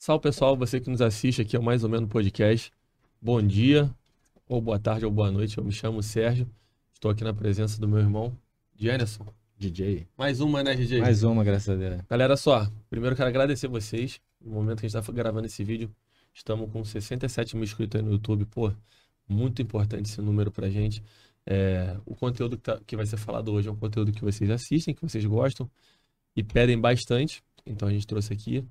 Salve pessoal, você que nos assiste aqui ao Mais ou Menos Podcast. Bom dia, ou boa tarde, ou boa noite. Eu me chamo Sérgio. Estou aqui na presença do meu irmão, Jennerson. DJ. Mais uma, né, DJ? Mais uma, graças a Deus. Galera, só, primeiro eu quero agradecer vocês. No momento que a gente está gravando esse vídeo, estamos com 67 mil inscritos aí no YouTube. Pô, muito importante esse número pra gente. O conteúdo que vai ser falado hoje é um conteúdo que vocês assistem, que vocês gostam e pedem bastante. Então a gente trouxe aqui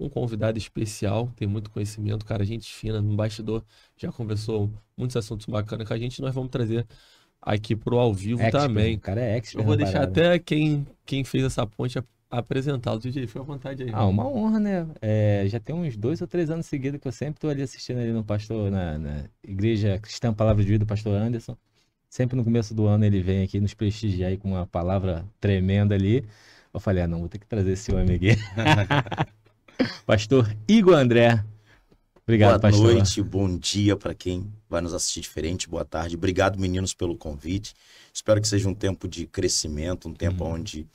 um convidado especial, tem muito conhecimento, cara, gente fina, no bastidor, já conversou muitos assuntos bacanas com a gente. Nós vamos trazer aqui pro ao vivo também. O cara é expert. Eu vou deixar até quem fez essa ponte apresentá-lo. DJ, fica à vontade aí. Uma honra, né? Já tem uns 2 ou 3 anos seguidos que eu sempre tô ali assistindo ali no pastor, na Igreja Cristã Palavra de Vida, do pastor Anderson. Sempre no começo do ano ele vem aqui nos prestigiar aí com uma palavra tremenda ali. Eu falei, não, vou ter que trazer esse homem aqui. Pastor Igor André. Obrigado, pastor. Boa noite, bom dia para quem vai nos assistir diferente, boa tarde. Obrigado, meninos, pelo convite. Espero que seja um tempo de crescimento, um tempo onde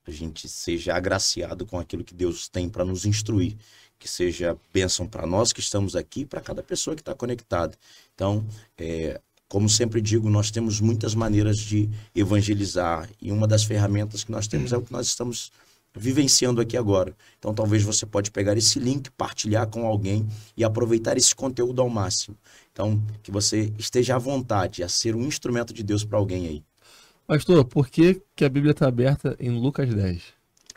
a gente seja agraciado com aquilo que Deus tem para nos instruir. Que seja bênção para nós que estamos aqui e para cada pessoa que está conectada. Então, como sempre digo, nós temos muitas maneiras de evangelizar e uma das ferramentas que nós temos é o que nós estamos vivenciando aqui agora. Então talvez você pode pegar esse link, partilhar com alguém e aproveitar esse conteúdo ao máximo. Então que você esteja à vontade a ser um instrumento de Deus para alguém aí. Pastor, por que a Bíblia está aberta em Lucas 10?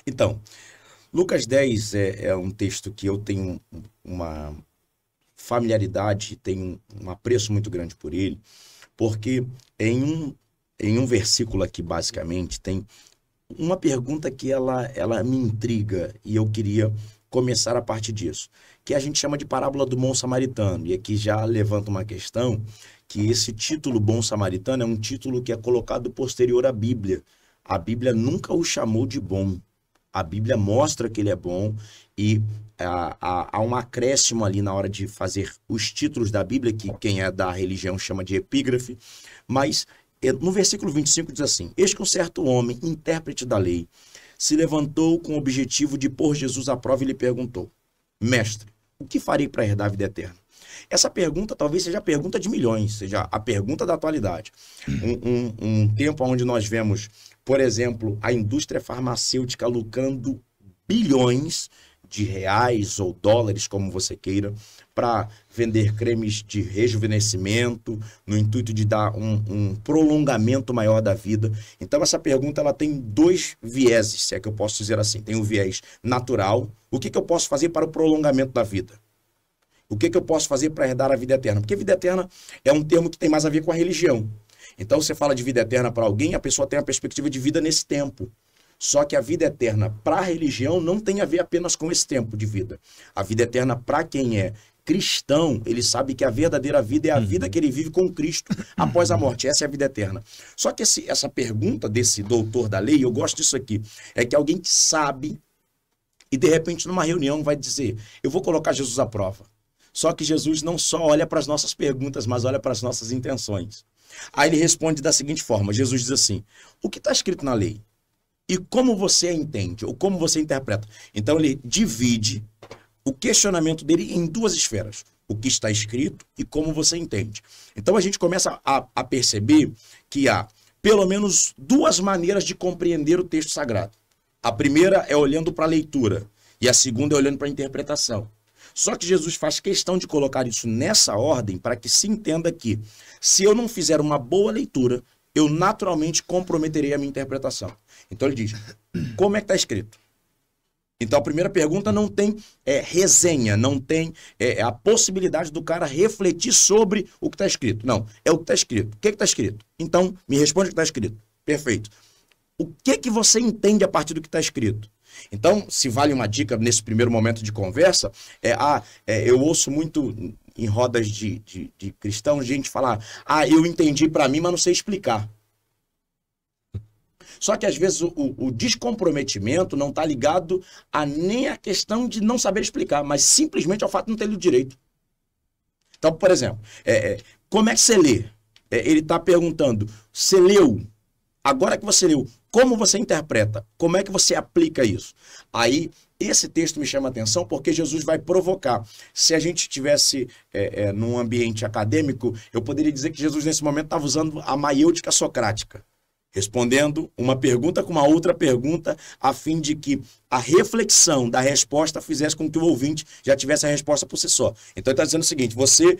Então, Lucas 10 é um texto que eu tenho uma familiaridade, tenho um apreço muito grande por ele, porque em um versículo aqui basicamente tem uma pergunta que ela me intriga e eu queria começar a partir disso, que a gente chama de parábola do bom samaritano. E aqui já levanta uma questão, que esse título bom samaritano é um título que é colocado posterior à Bíblia. A Bíblia nunca o chamou de bom. A Bíblia mostra que ele é bom e há um acréscimo ali na hora de fazer os títulos da Bíblia, que quem é da religião chama de epígrafe, mas no versículo 25 diz assim: eis que um certo homem, intérprete da lei, se levantou com o objetivo de pôr Jesus à prova e lhe perguntou: mestre, o que farei para herdar a vida eterna? Essa pergunta talvez seja a pergunta de milhões, seja a pergunta da atualidade. Um tempo onde nós vemos, por exemplo, a indústria farmacêutica lucrando bilhões de reais ou dólares, como você queira, para vender cremes de rejuvenescimento, no intuito de dar um prolongamento maior da vida. Então essa pergunta ela tem 2 vieses, se é que eu posso dizer assim. Tem o viés natural, o que eu posso fazer para o prolongamento da vida? O que eu posso fazer para herdar a vida eterna? Porque vida eterna é um termo que tem mais a ver com a religião. Então você fala de vida eterna para alguém, a pessoa tem a perspectiva de vida nesse tempo. Só que a vida eterna para a religião não tem a ver apenas com esse tempo de vida. A vida eterna para quem é cristão, ele sabe que a verdadeira vida é a vida que ele vive com Cristo após a morte. Essa é a vida eterna. Só que essa pergunta desse doutor da lei, eu gosto disso aqui, é que alguém que sabe e de repente numa reunião vai dizer: eu vou colocar Jesus à prova. Só que Jesus não só olha para as nossas perguntas, mas olha para as nossas intenções. Aí ele responde da seguinte forma: Jesus diz assim: o que está escrito na lei? E como você entende, ou como você interpreta? Então ele divide o questionamento dele em 2 esferas: o que está escrito e como você entende. Então a gente começa a perceber que há pelo menos 2 maneiras de compreender o texto sagrado. A primeira é olhando para a leitura e a segunda é olhando para a interpretação. Só que Jesus faz questão de colocar isso nessa ordem para que se entenda que, se eu não fizer uma boa leitura, eu naturalmente comprometerei a minha interpretação. Então ele diz: como é que está escrito? Então a primeira pergunta não tem resenha, não tem a possibilidade do cara refletir sobre o que está escrito. Não, é o que está escrito. O que está escrito? Então me responde o que está escrito. Perfeito. O que você entende a partir do que está escrito? Então, se vale uma dica nesse primeiro momento de conversa, eu ouço muito em rodas de cristãos gente falar: eu entendi para mim, mas não sei explicar. Só que às vezes o descomprometimento não está ligado nem a questão de não saber explicar, mas simplesmente ao fato de não ter lido direito. Então, por exemplo, como é que você lê? Ele está perguntando: você leu? Agora que você leu, como você interpreta? Como é que você aplica isso? Aí esse texto me chama a atenção porque Jesus vai provocar. Se a gente estivesse num ambiente acadêmico, eu poderia dizer que Jesus, nesse momento, estava usando a maiêutica socrática, respondendo uma pergunta com uma outra pergunta, a fim de que a reflexão da resposta fizesse com que o ouvinte já tivesse a resposta por si só. Então ele está dizendo o seguinte: você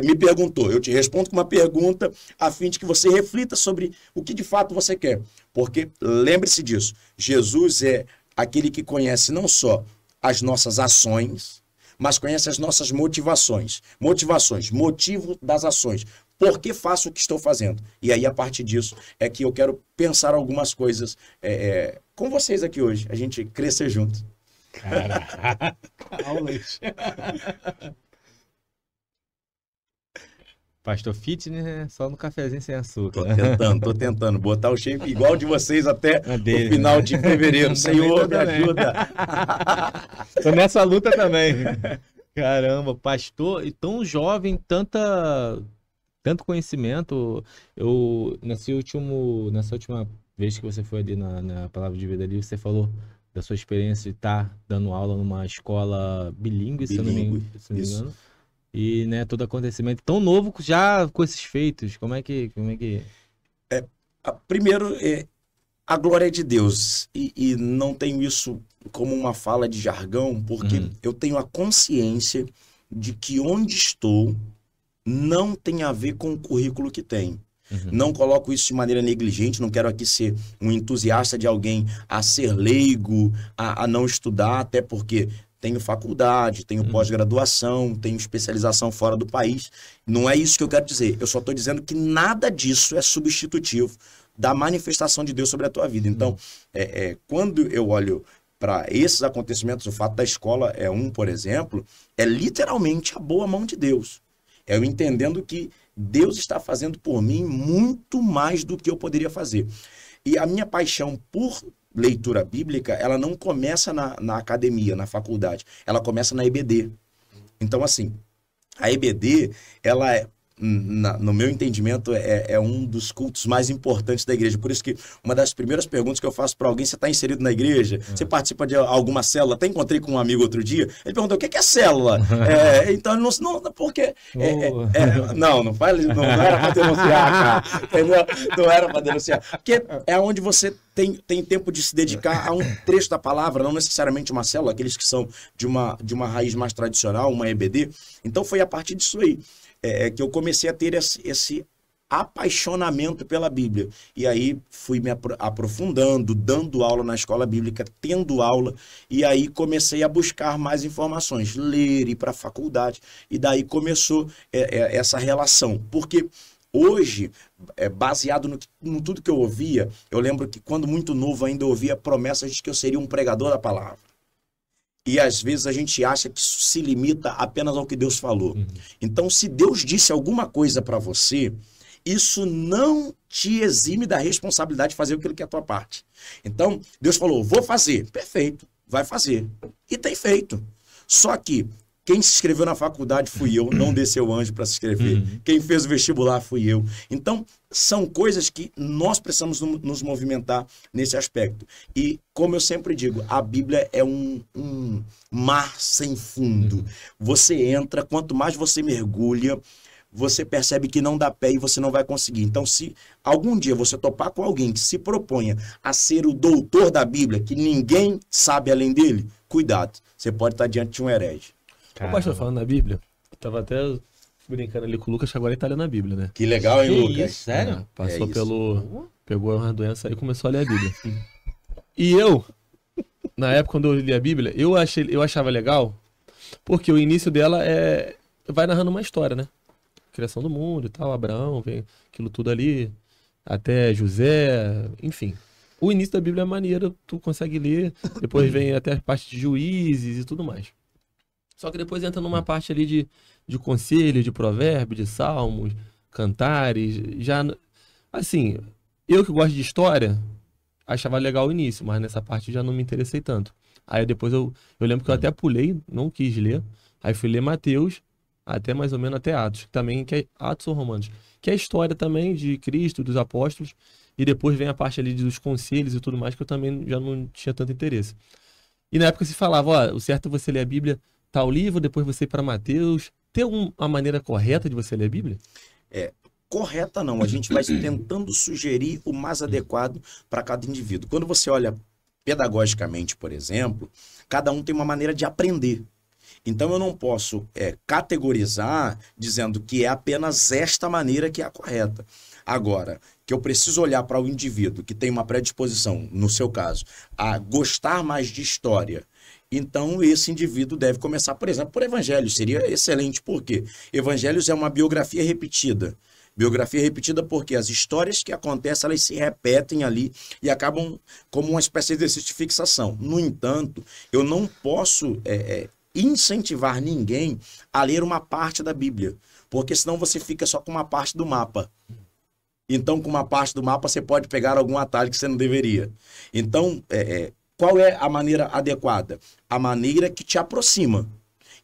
me perguntou, eu te respondo com uma pergunta, a fim de que você reflita sobre o que de fato você quer. Porque, lembre-se disso, Jesus é aquele que conhece não só as nossas ações, mas conhece as nossas motivações. Motivações, motivo das ações. Por que faço o que estou fazendo? E aí, a partir disso, é que eu quero pensar algumas coisas com vocês aqui hoje. A gente crescer junto. Cara, aulas. Pastor Fitness, né? Só no cafezinho sem açúcar. Tô tentando botar o shape igual de vocês até dele, o final né? de fevereiro. Senhor, me ajuda. Tô nessa luta também. Caramba, pastor, e tão jovem, tanto conhecimento. Nessa última vez que você foi ali na Palavra de Vida ali, você falou da sua experiência de estar dando aula numa escola bilíngue, se eu não me engano. E, né, todo acontecimento tão novo, já com esses feitos, como é que... Primeiro, a glória é de Deus. E não tenho isso como uma fala de jargão, porque eu tenho a consciência de que onde estou não tem a ver com o currículo que tenho. Não coloco isso de maneira negligente, não quero aqui ser um entusiasta de alguém a ser leigo, a não estudar, até porque tenho faculdade, tenho pós-graduação, tenho especialização fora do país. Não é isso que eu quero dizer. Eu só estou dizendo que nada disso é substitutivo da manifestação de Deus sobre a tua vida. Então, quando eu olho para esses acontecimentos, o fato da escola por exemplo, é literalmente a boa mão de Deus. Eu entendendo que Deus está fazendo por mim muito mais do que eu poderia fazer. E a minha paixão por leitura bíblica, ela não começa na academia, na faculdade. Ela começa na EBD. Então, assim, a EBD, ela no meu entendimento, é um dos cultos mais importantes da igreja. Por isso que uma das primeiras perguntas que eu faço para alguém: você está inserido na igreja? Você participa de alguma célula? Até encontrei com um amigo outro dia, ele perguntou: o que é célula? Então, não porque... não era para denunciar, cara. Entendeu? Não era para denunciar. Porque é onde você tem tempo de se dedicar a um trecho da palavra, não necessariamente uma célula, aqueles que são de uma raiz mais tradicional, uma EBD. Então, foi a partir disso aí que eu comecei a ter esse apaixonamento pela Bíblia. E aí fui me aprofundando, dando aula na escola bíblica, tendo aula, e aí comecei a buscar mais informações, ler, ir para a faculdade, e daí começou essa relação. Porque hoje, baseado no tudo que eu ouvia, eu lembro que quando muito novo ainda eu ouvia promessas de que eu seria um pregador da palavra. E às vezes a gente acha que isso se limita apenas ao que Deus falou. Então, se Deus disse alguma coisa para você, isso não te exime da responsabilidade de fazer aquilo que é a tua parte. Então, Deus falou: vou fazer. Perfeito, vai fazer. E tem feito. Só que quem se inscreveu na faculdade fui eu, não desceu o anjo para se inscrever. Quem fez o vestibular fui eu. Então, são coisas que nós precisamos nos movimentar nesse aspecto. E, como eu sempre digo, a Bíblia é um mar sem fundo. Você entra, quanto mais você mergulha, você percebe que não dá pé e você não vai conseguir. Então, se algum dia você topar com alguém que se proponha a ser o doutor da Bíblia, que ninguém sabe além dele, cuidado, você pode estar diante de um herege. O pastor falando na Bíblia, eu tava até brincando ali com o Lucas, que agora ele tá lendo a Bíblia, né? Que legal, hein, Lucas? Isso, sério? Passou pegou uma doença aí e começou a ler a Bíblia. E eu, na época, quando eu li a Bíblia, eu achava legal, porque o início dela vai narrando uma história, né? Criação do mundo e tal, Abraão, vem aquilo tudo ali, até José, enfim. O início da Bíblia é maneiro, tu consegue ler, depois vem até a parte de Juízes e tudo mais. Só que depois entra numa parte ali de conselho, de provérbio, de salmos, cantares, já... Assim, eu que gosto de história, achava legal o início, mas nessa parte já não me interessei tanto. Aí depois eu lembro que eu até pulei, não quis ler, aí fui ler Mateus, até mais ou menos até Atos, também, que é Atos ou Romanos, que é a história também de Cristo, dos apóstolos, e depois vem a parte ali dos conselhos e tudo mais, que eu também já não tinha tanto interesse. E na época se falava, ó, o certo é você ler a Bíblia, tal livro, depois você ir para Mateus. Tem uma maneira correta de você ler a Bíblia? Correta não, a gente vai tentando sugerir o mais adequado para cada indivíduo. Quando você olha pedagogicamente, por exemplo, cada um tem uma maneira de aprender. Então eu não posso categorizar dizendo que é apenas esta maneira que é a correta. Agora, que eu preciso olhar para o indivíduo que tem uma predisposição, no seu caso, a gostar mais de história. Então, esse indivíduo deve começar, por exemplo, por Evangelhos. Seria excelente, por quê? Evangelhos é uma biografia repetida. Biografia repetida porque as histórias que acontecem, elas se repetem ali e acabam como uma espécie de exercício de fixação. No entanto, eu não posso incentivar ninguém a ler uma parte da Bíblia, porque senão você fica só com uma parte do mapa. Então, com uma parte do mapa, você pode pegar algum atalho que você não deveria. Então, qual é a maneira adequada? A maneira que te aproxima.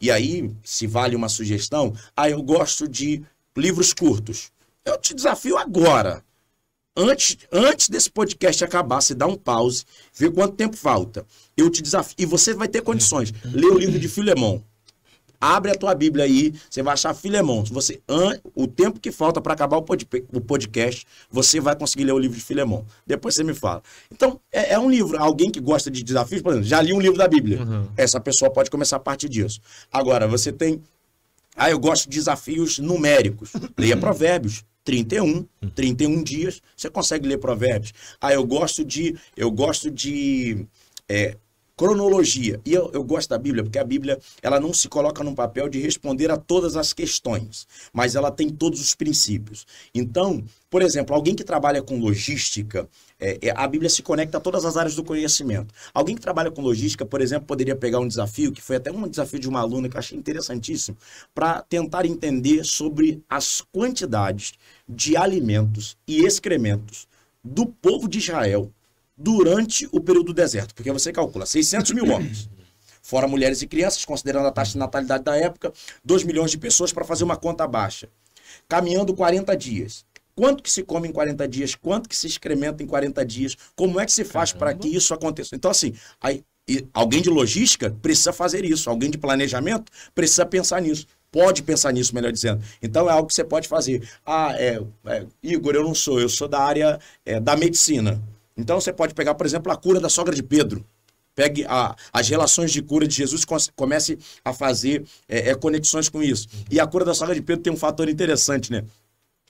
E aí, se vale uma sugestão, eu gosto de livros curtos. Eu te desafio agora. Antes desse podcast acabar, você dá um pause, vê quanto tempo falta. Eu te desafio. E você vai ter condições. Lê o livro de Filemão. Abre a tua Bíblia aí, você vai achar Filemão. O tempo que falta para acabar o podcast, você vai conseguir ler o livro de Filemão. Depois você me fala. Então, é um livro. Alguém que gosta de desafios, por exemplo, já li um livro da Bíblia. Uhum. Essa pessoa pode começar a partir disso. Agora, você tem... eu gosto de desafios numéricos. Leia Provérbios. 31 dias, você consegue ler Provérbios. Eu gosto de cronologia. E eu gosto da Bíblia, porque a Bíblia ela não se coloca num papel de responder a todas as questões, mas ela tem todos os princípios. Então, por exemplo, alguém que trabalha com logística, a Bíblia se conecta a todas as áreas do conhecimento. Alguém que trabalha com logística, por exemplo, poderia pegar um desafio, que foi até um desafio de uma aluna que eu achei interessantíssimo, para tentar entender sobre as quantidades de alimentos e excrementos do povo de Israel durante o período do deserto, porque você calcula 600 mil homens, fora mulheres e crianças, considerando a taxa de natalidade da época, 2 milhões de pessoas, para fazer uma conta baixa, caminhando 40 dias. Quanto que se come em 40 dias? Quanto que se excrementa em 40 dias? Como é que se faz para que isso aconteça? Então, assim, alguém de logística precisa fazer isso, alguém de planejamento precisa pensar nisso. Pode pensar nisso, melhor dizendo. Então, é algo que você pode fazer. Igor, eu sou da área da medicina. Então, você pode pegar, por exemplo, a cura da sogra de Pedro. Pegue as relações de cura de Jesus, comece a fazer conexões com isso. E a cura da sogra de Pedro tem um fator interessante, né?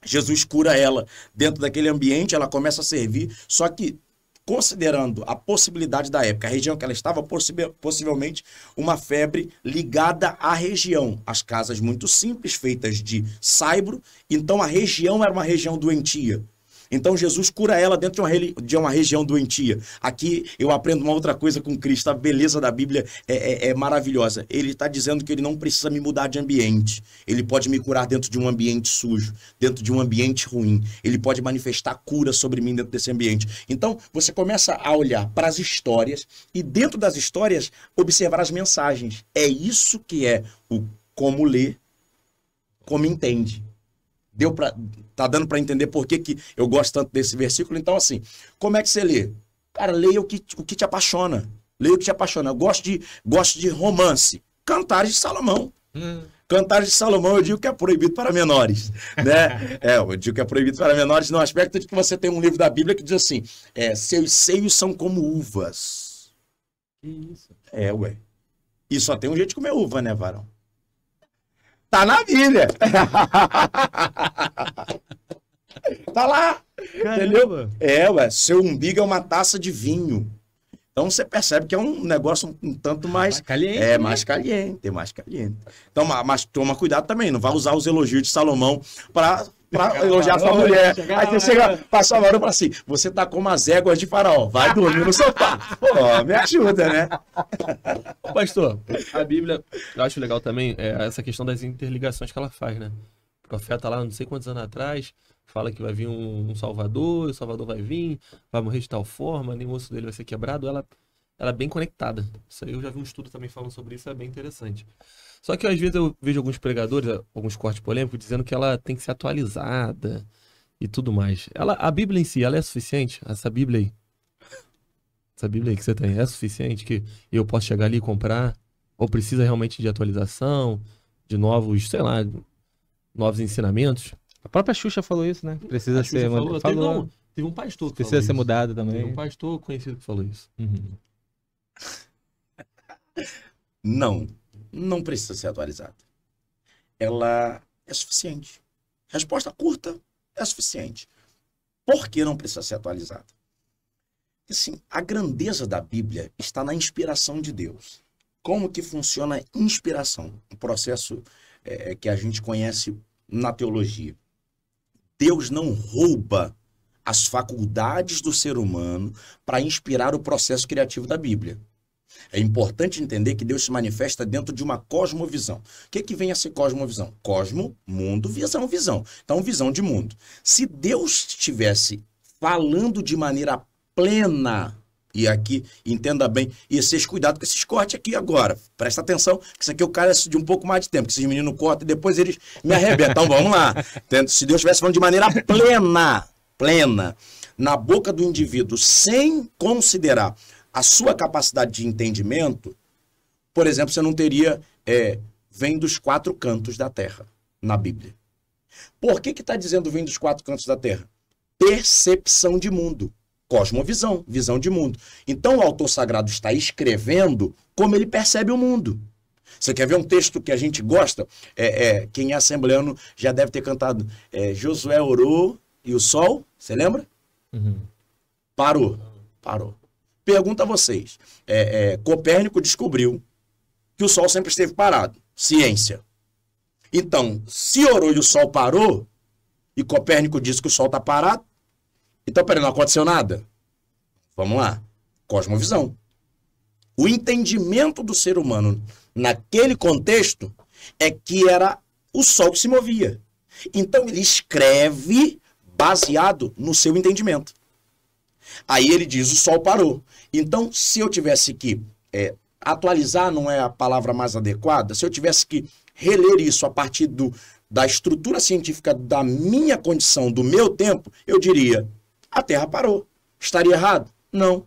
Jesus cura ela dentro daquele ambiente, ela começa a servir, só que, considerando a possibilidade da época, a região que ela estava, possivelmente uma febre ligada à região. As casas muito simples, feitas de saibro, então a região era uma região doentia. Então Jesus cura ela dentro de uma região doentia. Aqui eu aprendo uma outra coisa com Cristo. A beleza da Bíblia é maravilhosa. Ele está dizendo que ele não precisa me mudar de ambiente. Ele pode me curar dentro de um ambiente sujo, dentro de um ambiente ruim. Ele pode manifestar cura sobre mim dentro desse ambiente. Então você começa a olhar para as histórias e dentro das histórias observar as mensagens. É isso que é o como ler, como entende. Tá dando para entender por que eu gosto tanto desse versículo? Então, assim, como é que você lê? Cara, leia o que te apaixona. Leia o que te apaixona. Eu gosto de romance. Cantares de Salomão. Cantares de Salomão, eu digo que é proibido para menores, né? Eu digo que é proibido para menores no aspecto de que você tem um livro da Bíblia que diz assim, seus seios são como uvas. Que isso? E só tem um jeito de comer uva, né, varão? Tá na Bíblia. Tá lá. Caramba. Entendeu? Seu umbigo é uma taça de vinho. Então você percebe que é um negócio um tanto mais caliente. Né? Mais caliente. Então, mas toma cuidado também, não vai usar os elogios de Salomão para elogiar sua mulher. Aí você chega pra sua mulher e fala assim, você tá como as éguas de Faraó, vai dormir no sofá. Pô, me ajuda, né? Pastor, a Bíblia, eu acho legal também essa questão das interligações que ela faz, né? O profeta lá, não sei quantos anos atrás, fala que vai vir um Salvador, o Salvador vai vir, vai morrer de tal forma, nem o osso dele vai ser quebrado. Ela é bem conectada. Isso aí eu já vi um estudo também falando sobre isso, é bem interessante. Só que às vezes eu vejo alguns pregadores, alguns cortes polêmicos, dizendo que ela tem que ser atualizada e tudo mais. A Bíblia em si, ela é suficiente? Essa Bíblia aí? Essa Bíblia aí que você tem é suficiente que eu posso chegar ali e comprar? Ou precisa realmente de atualização, de novos, sei lá, novos ensinamentos? A própria Xuxa falou isso, né? Precisa A Xuxa ser falou, falou, teve um pastor que precisa falou ser isso. mudado Teve também. um pastor conhecido que falou isso. Uhum. Não precisa ser atualizada. Ela é suficiente. Resposta curta, é suficiente. Por que não precisa ser atualizada? Assim, a grandeza da Bíblia está na inspiração de Deus. Como que funciona a inspiração? Um processo que a gente conhece na teologia. Deus não rouba as faculdades do ser humano para inspirar o processo criativo da Bíblia. É importante entender que Deus se manifesta dentro de uma cosmovisão. O que vem a ser cosmovisão? Cosmo, mundo, visão, visão. Então, visão de mundo. Se Deus estivesse falando de maneira plena, e aqui, entenda bem, e vocês cuidado com esses cortes aqui agora. Presta atenção, que isso aqui eu quero de um pouco mais de tempo, que esses meninos cortam e depois eles me arrebentam. Então, vamos lá. Se Deus estivesse falando de maneira plena, na boca do indivíduo, sem considerar a sua capacidade de entendimento, por exemplo, você não teria vem dos 4 cantos da terra na Bíblia. Por que está dizendo vem dos 4 cantos da terra? Percepção de mundo. Cosmovisão, visão de mundo. Então o autor sagrado está escrevendo como ele percebe o mundo. Você quer ver um texto que a gente gosta? Quem é assembleano já deve ter cantado. Josué orou e o sol, você lembra? Uhum. Parou. Pergunta a vocês. Copérnico descobriu que o sol sempre esteve parado. Ciência. Então, se orou e o sol parou, e Copérnico disse que o sol está parado, então, peraí, não aconteceu nada? Vamos lá. Cosmovisão. O entendimento do ser humano naquele contexto é que era o sol que se movia. Então, ele escreve baseado no seu entendimento. Aí ele diz, o sol parou. Então, se eu tivesse que atualizar, não é a palavra mais adequada, se eu tivesse que reler isso a partir da estrutura científica da minha condição, do meu tempo, eu diria, a Terra parou. Estaria errado? Não.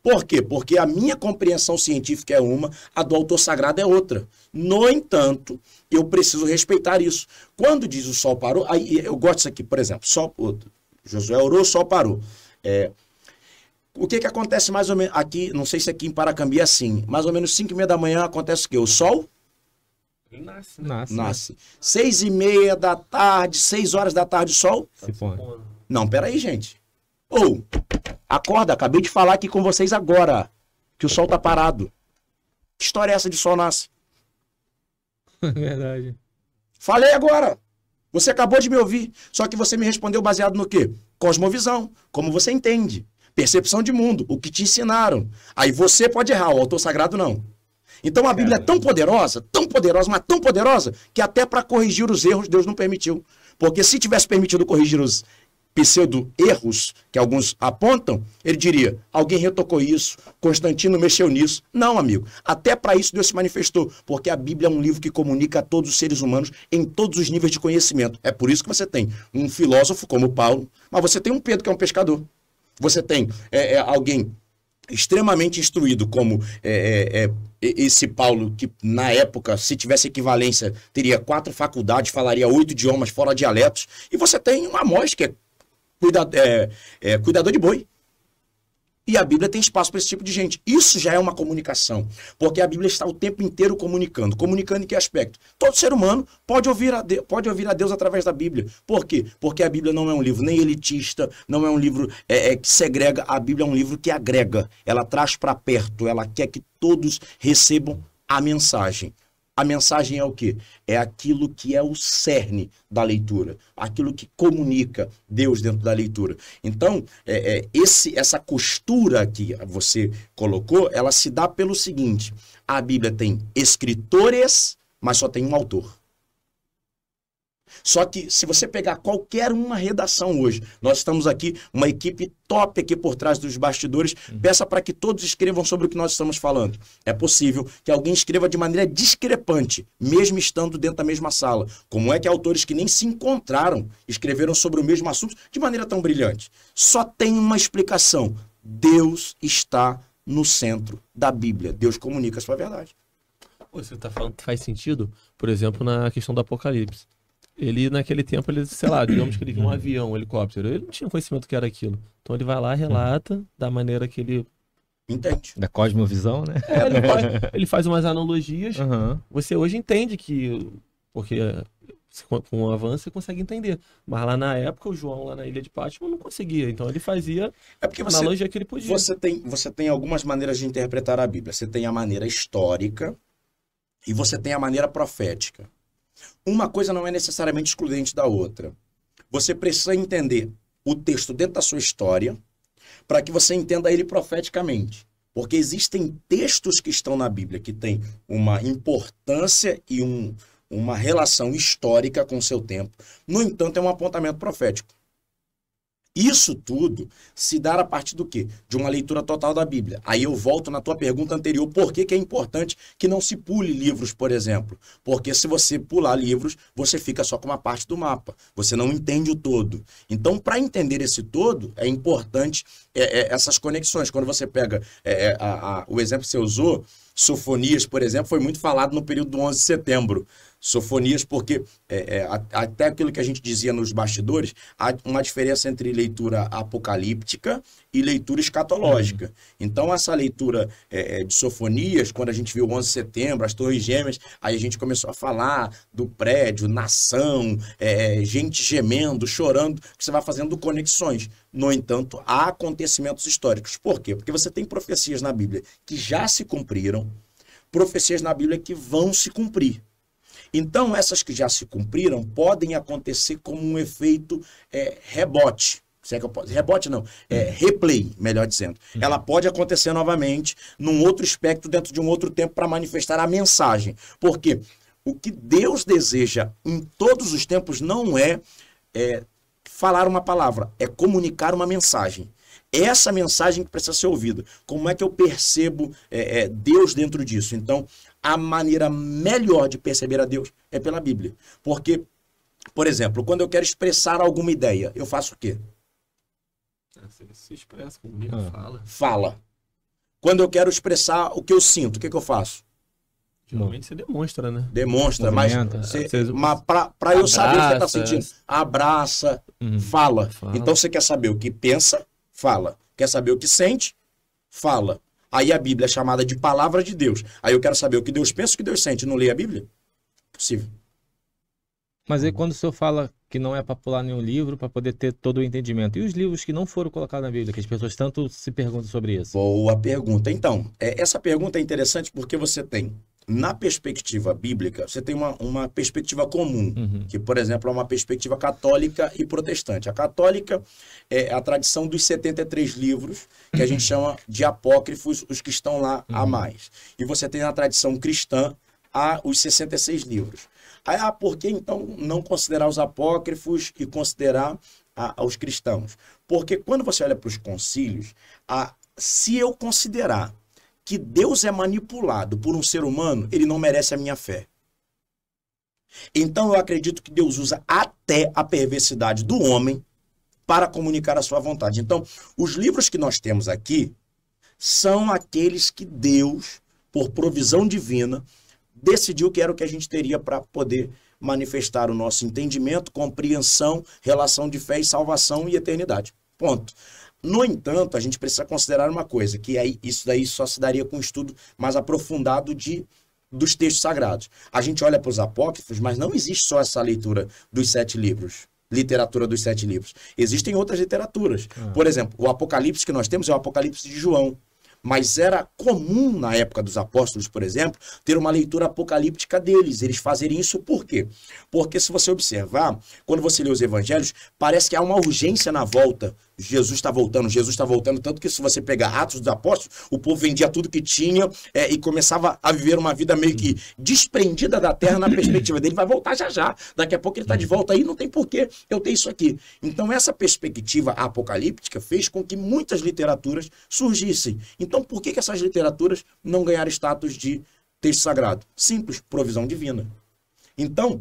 Por quê? Porque a minha compreensão científica é uma, a do autor sagrado é outra. No entanto, eu preciso respeitar isso. Quando diz o sol parou, aí eu gosto disso aqui, por exemplo, Josué orou, o sol parou. O que acontece mais ou menos aqui, não sei se aqui em Paracambi é assim, mais ou menos 5h30 da manhã acontece o quê? O sol? Ele nasce. Nasce. 6h30 da tarde, 6 horas da tarde, o sol? Se põe. Não, peraí, gente. Acorda, acabei de falar aqui com vocês agora que o sol tá parado. Que história é essa de sol nasce? Verdade. Falei agora. Você acabou de me ouvir. Só que você me respondeu baseado no quê? Cosmovisão. Como você entende. Percepção de mundo. O que te ensinaram. Aí você pode errar, o autor sagrado não. Então a Bíblia é tão poderosa, mas tão poderosa, que até para corrigir os erros Deus não permitiu. Porque se tivesse permitido corrigir os pseudo-erros que alguns apontam, ele diria, alguém retocou isso, Constantino mexeu nisso. Não, amigo. Até para isso Deus se manifestou, porque a Bíblia é um livro que comunica a todos os seres humanos em todos os níveis de conhecimento. É por isso que você tem um filósofo como Paulo, mas você tem um Pedro que é um pescador. Você tem alguém extremamente instruído como esse Paulo, que na época, se tivesse equivalência, teria 4 faculdades, falaria 8 idiomas fora dialetos. E você tem um Amós, que é cuidador de boi. E a Bíblia tem espaço para esse tipo de gente. Isso já é uma comunicação, porque a Bíblia está o tempo inteiro comunicando. Comunicando em que aspecto? Todo ser humano pode ouvir a Deus através da Bíblia. Por quê? Porque a Bíblia não é um livro nem elitista, não é um livro que segrega. A Bíblia é um livro que agrega. Ela traz para perto, ela quer que todos recebam a mensagem. A mensagem é o quê? É aquilo que é o cerne da leitura, aquilo que comunica Deus dentro da leitura. Então, essa costura que você colocou, ela se dá pelo seguinte, a Bíblia tem escritores, mas só tem um autor. Só que se você pegar qualquer uma redação hoje, nós estamos aqui, uma equipe top aqui por trás dos bastidores, peça para que todos escrevam sobre o que nós estamos falando. É possível que alguém escreva de maneira discrepante, mesmo estando dentro da mesma sala. Como é que autores que nem se encontraram escreveram sobre o mesmo assunto de maneira tão brilhante? Só tem uma explicação. Deus está no centro da Bíblia. Deus comunica a sua verdade. Pô, você tá falando que faz sentido, por exemplo, na questão do Apocalipse. Ele, naquele tempo, ele, sei lá, digamos que ele viu um avião, um helicóptero. Ele não tinha conhecimento do que era aquilo. Então ele vai lá, relata da maneira que ele... Entende? Da cosmovisão, né? Ele faz umas analogias. Aham. Você hoje entende que... Porque com o avanço você consegue entender. Mas lá na época, o João, lá na Ilha de Patmos, não conseguia. Então ele fazia É porque a analogia que ele podia. você tem algumas maneiras de interpretar a Bíblia. Você tem a maneira histórica e você tem a maneira profética. Uma coisa não é necessariamente excludente da outra. Você precisa entender o texto dentro da sua história para que você entenda ele profeticamente. Porque existem textos que estão na Bíblia que têm uma importância e uma relação histórica com o seu tempo. No entanto, é um apontamento profético. Isso tudo se dá a partir do quê? De uma leitura total da Bíblia. Aí eu volto na tua pergunta anterior, por que que é importante que não se pule livros, por exemplo? Porque se você pular livros, você fica só com uma parte do mapa. Você não entende o todo. Então, para entender esse todo, é importante essas conexões. Quando você pega o exemplo que você usou, Sofonias, por exemplo, foi muito falado no período do 11 de setembro. Sofonias, porque até aquilo que a gente dizia nos bastidores, há uma diferença entre leitura apocalíptica e leitura escatológica. Então, essa leitura de Sofonias, quando a gente viu o 11 de setembro, as Torres Gêmeas, aí a gente começou a falar do prédio, nação, gente gemendo, chorando, que você vai fazendo conexões. No entanto, há acontecimentos históricos. Por quê? Porque você tem profecias na Bíblia que já se cumpriram, profecias na Bíblia que vão se cumprir. Então, essas que já se cumpriram podem acontecer como um efeito rebote. Se é que eu posso... Rebote não, replay, melhor dizendo. Ela pode acontecer novamente num outro espectro, dentro de um outro tempo, para manifestar a mensagem. Porque o que Deus deseja em todos os tempos não é falar uma palavra, é comunicar uma mensagem. Essa mensagem que precisa ser ouvida. Como é que eu percebo Deus dentro disso? Então, a maneira melhor de perceber a Deus é pela Bíblia. Porque, por exemplo, quando eu quero expressar alguma ideia, eu faço o quê? Você se expressa comigo, fala. Fala. Quando eu quero expressar o que eu sinto, o que eu faço? Geralmente você demonstra, né? Demonstra, Movimenta. mas para eu saber o que você está Abraça. sentindo, abraça, fala. Fala. Então você quer saber o que pensa, fala. Quer saber o que sente, fala. Aí a Bíblia é chamada de palavra de Deus. Aí eu quero saber o que Deus pensa, o que Deus sente. Não leia a Bíblia? Possível. Mas aí quando o senhor fala que não é para pular nenhum livro, para poder ter todo o entendimento. E os livros que não foram colocados na Bíblia, que as pessoas tanto se perguntam sobre isso? Boa pergunta. Então, essa pergunta é interessante porque você tem, na perspectiva bíblica, você tem uma perspectiva comum, que, por exemplo, é uma perspectiva católica e protestante. A católica é a tradição dos 73 livros, que a gente chama de apócrifos, os que estão lá a mais. E você tem na tradição cristã os 66 livros. Aí, por que então não considerar os apócrifos e considerar os cristãos? Porque quando você olha para os concílios, se eu considerar que Deus é manipulado por um ser humano, ele não merece a minha fé. Então eu acredito que Deus usa até a perversidade do homem para comunicar a sua vontade. Então, os livros que nós temos aqui são aqueles que Deus, por provisão divina, decidiu que era o que a gente teria para poder manifestar o nosso entendimento, compreensão, relação de fé e salvação e eternidade. Ponto. No entanto, a gente precisa considerar uma coisa, que isso daí só se daria com um estudo mais aprofundado dos textos sagrados. A gente olha para os apócrifos, mas não existe só essa leitura dos 7 livros, literatura dos 7 livros. Existem outras literaturas. Por exemplo, o Apocalipse que nós temos é o Apocalipse de João. Mas era comum na época dos apóstolos, por exemplo, ter uma leitura apocalíptica deles. Eles fazerem isso por quê? Porque se você observar, quando você lê os evangelhos, parece que há uma urgência na volta. Jesus está voltando, tanto que se você pegar Atos dos Apóstolos, o povo vendia tudo que tinha e começava a viver uma vida meio que desprendida da terra na perspectiva dele. Vai voltar já já, daqui a pouco ele está de volta aí, não tem porquê eu ter isso aqui. Então essa perspectiva apocalíptica fez com que muitas literaturas surgissem. Então por que essas literaturas não ganharam status de texto sagrado? Simples, provisão divina. Então,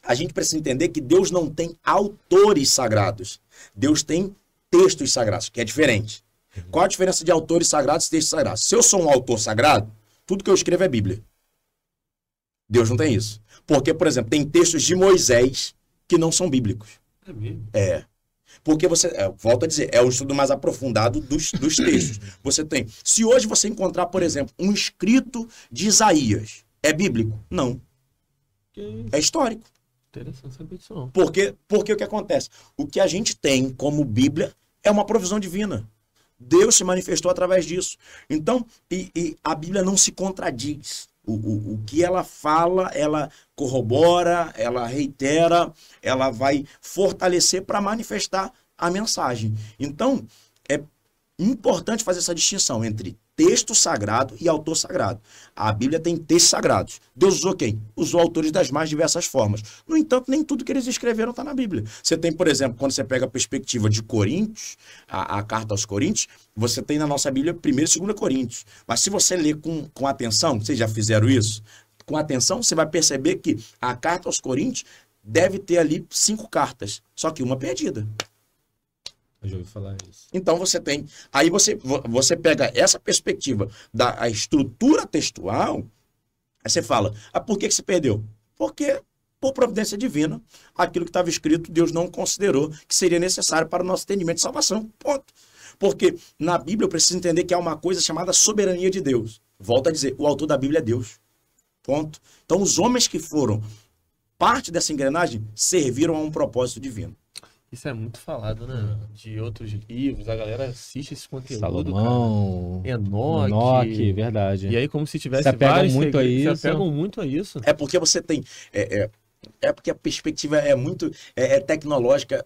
a gente precisa entender que Deus não tem autores sagrados. Deus tem textos sagrados, que é diferente. Qual a diferença de autores sagrados e textos sagrados? Se eu sou um autor sagrado, tudo que eu escrevo é Bíblia. Deus não tem isso. Porque, por exemplo, tem textos de Moisés que não são bíblicos. É mesmo? É. Porque você, volto a dizer, é o estudo mais aprofundado dos textos. Você tem. Se hoje você encontrar, por exemplo, um escrito de Isaías, é bíblico? Não. É histórico. Interessante saber disso, não. Porque o que acontece? O que a gente tem como Bíblia é uma provisão divina. Deus se manifestou através disso. Então, e a Bíblia não se contradiz. O que ela fala, ela corrobora, ela reitera, ela vai fortalecer para manifestar a mensagem. Então, é importante fazer essa distinção entre texto sagrado e autor sagrado. A Bíblia tem textos sagrados. Deus usou quem? Usou autores das mais diversas formas. No entanto, nem tudo que eles escreveram está na Bíblia. Você tem, por exemplo, quando você pega a perspectiva de Coríntios, a carta aos Coríntios, você tem na nossa Bíblia 1º e 2º Coríntios. Mas se você ler com atenção, vocês já fizeram isso? Com atenção, você vai perceber que a carta aos Coríntios deve ter ali 5 cartas, só que uma perdida. Eu já ouvi falar isso. Então você tem. Aí você pega essa perspectiva da estrutura textual, aí você fala, por que se perdeu? Porque, por providência divina, aquilo que estava escrito, Deus não considerou que seria necessário para o nosso entendimento de salvação. Ponto. Porque na Bíblia eu preciso entender que há uma coisa chamada soberania de Deus. Volto a dizer, o autor da Bíblia é Deus. Ponto. Então os homens que foram parte dessa engrenagem serviram a um propósito divino. Isso é muito falado, né? De outros livros, a galera assiste esse conteúdo, Salomão, cara. Enoque. Enoque, verdade. E aí, como se tivesse Se apegam vários muito a segredos, isso. se apegam muito a isso. É porque você tem. É porque a perspectiva é muito tecnológica,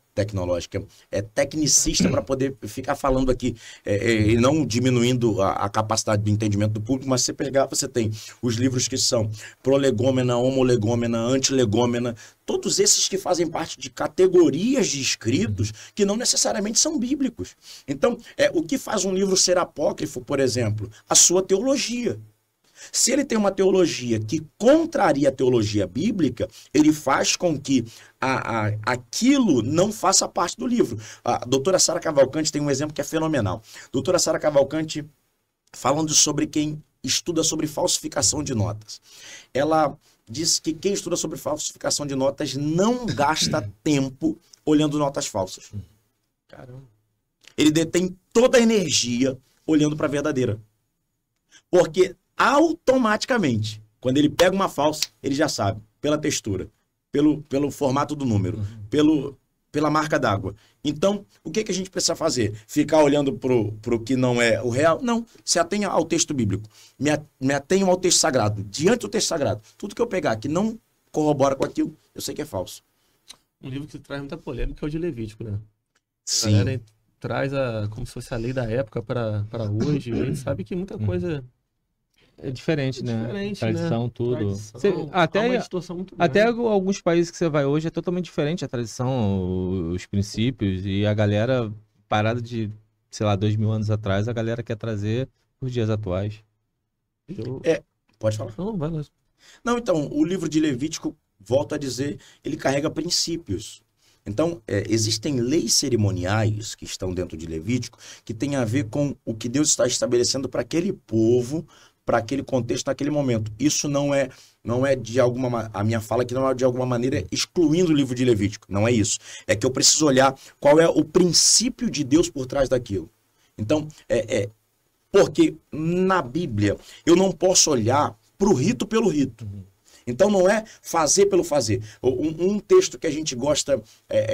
é tecnicista para poder ficar falando aqui e não diminuindo a capacidade de entendimento do público, mas você tem os livros que são prolegômena, homolegômena, antilegômena, todos esses que fazem parte de categorias de escritos que não necessariamente são bíblicos. Então, o que faz um livro ser apócrifo, por exemplo? A sua teologia. Se ele tem uma teologia que contraria a teologia bíblica, ele faz com que aquilo não faça parte do livro. A doutora Sara Cavalcanti tem um exemplo que é fenomenal. Doutora Sara Cavalcanti, falando sobre quem estuda sobre falsificação de notas. Ela diz que quem estuda sobre falsificação de notas não gasta tempo olhando notas falsas. Caramba. Ele detém toda a energia olhando para a verdadeira. Porque automaticamente, quando ele pega uma falsa, ele já sabe, pela textura, pelo formato do número, pela marca d'água. Então, o que a gente precisa fazer? Ficar olhando pro que não é o real? Não, se atenha ao texto bíblico. Me atenho ao texto sagrado. Diante do texto sagrado, tudo que eu pegar que não corrobora com aquilo, eu sei que é falso. Um livro que traz muita polêmica é o de Levítico, né? Sim. A galera traz como se fosse a lei da época para hoje. A gente sabe que muita coisa... É diferente, né? Diferente, Tradição, né? tudo. Tradição, há uma distorção muito Até grande. alguns países que você vai hoje é totalmente diferente a tradição, os princípios, e a galera, parada de, sei lá, 2000 anos atrás, a galera quer trazer os dias atuais. Pode falar. Não, vai lá. Não, então, o livro de Levítico, volto a dizer, ele carrega princípios. Então, existem leis cerimoniais que estão dentro de Levítico que tem a ver com o que Deus está estabelecendo para aquele povo, para aquele contexto, naquele momento. Isso não é de alguma... A minha fala aqui não é de alguma maneira excluindo o livro de Levítico. Não é isso. É que eu preciso olhar qual é o princípio de Deus por trás daquilo. Então, porque na Bíblia eu não posso olhar para o rito pelo rito. Então não é fazer pelo fazer. Um texto que a gente gosta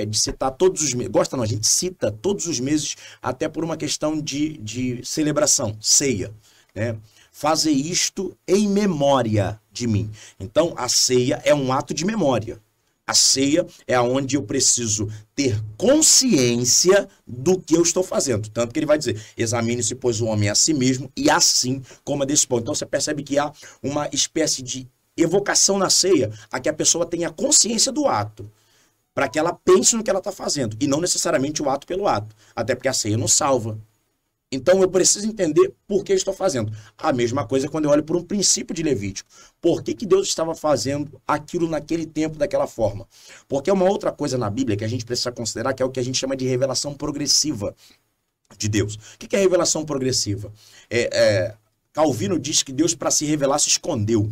de citar todos os meses, gosta não, a gente cita todos os meses, até por uma questão de celebração, ceia, né? Fazer isto em memória de mim. Então a ceia é um ato de memória. A ceia é onde eu preciso ter consciência do que eu estou fazendo. Tanto que ele vai dizer, examine-se, pois, o homem a si mesmo, e assim coma desse pão. Então você percebe que há uma espécie de evocação na ceia a que a pessoa tenha consciência do ato, para que ela pense no que ela está fazendo, e não necessariamente o ato pelo ato, até porque a ceia não salva. Então eu preciso entender por que eu estou fazendo. A mesma coisa quando eu olho por um princípio de Levítico. Por que Deus estava fazendo aquilo naquele tempo, daquela forma? Porque é uma outra coisa na Bíblia que a gente precisa considerar, que é o que a gente chama de revelação progressiva. de Deus. O que é revelação progressiva? Calvino diz que Deus, para se revelar, se escondeu,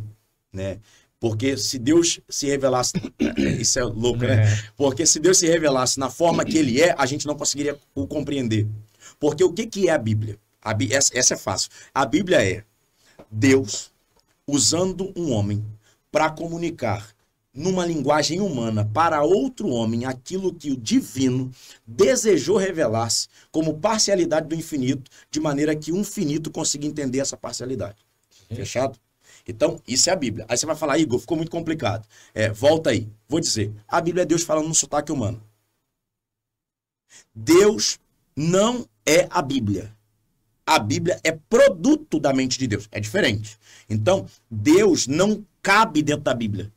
né? Porque se Deus se revelasse... Isso é louco, né? Porque se Deus se revelasse na forma que ele é, a gente não conseguiria o compreender. Porque o que é a Bíblia? Essa é fácil. A Bíblia é Deus usando um homem para comunicar numa linguagem humana para outro homem aquilo que o divino desejou revelar-se como parcialidade do infinito, de maneira que um finito consiga entender essa parcialidade. Fechado? Então, isso é a Bíblia. Aí você vai falar, Igor, ficou muito complicado. Volta aí. Vou dizer, a Bíblia é Deus falando no sotaque humano. Deus não é a Bíblia. A Bíblia é produto da mente de Deus. É diferente. Então, Deus não cabe dentro da Bíblia.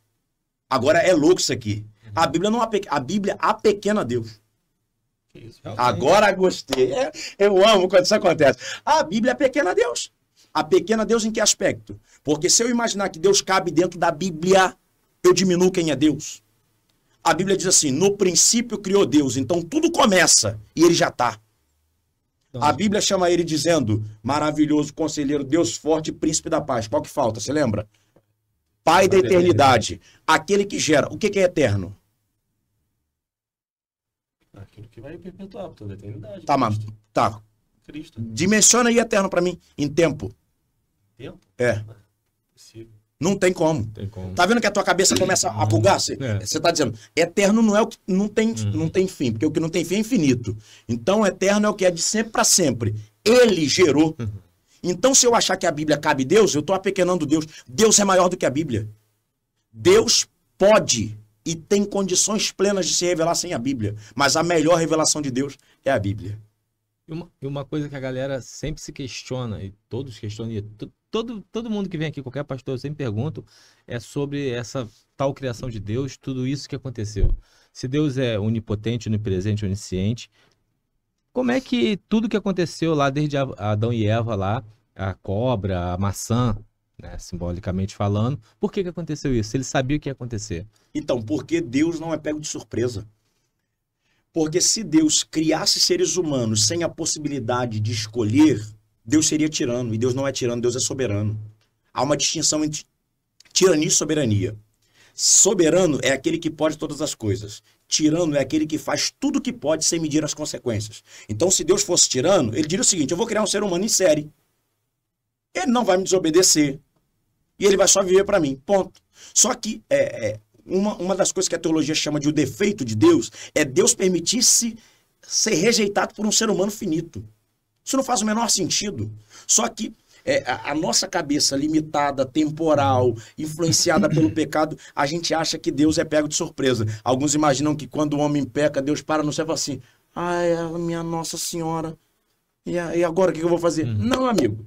Agora é louco isso aqui. A Bíblia não a Bíblia apequena Deus. Agora gostei. Eu amo quando isso acontece. A Bíblia apequena Deus. Apequena Deus em que aspecto? Porque se eu imaginar que Deus cabe dentro da Bíblia, eu diminuo quem é Deus. A Bíblia diz assim, no princípio criou Deus, então tudo começa e ele já está. A Bíblia chama ele dizendo, maravilhoso conselheiro, Deus forte, príncipe da paz. Qual que falta? Você lembra? Pai da eternidade. Aquele que gera. O que é eterno? Aquilo que vai perpetuar por toda a eternidade. Tá, mas... Tá. Cristo. Dimensiona aí eterno para mim, em tempo. Tempo? É. Possível. Não tem como. Tá vendo que a tua cabeça começa a bugar? Você tá dizendo, eterno não é o que não tem fim, porque o que não tem fim é infinito. Então, eterno é o que é de sempre para sempre. Ele gerou. Então, se eu achar que a Bíblia cabe Deus, eu tô apequenando Deus. Deus é maior do que a Bíblia. Deus pode e tem condições plenas de se revelar sem a Bíblia. Mas a melhor revelação de Deus é a Bíblia. E uma coisa que a galera sempre se questiona, e todos questionam, e todo mundo que vem aqui, qualquer pastor, eu sempre pergunto, é sobre essa tal criação de Deus, tudo isso que aconteceu. Se Deus é onipotente, onipresente, onisciente, como é que tudo que aconteceu lá, desde Adão e Eva lá, a cobra, a maçã, né, simbolicamente falando, por que aconteceu isso? Ele sabia o que ia acontecer. Então, porque Deus não é pego de surpresa. Porque se Deus criasse seres humanos sem a possibilidade de escolher, Deus seria tirano. E Deus não é tirano, Deus é soberano. Há uma distinção entre tirania e soberania. Soberano é aquele que pode todas as coisas. Tirano é aquele que faz tudo o que pode sem medir as consequências. Então, se Deus fosse tirano, ele diria o seguinte, eu vou criar um ser humano em série. Ele não vai me desobedecer. E ele vai só viver para mim. Ponto. Só que uma das coisas que a teologia chama de o defeito de Deus é Deus permitir-se ser rejeitado por um ser humano finito. Isso não faz o menor sentido. Só que a nossa cabeça limitada, temporal, influenciada pelo pecado, a gente acha que Deus é pego de surpresa. Alguns imaginam que quando o homem peca, Deus para no céu e fala assim, ai, minha Nossa Senhora, e agora o que eu vou fazer? Não, amigo.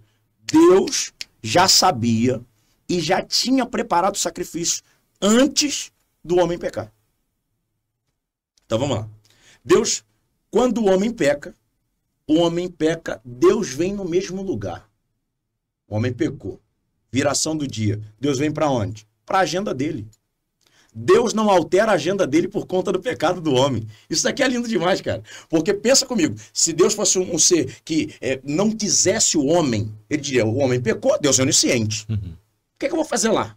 Deus já sabia e já tinha preparado o sacrifício antes do homem pecar. Então vamos lá. Deus, quando o homem peca, Deus vem no mesmo lugar. O homem pecou. Viração do dia. Deus vem para onde? Para a agenda dele. Deus não altera a agenda dele por conta do pecado do homem. Isso daqui é lindo demais, cara. Porque pensa comigo, se Deus fosse um ser que não quisesse o homem, ele diria, o homem pecou, Deus é onisciente. O que eu vou fazer lá?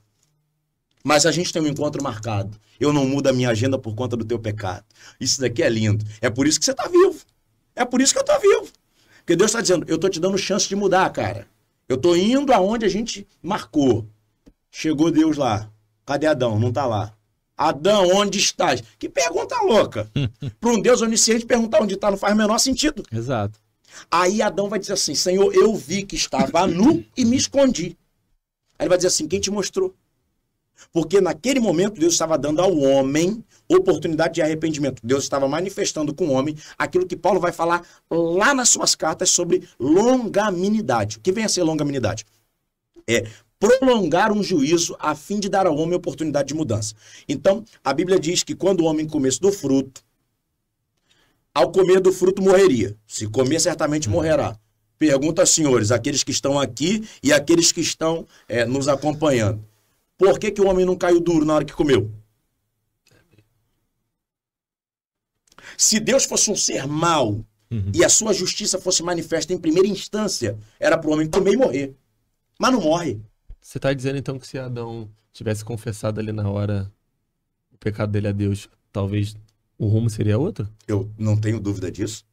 Mas a gente tem um encontro marcado. Eu não mudo a minha agenda por conta do teu pecado. Isso daqui é lindo. É por isso que você está vivo. É por isso que eu estou vivo. Porque Deus está dizendo, eu estou te dando chance de mudar, cara. Eu estou indo aonde a gente marcou. Chegou Deus lá. Cadê Adão? Não está lá. Adão, onde estás? Que pergunta louca. Para um Deus onisciente perguntar onde está não faz o menor sentido. Exato. Aí Adão vai dizer assim, Senhor, eu vi que estava nu e me escondi. Aí ele vai dizer assim, quem te mostrou? Porque naquele momento Deus estava dando ao homem oportunidade de arrependimento. Deus estava manifestando com o homem aquilo que Paulo vai falar lá nas suas cartas sobre longanimidade. O que vem a ser longanimidade? É prolongar um juízo a fim de dar ao homem oportunidade de mudança. Então, a Bíblia diz que quando o homem comesse do fruto, ao comer do fruto morreria. Se comer, certamente morrerá. Pergunta, senhores, aqueles que estão aqui e aqueles que estão nos acompanhando. Por que o homem não caiu duro na hora que comeu? Se Deus fosse um ser mau e a sua justiça fosse manifesta em primeira instância, era para o homem comer e morrer. Mas não morre. Você tá dizendo então que se Adão tivesse confessado ali na hora o pecado dele a Deus, talvez o rumo seria outro? Eu não tenho dúvida disso.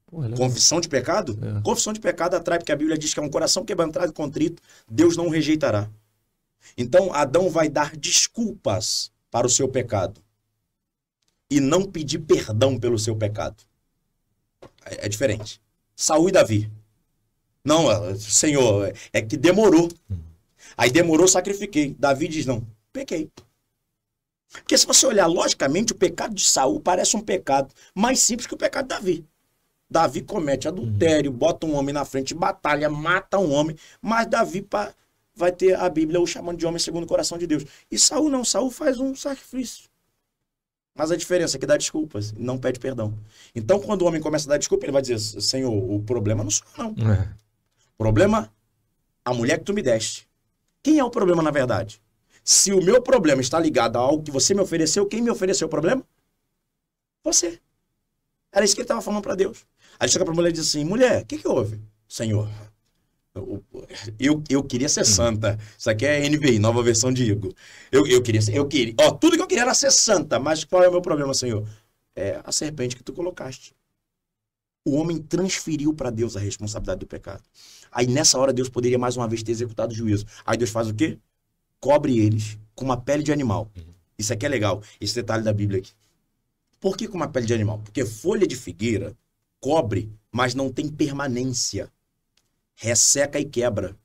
Porra, legal. Confissão de pecado? É. Confissão de pecado atrai, porque a Bíblia diz que é um coração quebrantado e contrito, Deus não o rejeitará. Então, Adão vai dar desculpas para o seu pecado e não pedir perdão pelo seu pecado. É diferente. Saul e Davi. Não, Senhor, é que demorou. Aí demorou, sacrifiquei. Davi diz, não, pequei. Porque se você olhar logicamente, o pecado de Saul parece um pecado mais simples que o pecado de Davi. Davi comete adultério, bota um homem na frente, batalha, mata um homem, mas Davi vai ter a Bíblia o chamando de homem segundo o coração de Deus. E Saul não, Saul faz um sacrifício. Mas a diferença é que dá desculpas, não pede perdão. Então, quando o homem começa a dar desculpa, ele vai dizer, Senhor, o problema não sou eu, não. O problema, a mulher que tu me deste. Quem é o problema, na verdade? Se o meu problema está ligado a algo que você me ofereceu, quem me ofereceu o problema? Você. Era isso que ele estava falando para Deus. Aí chega para a mulher e diz assim, mulher, o que houve? Senhor, eu queria ser santa. Isso aqui é NVI, nova versão de Igor. Eu queria, ó, tudo que eu queria era ser santa, mas qual é o meu problema, Senhor? É a serpente que tu colocaste. O homem transferiu para Deus a responsabilidade do pecado. Aí nessa hora Deus poderia mais uma vez ter executado o juízo. Aí Deus faz o quê? Cobre eles com uma pele de animal. Isso aqui é legal, esse detalhe da Bíblia aqui. Por que com uma pele de animal? Porque folha de figueira cobre, mas não tem permanência. Resseca e quebra.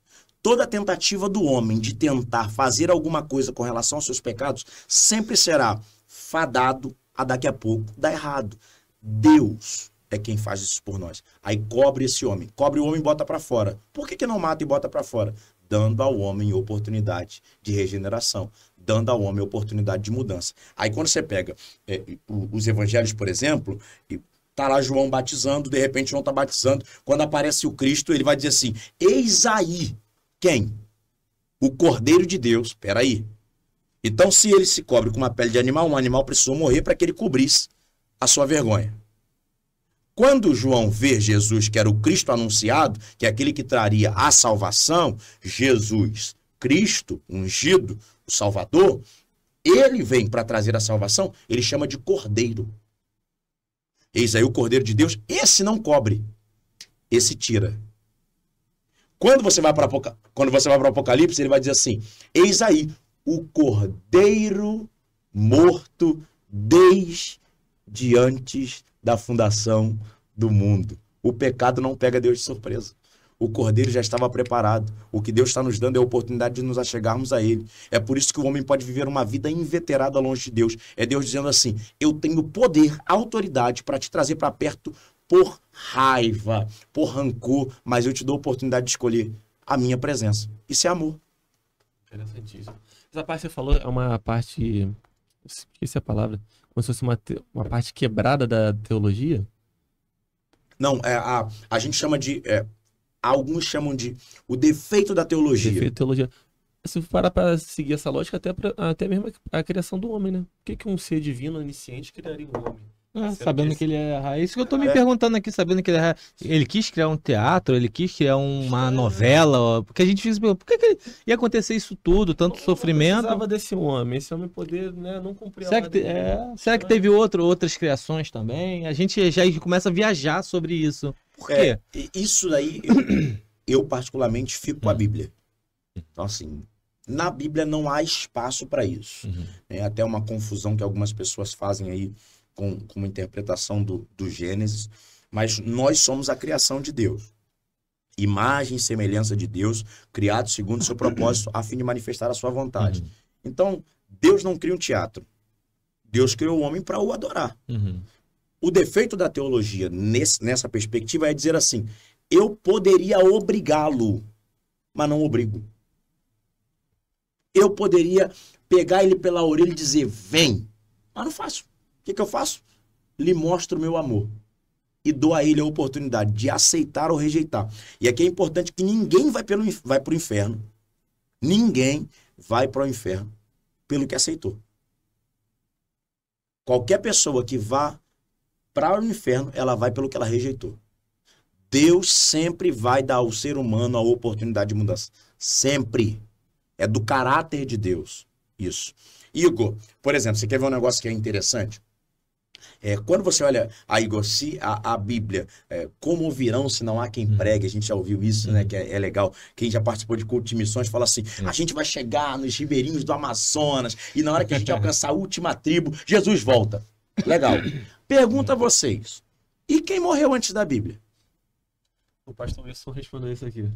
Toda tentativa do homem de tentar fazer alguma coisa com relação aos seus pecados sempre será fadado a daqui a pouco dar errado. Deus é quem faz isso por nós. Aí cobre esse homem. Cobre o homem e bota para fora. Por que não mata e bota para fora? Dando ao homem oportunidade de regeneração. Dando ao homem oportunidade de mudança. Aí quando você pega os evangelhos, por exemplo, e tá lá João batizando, de repente João tá batizando, quando aparece o Cristo, ele vai dizer assim, eis aí, quem? O Cordeiro de Deus. Espera aí. Então, se ele se cobre com uma pele de animal, um animal precisou morrer para que ele cobrisse a sua vergonha. Quando João vê Jesus, que era o Cristo anunciado, que é aquele que traria a salvação, Jesus, Cristo, ungido, o Salvador, ele vem para trazer a salvação, ele chama de Cordeiro. Eis aí o Cordeiro de Deus, esse não cobre, esse tira. Quando você vai para o Apocalipse, ele vai dizer assim, eis aí o Cordeiro morto desde antes da fundação do mundo. O pecado não pega Deus de surpresa. O Cordeiro já estava preparado. O que Deus está nos dando é a oportunidade de nos achegarmos a Ele. É por isso que o homem pode viver uma vida inveterada longe de Deus. É Deus dizendo assim, eu tenho poder, autoridade para te trazer para perto por raiva, por rancor, mas eu te dou a oportunidade de escolher a minha presença. Isso é amor. Interessantíssimo. Essa parte que você falou é uma parte, esqueci a palavra, como se fosse uma parte quebrada da teologia? Não, a gente chama de... alguns chamam de o defeito da teologia. Defeito da teologia. Se parar para seguir essa lógica, até mesmo a criação do homem, né? Por que um ser divino, onisciente, criaria um homem? Sabendo que ele é errar. É isso que eu tô me perguntando aqui, sabendo que ele é. Ele quis criar um teatro, ele quis criar uma novela, porque a gente fica, por que ia acontecer isso tudo, tanto sofrimento? Precisava desse homem, esse homem poder, né, não cumprir Será que teve outras criações também? A gente já começa a viajar sobre isso. Por quê? Isso daí, eu particularmente fico com a Bíblia. Então, assim, na Bíblia não há espaço para isso. É até uma confusão que algumas pessoas fazem aí com uma interpretação do Gênesis, mas nós somos a criação de Deus. Imagem e semelhança de Deus, criados segundo o seu propósito, a fim de manifestar a sua vontade. Então, Deus não cria um teatro. Deus criou o homem para o adorar. O defeito da teologia nessa perspectiva é dizer assim, eu poderia obrigá-lo, mas não obrigo. Eu poderia pegar ele pela orelha e dizer, vem, mas não faço. O que eu faço? Lhe mostro o meu amor. E dou a ele a oportunidade de aceitar ou rejeitar. E aqui é importante que ninguém vai para o inferno. Ninguém vai para o inferno pelo que aceitou. Qualquer pessoa que vá para o inferno, ela vai pelo que ela rejeitou. Deus sempre vai dar ao ser humano a oportunidade de mudança. Sempre. É do caráter de Deus. Isso. Igor, por exemplo, você quer ver um negócio que é interessante? Quando você olha, Igor, se a Bíblia, como ouvirão se não há quem pregue, a gente já ouviu isso, né, que é legal, quem já participou de culto de missões fala assim, a gente vai chegar nos ribeirinhos do Amazonas e na hora que a gente alcançar a última tribo, Jesus volta. Legal. Pergunta a vocês, e quem morreu antes da Bíblia? O pastor Wilson respondeu isso aqui.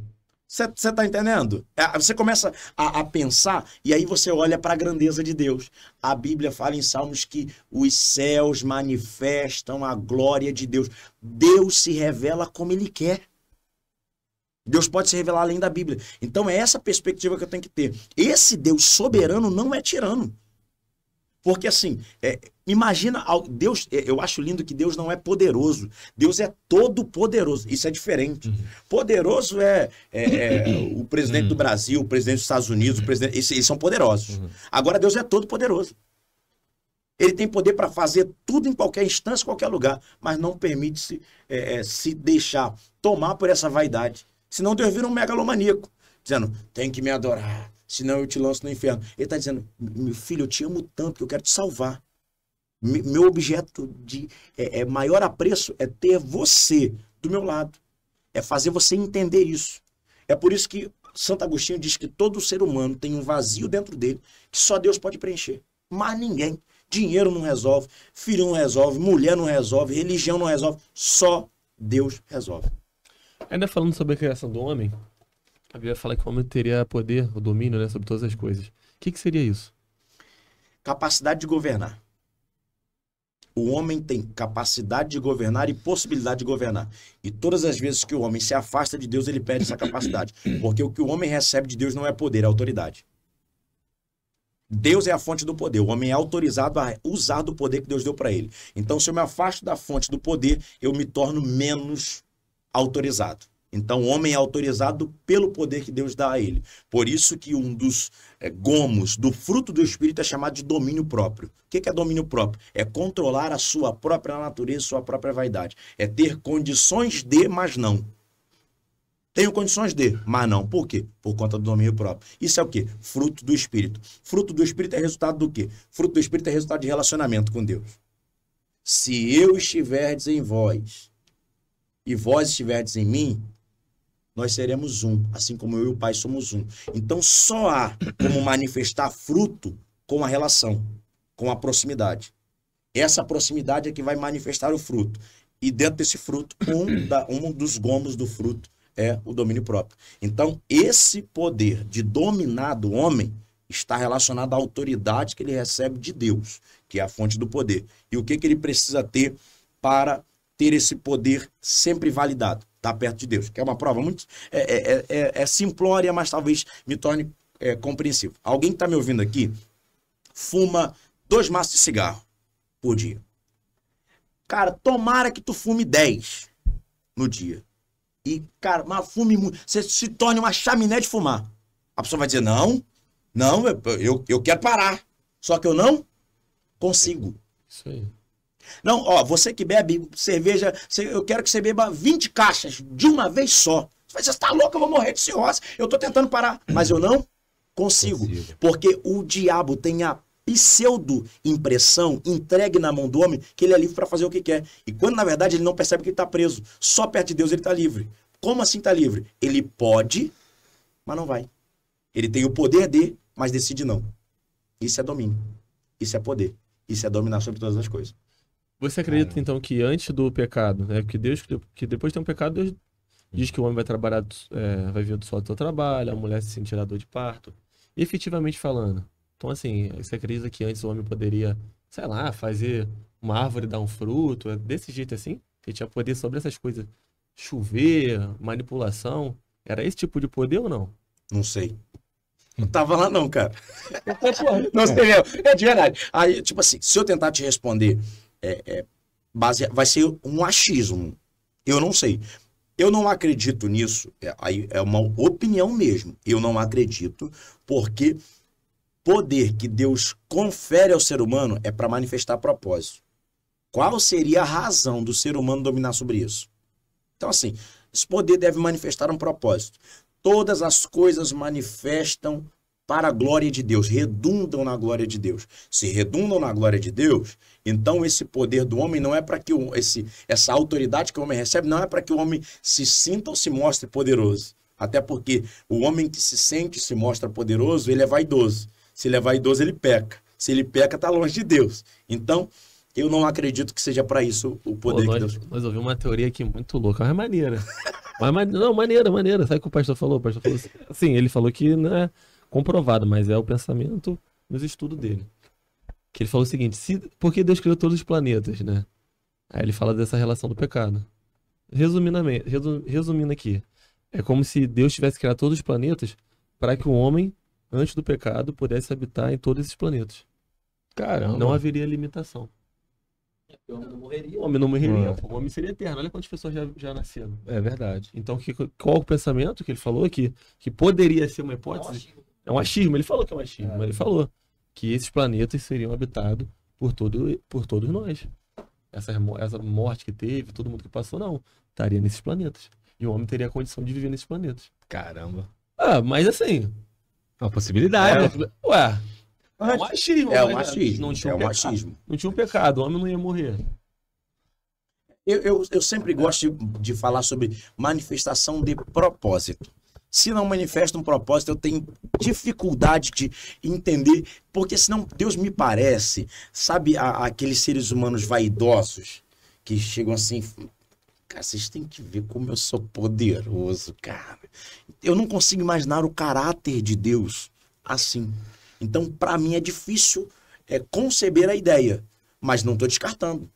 Você está entendendo? Você começa a pensar e aí você olha para a grandeza de Deus. A Bíblia fala em Salmos que os céus manifestam a glória de Deus. Deus se revela como Ele quer. Deus pode se revelar além da Bíblia. Então é essa perspectiva que eu tenho que ter. Esse Deus soberano não é tirano. Porque assim, imagina, Deus, eu acho lindo que Deus não é poderoso. Deus é todo poderoso. Isso é diferente. Poderoso é o presidente do Brasil, o presidente dos Estados Unidos, eles são poderosos. Agora Deus é todo poderoso. Ele tem poder para fazer tudo em qualquer instância, em qualquer lugar, mas não permite se deixar tomar por essa vaidade. Senão Deus vira um megalomaníaco, dizendo, tem que me adorar, senão eu te lanço no inferno. Ele está dizendo, meu filho, eu te amo tanto que eu quero te salvar. Meu objeto de maior apreço é ter você do meu lado. É fazer você entender isso. É por isso que Santo Agostinho diz que todo ser humano tem um vazio dentro dele que só Deus pode preencher. Mas ninguém. Dinheiro não resolve, filho não resolve, mulher não resolve, religião não resolve. Só Deus resolve. Ainda falando sobre a criação do homem, a Bíblia fala que o homem teria poder, o domínio, né, sobre todas as coisas. O que seria isso? Capacidade de governar. O homem tem capacidade de governar e possibilidade de governar. E todas as vezes que o homem se afasta de Deus, ele perde essa capacidade. Porque o que o homem recebe de Deus não é poder, é autoridade. Deus é a fonte do poder. O homem é autorizado a usar do poder que Deus deu para ele. Então, se eu me afasto da fonte do poder, eu me torno menos autorizado. Então, o homem é autorizado pelo poder que Deus dá a ele. Por isso que um dos gomos do fruto do Espírito é chamado de domínio próprio. O que é domínio próprio? É controlar a sua própria natureza, sua própria vaidade. É ter condições de, mas não. Tenho condições de, mas não. Por quê? Por conta do domínio próprio. Isso é o quê? Fruto do Espírito. Fruto do Espírito é resultado do quê? Fruto do Espírito é resultado de relacionamento com Deus. Se eu estiverdes em vós e vós estiverdes em mim, nós seremos um, assim como eu e o Pai somos um. Então só há como manifestar fruto com a relação, com a proximidade. Essa proximidade é que vai manifestar o fruto. E dentro desse fruto, um dos gomos do fruto é o domínio próprio. Então esse poder de dominar do homem está relacionado à autoridade que ele recebe de Deus, que é a fonte do poder. E o que ele precisa ter para ter esse poder sempre validado? Está perto de Deus, que é uma prova muito simplória, mas talvez me torne compreensível. Alguém que está me ouvindo aqui fuma 2 maços de cigarro por dia. Cara, tomara que tu fume 10 no dia. E, cara, mas fume muito. Você se torne uma chaminé de fumar. A pessoa vai dizer, não, eu quero parar. Só que eu não consigo. Isso aí. Não, ó, você que bebe cerveja, eu quero que você beba 20 caixas de uma vez só. Você vai dizer, você tá louco, eu vou morrer de cirrose. Eu tô tentando parar, mas eu não consigo. Porque o diabo tem a pseudo-impressão entregue na mão do homem que ele é livre para fazer o que quer. E quando, na verdade, ele não percebe que ele tá preso. Só perto de Deus ele tá livre. Como assim tá livre? Ele pode, mas não vai. Ele tem o poder de, mas decide não. Isso é domínio. Isso é poder. Isso é dominar sobre todas as coisas. Você acredita, então, que antes do pecado, né, que depois tem um pecado, Deus diz que o homem vai trabalhar, vai vir do sol do seu trabalho, a mulher se sentirá dor de parto, efetivamente falando. Então, assim, você acredita que antes o homem poderia, sei lá, fazer uma árvore dar um fruto, desse jeito assim? Que tinha poder sobre essas coisas, chover, manipulação, era esse tipo de poder ou não? Não sei. Não tava lá não, cara. Não sei mesmo. É de verdade. Aí, tipo assim, se eu tentar te responder... vai ser um achismo. Eu não sei. Eu não acredito nisso. Aí é uma opinião mesmo. Eu não acredito porque poder que Deus confere ao ser humano é para manifestar propósito. Qual seria a razão do ser humano dominar sobre isso? Então, assim, esse poder deve manifestar um propósito. Todas as coisas manifestam para a glória de Deus, redundam na glória de Deus. Se redundam na glória de Deus, então esse poder do homem não é para que essa autoridade que o homem recebe, não é para que o homem se sinta ou se mostre poderoso. Até porque o homem que se sente e se mostra poderoso, ele é vaidoso. Se ele é vaidoso, ele peca. Se ele peca, está longe de Deus. Então, eu não acredito que seja para isso o poder que Deus... Nós ouvimos uma teoria aqui muito louca, mas maneira. Não, maneira. Sabe o que o pastor falou? O pastor falou assim, ele falou que não é comprovado, mas é o pensamento nos estudos dele. Que ele falou o seguinte, por que Deus criou todos os planetas, né? Aí ele fala dessa relação do pecado. Resumindo aqui, é como se Deus tivesse criado todos os planetas para que o homem, antes do pecado, pudesse habitar em todos esses planetas. Caramba. Não haveria limitação. O homem não morreria. O homem não morreria, o homem seria eterno. Olha quantas pessoas já nasceram. É verdade. Então, qual o pensamento que ele falou aqui? Que poderia ser uma hipótese? É um achismo. Ele falou que é um achismo, mas ele falou que esses planetas seriam habitados por todos nós. Essa morte que teve, todo mundo que passou, não. Estaria nesses planetas. E o homem teria a condição de viver nesses planetas. Caramba. Ah, mas assim... Uma possibilidade. Ué, é um achismo. É um achismo. Não tinha um achismo. Não tinha um pecado, o homem não ia morrer. Eu sempre gosto de falar sobre manifestação de propósito. Se não manifesta um propósito, eu tenho dificuldade de entender, porque senão Deus me parece, sabe, aqueles seres humanos vaidosos que chegam assim, cara, vocês têm que ver como eu sou poderoso, cara. Eu não consigo imaginar o caráter de Deus assim. Então, para mim é difícil conceber a ideia, mas não estou descartando.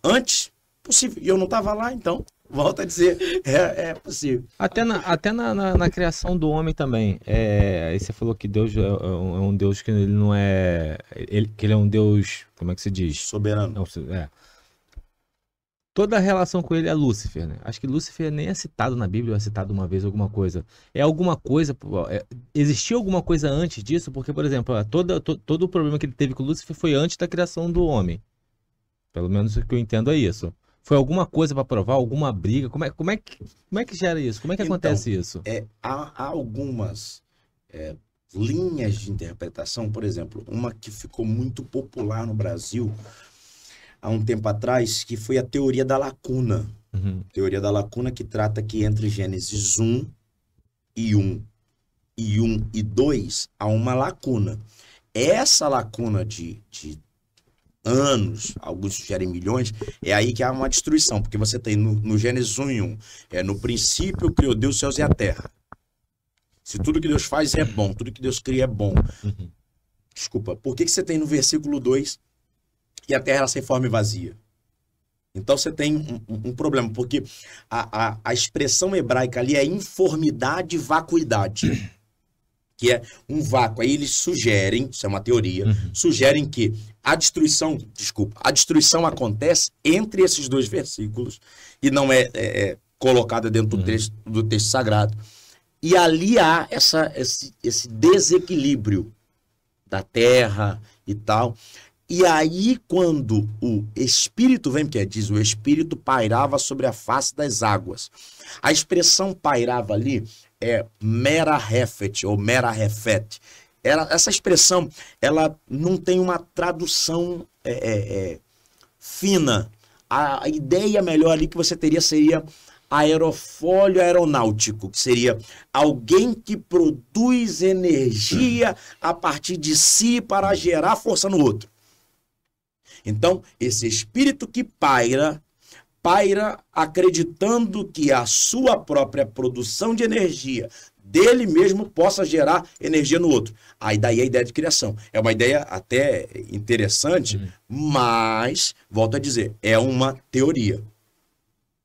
Antes, possível, e eu não estava lá, então... Volto a dizer, é possível. Até na criação do homem também. Aí você falou que Deus é um Deus que ele não é... que ele é um Deus, como é que se diz? Soberano. Não, toda a relação com ele é Lúcifer, né? Acho que Lúcifer nem é citado na Bíblia, ou é citado uma vez alguma coisa. É alguma coisa... existiu alguma coisa antes disso? Porque, por exemplo, todo o problema que ele teve com Lúcifer foi antes da criação do homem. Pelo menos o que eu entendo é isso. Foi alguma coisa para provar, alguma briga? Como é que gera isso? Como é que acontece isso? Há algumas linhas de interpretação, por exemplo, uma que ficou muito popular no Brasil há um tempo atrás, que foi a teoria da lacuna. Uhum. Teoria da lacuna que trata que entre Gênesis 1 e 1 e 1 e 2 há uma lacuna. Essa lacuna de anos, alguns sugerem milhões, é aí que há uma destruição, porque você tem no Gênesis 1 e 1, no princípio criou Deus os céus e a terra. Se tudo que Deus faz é bom, tudo que Deus cria é bom. Uhum. Desculpa, por que você tem no versículo 2 e a terra era sem forma e vazia? Então você tem um problema, porque a expressão hebraica ali é informidade e vacuidade. Que é um vácuo. Aí eles sugerem, isso é uma teoria, sugerem que a destruição acontece entre esses dois versículos e não é colocada dentro do texto sagrado. E ali há esse desequilíbrio da terra e tal. E aí quando o Espírito vem, porque diz, o Espírito pairava sobre a face das águas. A expressão pairava ali é mera refet ou mera refet. Essa expressão, ela não tem uma tradução fina. A ideia melhor ali que você teria seria aerofólio aeronáutico, que seria alguém que produz energia a partir de si para gerar força no outro. Então, esse espírito que paira acreditando que a sua própria produção de energia dele mesmo possa gerar energia no outro. Aí daí a ideia de criação. É uma ideia até interessante, mas, volto a dizer, é uma teoria.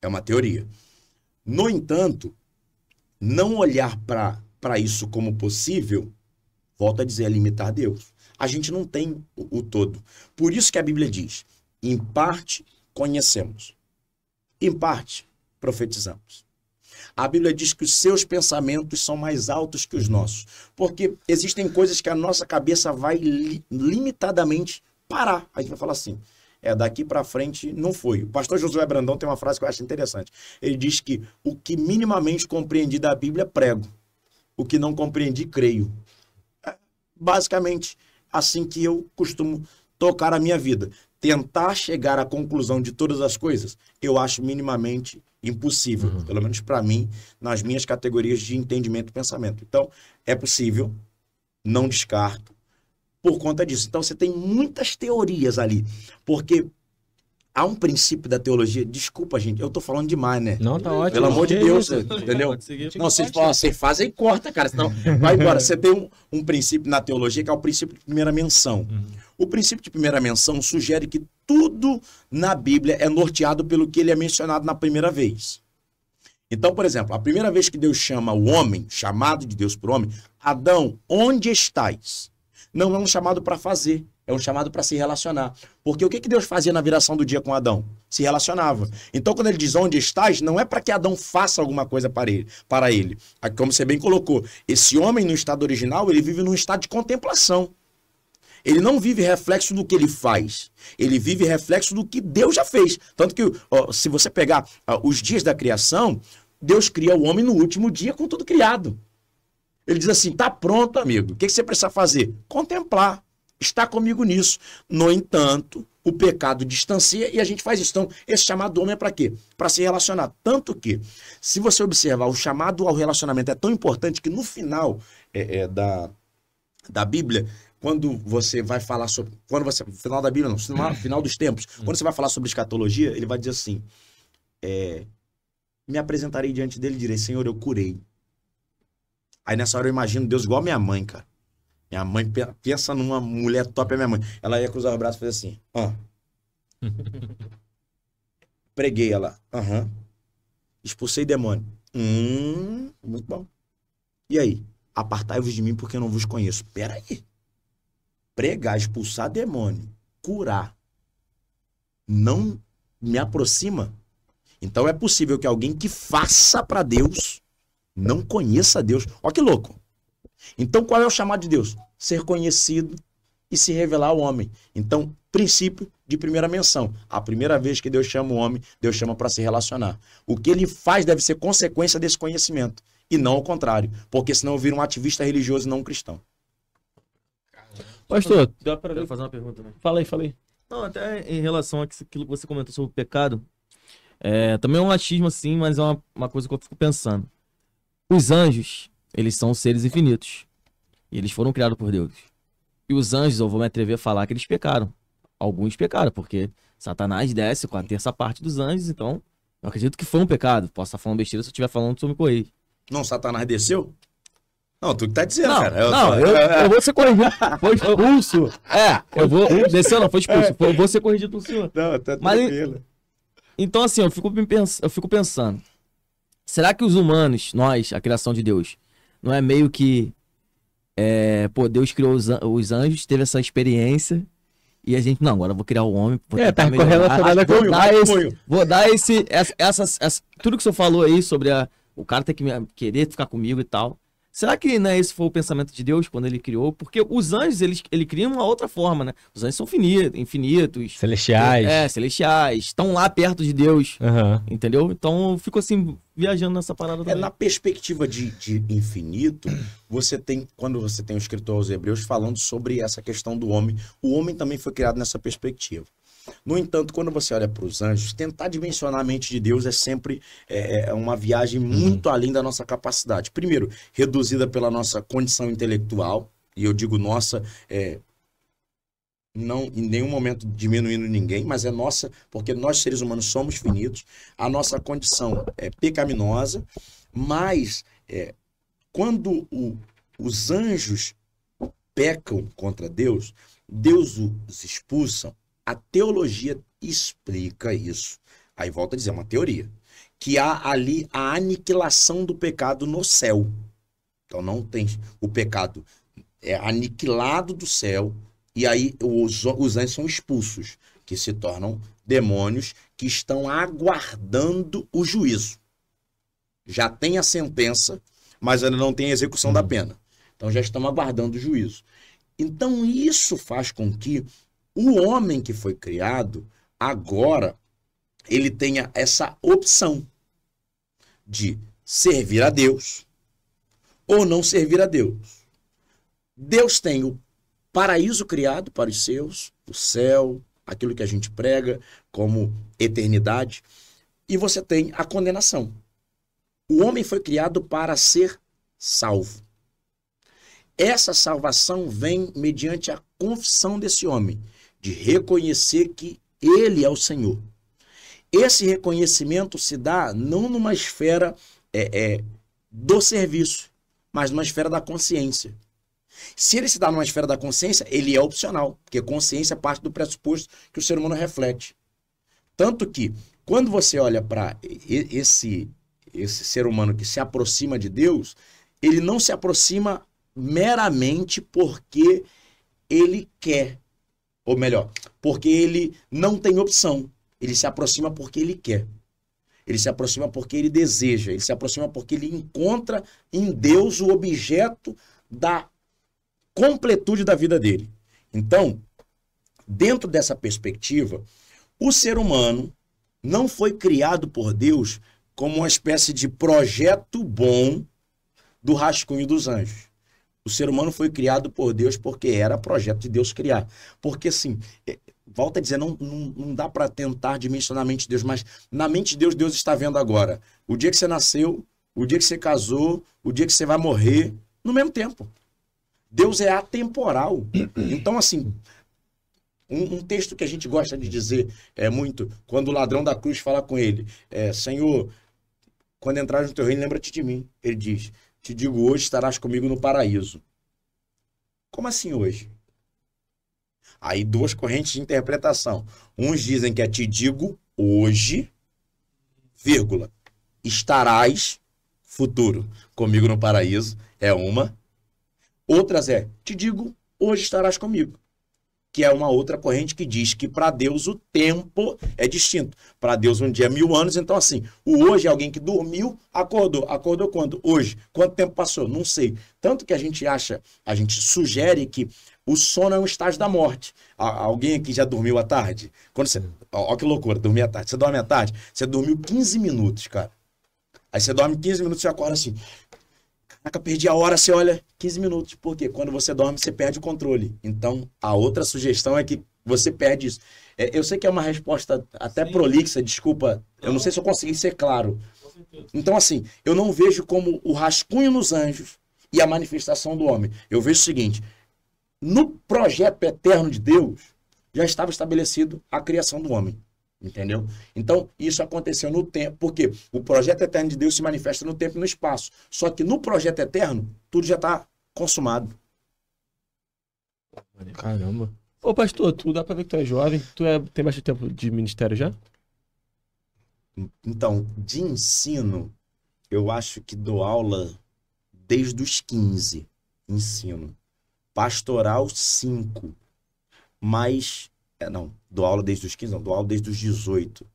É uma teoria. No entanto, não olhar para isso como possível, volto a dizer, é limitar Deus. A gente não tem o todo. Por isso que a Bíblia diz, em parte conhecemos. Em parte, profetizamos. A Bíblia diz que os seus pensamentos são mais altos que os nossos. Porque existem coisas que a nossa cabeça vai limitadamente parar. A gente vai falar assim, daqui para frente não foi. O pastor Josué Brandão tem uma frase que eu acho interessante. Ele diz que o que minimamente compreendi da Bíblia prego, o que não compreendi creio. É basicamente assim que eu costumo tocar a minha vida. Tentar chegar à conclusão de todas as coisas, eu acho minimamente impossível, pelo menos para mim, nas minhas categorias de entendimento e pensamento. Então, é possível, não descarto, por conta disso. Então, você tem muitas teorias ali, porque há um princípio da teologia, desculpa, gente, eu tô falando demais, né? Não, tá ótimo. Pelo amor de Que Deus, isso? entendeu? Pode seguir. Não, vocês fazem e corta, cara, senão vai embora. Você tem um princípio na teologia que é o princípio de primeira menção. O princípio de primeira menção sugere que tudo na Bíblia é norteado pelo que ele é mencionado na primeira vez. Então, por exemplo, a primeira vez que Deus chama o homem, chamado de Deus por homem, Adão, onde estás? Não é um chamado para fazer, é um chamado para se relacionar. Porque o que Deus fazia na viração do dia com Adão? Se relacionava. Então, quando ele diz onde estás, não é para que Adão faça alguma coisa para ele. Como você bem colocou, esse homem no estado original, ele vive num estado de contemplação. Ele não vive reflexo do que ele faz. Ele vive reflexo do que Deus já fez. Tanto que, se você pegar os dias da criação, Deus cria o homem no último dia com tudo criado. Ele diz assim, tá pronto, amigo. O que você precisa fazer? Contemplar. Está comigo nisso. No entanto, o pecado distancia e a gente faz isso. Então, esse chamado do homem é para quê? Para se relacionar. Tanto que, se você observar, o chamado ao relacionamento é tão importante que no final da Bíblia, quando você vai falar sobre... no final da Bíblia, não, no final dos tempos, quando você vai falar sobre escatologia, ele vai dizer assim, me apresentarei diante dele e direi, Senhor, eu curei. Aí nessa hora eu imagino Deus igual a minha mãe, cara. Minha mãe, pensa numa mulher top, é minha mãe. Ela ia cruzar os braços e fazer assim, preguei ela, expulsei demônio. Muito bom. E aí? Apartai-vos de mim porque eu não vos conheço. Peraí. Pregar, expulsar demônio, curar, não me aproxima. Então é possível que alguém que faça para Deus não conheça Deus. Olha que louco. Então qual é o chamado de Deus? Ser conhecido e se revelar ao homem. Então, princípio de primeira menção. A primeira vez que Deus chama o homem, Deus chama para se relacionar. O que ele faz deve ser consequência desse conhecimento. E não ao contrário. Porque senão eu viro um ativista religioso e não um cristão. Pastor, Dá pra eu fazer uma pergunta, né? fala aí. Não, até em relação àquilo que você comentou sobre o pecado, também é um achismo assim, mas é uma coisa que eu fico pensando. Os anjos, eles são seres infinitos. E eles foram criados por Deus. E os anjos, eu vou me atrever a falar que eles pecaram. Alguns pecaram, porque Satanás desce com a terça parte dos anjos, então eu acredito que foi um pecado. Posso estar falando besteira, se eu estiver falando, tu me corrige. Não, Satanás desceu? Não, tu que tá dizendo, Não, cara. eu vou ser corrigido. Foi expulso. Eu vou... Desceu, não, foi expulso. Eu vou ser corrigido pelo senhor. Não, tá tranquilo. Então, assim, eu fico pensando. Será que os humanos, nós, a criação de Deus, não é meio que... Deus criou os anjos, teve essa experiência... E a gente, não, agora eu vou criar o homem. Tá correlacionado com vou dar tudo que o senhor falou aí sobre o cara ter que querer ficar comigo e tal. Será que não é esse foi o pensamento de Deus quando ele criou? Porque os anjos, ele cria uma outra forma, né? Os anjos são infinitos. Celestiais. Celestiais. Estão lá perto de Deus. Entendeu? Então eu fico assim, viajando nessa parada também. Na perspectiva de infinito, quando você tem o escritor aos Hebreus falando sobre essa questão do homem, o homem também foi criado nessa perspectiva. No entanto, quando você olha para os anjos, tentar dimensionar a mente de Deus é sempre uma viagem muito além da nossa capacidade. Primeiro, reduzida pela nossa condição intelectual, e eu digo nossa, não em nenhum momento diminuindo ninguém, mas é nossa, porque nós seres humanos somos finitos, a nossa condição é pecaminosa, mas quando os anjos pecam contra Deus, Deus os expulsa. A teologia explica isso. Aí volta a dizer, é uma teoria. Que há ali a aniquilação do pecado no céu. Então não tem... O pecado é aniquilado do céu e aí os anjos são expulsos, que se tornam demônios que estão aguardando o juízo. Já tem a sentença, mas ainda não tem a execução da pena. Então já estão aguardando o juízo. Então isso faz com que O homem que foi criado, agora, ele tenha essa opção de servir a Deus ou não servir a Deus. Deus tem o paraíso criado para os seus, o céu, aquilo que a gente prega como eternidade, e você tem a condenação. O homem foi criado para ser salvo. Essa salvação vem mediante a confissão desse homem, de reconhecer que ele é o Senhor. Esse reconhecimento se dá não numa esfera do serviço, mas numa esfera da consciência. Se ele se dá numa esfera da consciência, ele é opcional, porque consciência é parte do pressuposto que o ser humano reflete. Tanto que, quando você olha para esse ser humano que se aproxima de Deus, ele não se aproxima meramente porque ele quer, ou melhor, porque ele não tem opção. Ele se aproxima porque ele quer. Ele se aproxima porque ele deseja. Ele se aproxima porque ele encontra em Deus o objeto da completude da vida dele. Então, dentro dessa perspectiva, o ser humano não foi criado por Deus como uma espécie de projeto bom do rascunho dos anjos. O ser humano foi criado por Deus porque era projeto de Deus criar. Porque, assim, volta a dizer, não dá para tentar dimensionar a mente de Deus, mas na mente de Deus, Deus está vendo agora. O dia que você nasceu, o dia que você casou, o dia que você vai morrer, no mesmo tempo. Deus é atemporal. Então, assim, um texto que a gente gosta de dizer muito, quando o ladrão da cruz fala com ele, Senhor, quando entrares no teu reino, lembra-te de mim. Ele diz, te digo hoje, estarás comigo no paraíso. Como assim hoje? Aí duas correntes de interpretação. Uns dizem que te digo hoje, vírgula, estarás, futuro, comigo no paraíso, é uma. Outras te digo, hoje estarás comigo. Que é uma outra corrente que diz que para Deus o tempo é distinto. Para Deus um dia é 1000 anos, então assim, o hoje é alguém que dormiu, acordou. Acordou quando? Hoje. Quanto tempo passou? Não sei. Tanto que a gente sugere que o sono é um estágio da morte. Alguém aqui já dormiu à tarde? Olha que loucura, dormir à tarde. Você dorme à tarde? Você dormiu 15 minutos, cara. Aí você dorme 15 minutos e acorda assim... Caraca, perdi a hora, você olha 15 minutos. Por quê? Quando você dorme, você perde o controle. Então, a outra sugestão é que você perde isso. Eu sei que é uma resposta até prolixa, desculpa. Eu não sei se eu consegui ser claro. Então, assim, eu não vejo como o rascunho nos anjos e a manifestação do homem. Eu vejo o seguinte, no projeto eterno de Deus, já estava estabelecido a criação do homem. Entendeu? Então, isso aconteceu no tempo, porque o projeto eterno de Deus se manifesta no tempo e no espaço. Só que no projeto eterno, tudo já está consumado. Caramba. Ô, pastor, tu dá pra ver que tu é jovem, tem bastante tempo de ministério já? Então, de ensino, eu acho que dou aula desde os 15, ensino. Pastoral, 5. Mas... não, dou aula desde os 15, não, dou aula desde os 18.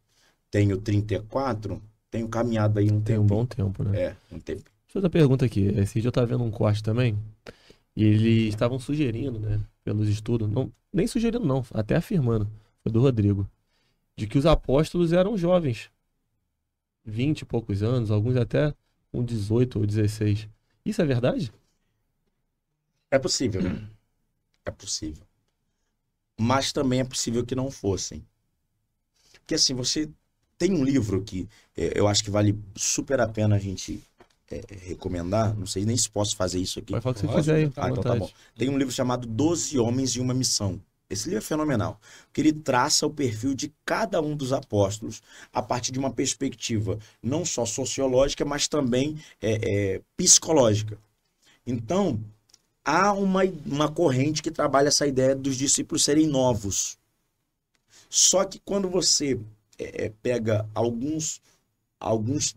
Tenho 34, tenho caminhado aí um tempo. Tem um bom tempo, né? Um tempo. Deixa eu fazer uma pergunta aqui. Esse dia eu tava vendo um corte também, e eles estavam sugerindo, né, pelos estudos, não, nem sugerindo não, até afirmando, foi do Rodrigo, de que os apóstolos eram jovens, 20 e poucos anos, alguns até com 18 ou 16. Isso é verdade? É possível, né? É possível. Mas também é possível que não fossem. Porque assim, você tem um livro que eu acho que vale super a pena a gente recomendar, não sei nem se posso fazer isso aqui. Vai falar o que você quiser aí, então tá bom. Tem um livro chamado 12 Homens e uma Missão. Esse livro é fenomenal, porque ele traça o perfil de cada um dos apóstolos a partir de uma perspectiva não só sociológica, mas também psicológica. Então, há uma corrente que trabalha essa ideia dos discípulos serem novos. Só que quando você pega alguns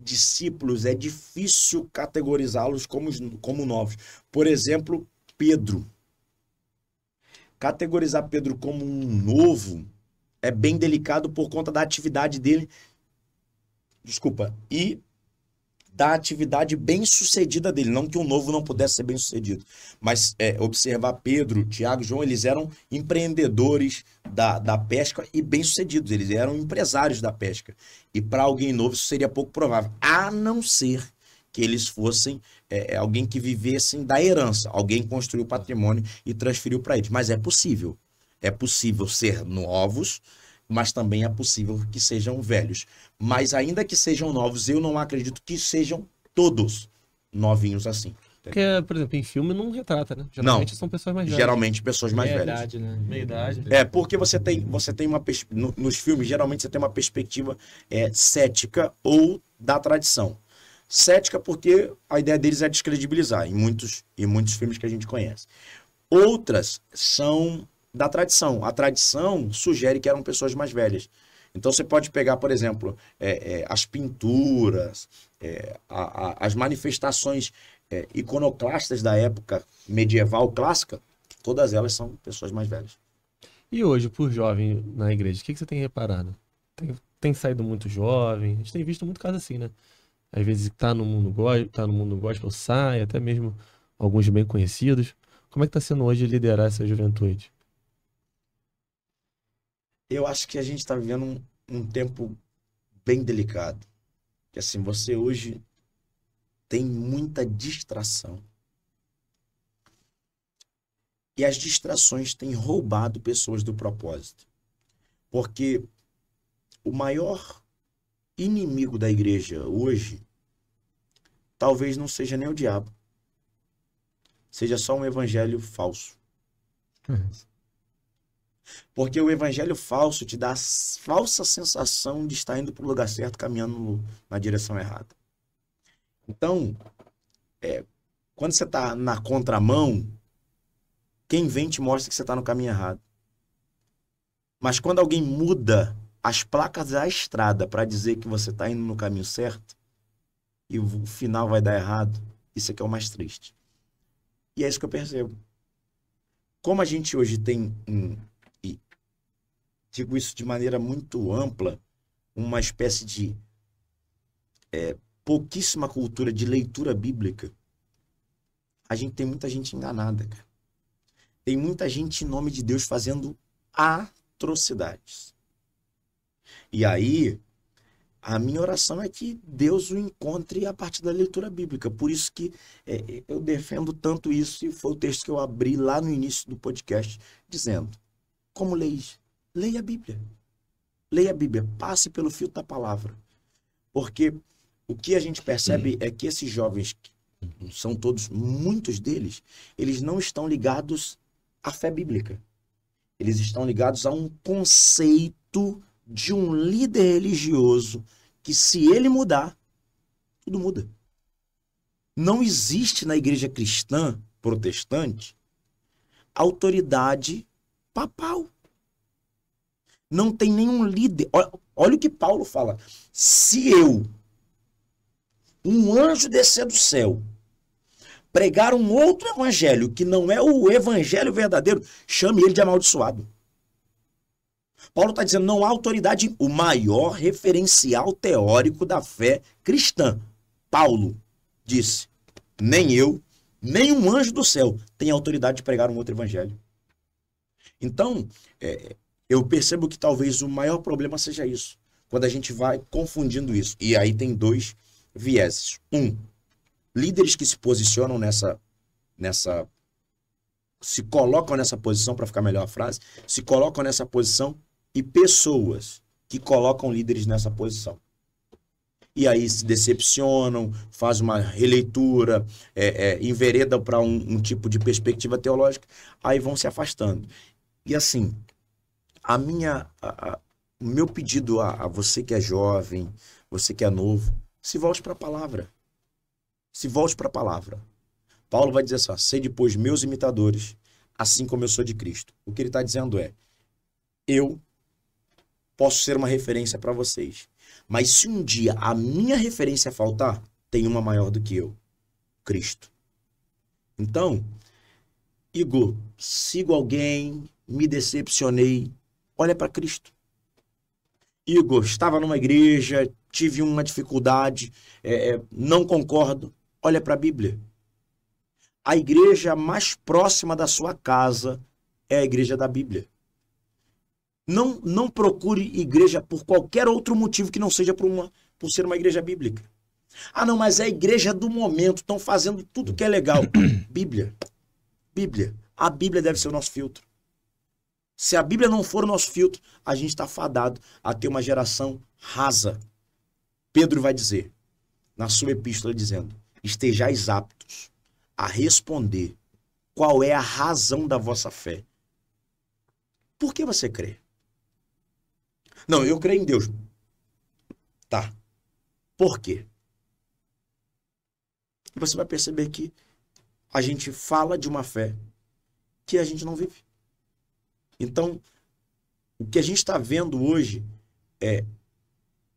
discípulos, é difícil categorizá-los como novos. Por exemplo, Pedro. Categorizar Pedro como um novo é bem delicado por conta da atividade dele. Desculpa. E da atividade bem-sucedida dele. Não que o novo não pudesse ser bem-sucedido, mas observar Pedro, Tiago, João, eles eram empreendedores da pesca e bem-sucedidos. Eles eram empresários da pesca. E para alguém novo isso seria pouco provável, a não ser que eles fossem alguém que vivessem da herança. Alguém construiu patrimônio e transferiu para eles. Mas é possível. É possível ser novos, mas também é possível que sejam velhos. Mas ainda que sejam novos, eu não acredito que sejam todos novinhos assim. Porque, por exemplo, em filme não retrata, né? Geralmente são pessoas mais velhas. Geralmente pessoas mais velhas. Idade, né? Meia idade. Porque você tem uma nos filmes, geralmente você tem uma perspectiva cética ou da tradição. Cética porque a ideia deles é descredibilizar em muitos filmes que a gente conhece. Outras são da tradição. A tradição sugere que eram pessoas mais velhas. Então você pode pegar, por exemplo, as pinturas, as manifestações iconoclastas da época medieval clássica, todas elas são pessoas mais velhas. E hoje, por jovem na igreja, o que você tem reparado? Tem saído muito jovem? A gente tem visto muito caso assim, né? Às vezes tá no mundo gospel, sai, até mesmo alguns bem conhecidos. Como é que tá sendo hoje liderar essa juventude? Eu acho que a gente está vivendo um tempo bem delicado. Que assim, você hoje tem muita distração. E as distrações têm roubado pessoas do propósito. Porque o maior inimigo da igreja hoje talvez não seja nem o diabo. Seja só um evangelho falso. Porque o evangelho falso te dá a falsa sensação de estar indo para o lugar certo, caminhando na direção errada. Então, quando você está na contramão, quem vem te mostra que você está no caminho errado. Mas quando alguém muda as placas da estrada para dizer que você está indo no caminho certo e o final vai dar errado, isso aqui é o mais triste. E é isso que eu percebo. Como a gente hoje tem e digo isso de maneira muito ampla, uma espécie de pouquíssima cultura de leitura bíblica, a gente tem muita gente enganada, cara. Tem muita gente em nome de Deus fazendo atrocidades. E aí, a minha oração é que Deus o encontre a partir da leitura bíblica. Por isso que eu defendo tanto isso, e foi o texto que eu abri lá no início do podcast, dizendo: como leis? Leia a Bíblia. Leia a Bíblia, passe pelo fio da palavra. Porque o que a gente percebe é que esses jovens, são todos, muitos deles, eles não estão ligados à fé bíblica. Eles estão ligados a um conceito de um líder religioso que, se ele mudar, tudo muda. Não existe na igreja cristã protestante autoridade papal. Não tem nenhum líder. Olha o que Paulo fala. Se um anjo descer do céu, pregar um outro evangelho que não é o evangelho verdadeiro, chame ele de amaldiçoado. Paulo está dizendo, não há autoridade, o maior referencial teórico da fé cristã. Paulo disse, nem eu, nem um anjo do céu tem autoridade de pregar um outro evangelho. Então, eu percebo que talvez o maior problema seja isso, quando a gente vai confundindo isso. E aí tem dois vieses. Líderes que se posicionam se colocam nessa posição, para ficar melhor a frase, se colocam nessa posição, e pessoas que colocam líderes nessa posição. E aí se decepcionam, faz uma releitura, enveredam para um tipo de perspectiva teológica, aí vão se afastando. E assim, o meu pedido a você que é jovem, você que é novo, se volte para a palavra. Se volte para a palavra. Paulo vai dizer assim, sede, pois, meus imitadores, assim como eu sou de Cristo. O que ele está dizendo é, eu posso ser uma referência para vocês, mas se um dia a minha referência faltar, tem uma maior do que eu, Cristo. Então, Igor, sigo alguém, me decepcionei, olha para Cristo. Igor, estava numa igreja, tive uma dificuldade, não concordo. Olha para a Bíblia. A igreja mais próxima da sua casa é a igreja da Bíblia. Não procure igreja por qualquer outro motivo que não seja por ser uma igreja bíblica. Ah, não, mas é a igreja do momento, estão fazendo tudo que é legal. Bíblia. Bíblia. A Bíblia deve ser o nosso filtro. Se a Bíblia não for o nosso filtro, a gente está fadado a ter uma geração rasa. Pedro vai dizer, na sua epístola, dizendo, estejais aptos a responder qual é a razão da vossa fé. Por que você crê? Não, eu creio em Deus. Tá. Por quê? E você vai perceber que a gente fala de uma fé que a gente não vive. Então, o que a gente está vendo hoje é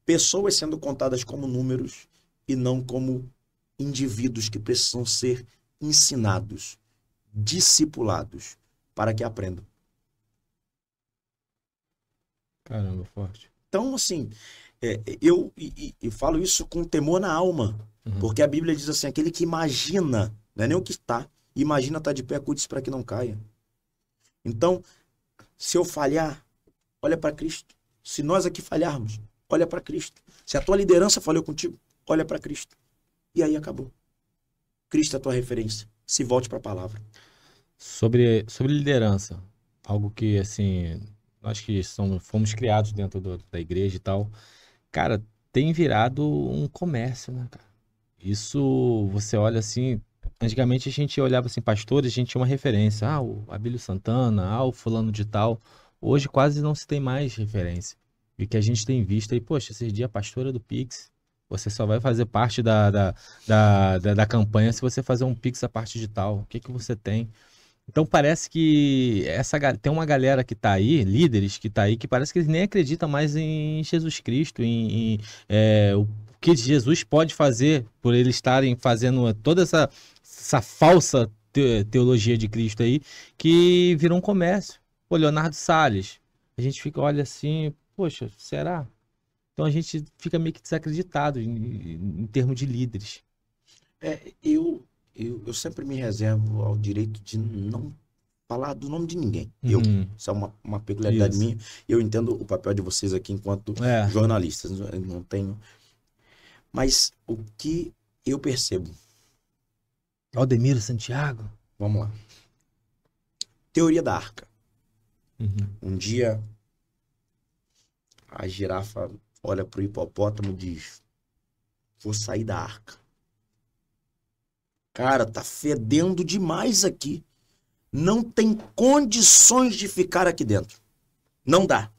pessoas sendo contadas como números e não como indivíduos que precisam ser ensinados, discipulados, para que aprendam. Caramba, forte. Então, assim, eu falo isso com temor na alma, porque a Bíblia diz assim, aquele que imagina, não é nem o que está, imagina estar de pé, cuide-se para que não caia. Então, se eu falhar, olha para Cristo. Se nós aqui falharmos, olha para Cristo. Se a tua liderança falhou contigo, olha para Cristo. E aí acabou. Cristo é a tua referência. Se volte para a palavra. Sobre liderança, algo que, assim, nós que fomos criados dentro da igreja e tal, cara, tem virado um comércio, né, cara? Isso, você olha assim, antigamente a gente olhava assim, pastores, a gente tinha uma referência, o Abílio Santana, o fulano de tal. Hoje quase não se tem mais referência. E o que a gente tem visto aí, poxa, esses dias a pastora do Pix, você só vai fazer parte da campanha se você fazer um Pix a parte de tal. O que você tem? Então parece que tem uma galera que tá aí, líderes que tá aí, que parece que eles nem acreditam mais em Jesus Cristo, o que Jesus pode fazer por eles estarem fazendo toda essa falsa teologia de Cristo aí, que virou um comércio. Pô, Leonardo Salles, a gente olha assim, poxa, será? Então a gente fica meio que desacreditado em termos de líderes. Eu sempre me reservo ao direito de não falar do nome de ninguém. Isso é uma peculiaridade minha. Eu entendo o papel de vocês aqui enquanto jornalistas. Não tenho. Mas o que eu percebo. Aldemiro Santiago. Vamos lá. Teoria da arca. Um dia a girafa olha para o hipopótamo e diz: vou sair da arca. Cara, tá fedendo demais aqui. Não tem condições de ficar aqui dentro. Não dá.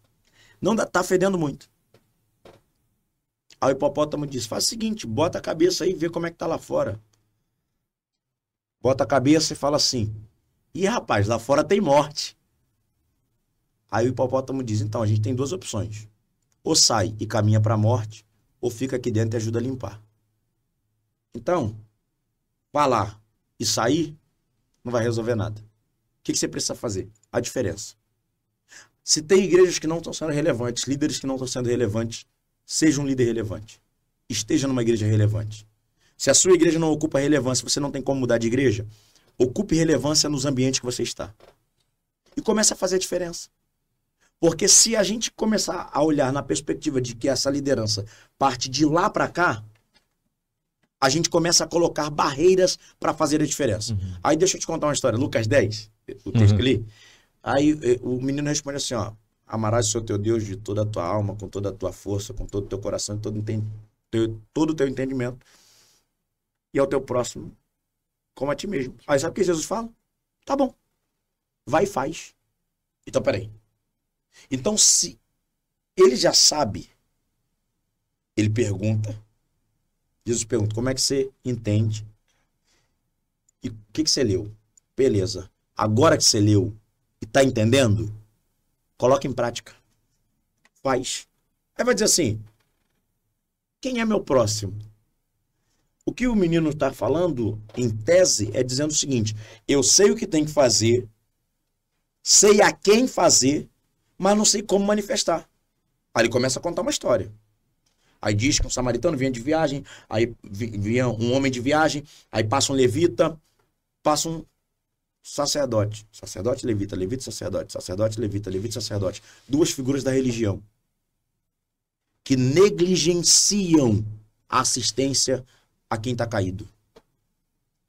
Não dá, tá fedendo muito. Aí o hipopótamo diz: faz o seguinte, bota a cabeça aí e vê como é que tá lá fora. Bota a cabeça e fala assim: ih, rapaz, lá fora tem morte. Aí o hipopótamo diz: então, a gente tem duas opções. Ou sai e caminha para a morte, ou fica aqui dentro e ajuda a limpar. Então, falar e sair não vai resolver nada. O que você precisa fazer? A diferença. Se tem igrejas que não estão sendo relevantes, líderes que não estão sendo relevantes, seja um líder relevante. Esteja numa igreja relevante. Se a sua igreja não ocupa relevância, você não tem como mudar de igreja, ocupe relevância nos ambientes que você está. E comece a fazer a diferença. Porque se a gente começar a olhar na perspectiva de que essa liderança parte de lá para cá, a gente começa a colocar barreiras para fazer a diferença. Aí deixa eu te contar uma história. Lucas 10, o texto que eu li. Aí o menino responde assim, amarás o Senhor teu Deus de toda a tua alma, com toda a tua força, com todo o teu coração, todo o teu entendimento. E ao teu próximo, como a ti mesmo. Aí sabe o que Jesus fala? Tá bom. Vai e faz. Então, peraí. Então, se ele já sabe, ele pergunta, Jesus pergunta, como é que você entende? E o que você leu? Beleza. Agora que você leu e está entendendo, coloca em prática. Faz. Aí vai dizer assim, quem é meu próximo? O que o menino está falando, em tese, é dizendo o seguinte, eu sei o que tem que fazer, sei a quem fazer, mas não sei como manifestar. Aí ele começa a contar uma história. Aí diz que um samaritano vinha de viagem, aí vinha um homem de viagem, aí passa um levita, passa um sacerdote. Sacerdote, levita, levita, sacerdote. Sacerdote, levita, levita, sacerdote. Duas figuras da religião que negligenciam a assistência a quem está caído.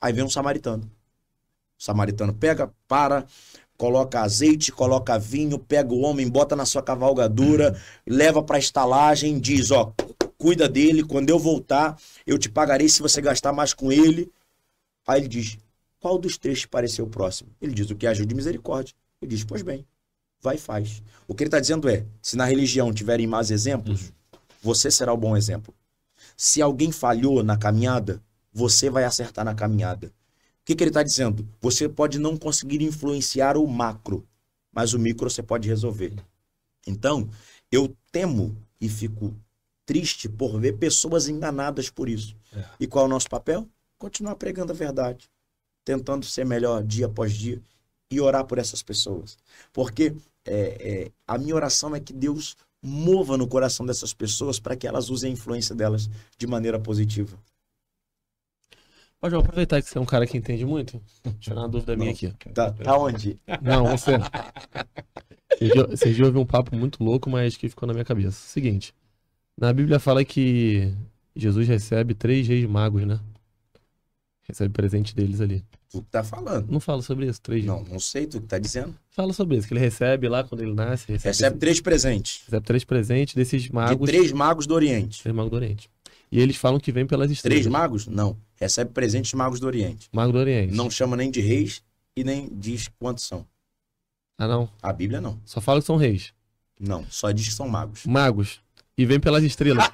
Aí vem um samaritano. O samaritano pega, coloca azeite, coloca vinho, pega o homem, bota na sua cavalgadura, leva para a estalagem, diz, ó, cuida dele, quando eu voltar, eu te pagarei se você gastar mais com ele. Aí ele diz, qual dos três te pareceu próximo? Ele diz, o que agiu de misericórdia. Ele diz, pois bem, vai e faz. O que ele está dizendo é, se na religião tiverem más exemplos, você será o bom exemplo. Se alguém falhou na caminhada, você vai acertar na caminhada. O que ele está dizendo? Você pode não conseguir influenciar o macro, mas o micro você pode resolver. Então, eu temo e fico triste por ver pessoas enganadas por isso. E qual é o nosso papel? Continuar pregando a verdade, tentando ser melhor dia após dia e orar por essas pessoas. Porque a minha oração é que Deus mova no coração dessas pessoas para que elas usem a influência delas de maneira positiva. Ó, João, aproveitar que você é um cara que entende muito. Tirar uma dúvida minha aqui. Tá onde? Não, você. Vocês ouvem um papo muito louco, mas que ficou na minha cabeça. Seguinte, na Bíblia fala que Jesus recebe 3 reis magos, né? Recebe presente deles ali. Tu que tá falando. Não fala sobre isso, 3 reis. Não sei, tu que tá dizendo. Fala sobre isso, que ele recebe lá quando ele nasce. Recebe 3 presentes. Recebe 3 presentes desses magos. De 3 magos do Oriente. 3 magos do Oriente. E eles falam que vem pelas estrelas. 3 magos? Não. Recebe presentes de magos do Oriente. Mago do Oriente. Não chama nem de reis e nem diz quantos são. Ah, não? A Bíblia não. Só fala que são reis. Não, só diz que são magos. Magos. E vem pelas estrelas.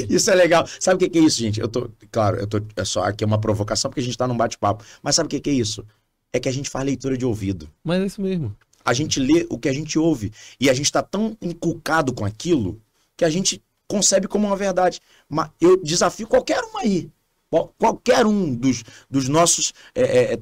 Isso é legal. Sabe o que é isso, gente? É só aqui é uma provocação porque a gente tá num bate-papo. Mas sabe o que é isso? É que a gente faz leitura de ouvido. Mas é isso mesmo. A gente lê o que a gente ouve. E a gente tá tão inculcado com aquilo que a gente concebe como uma verdade. Mas eu desafio qualquer um aí. Qualquer um dos nossos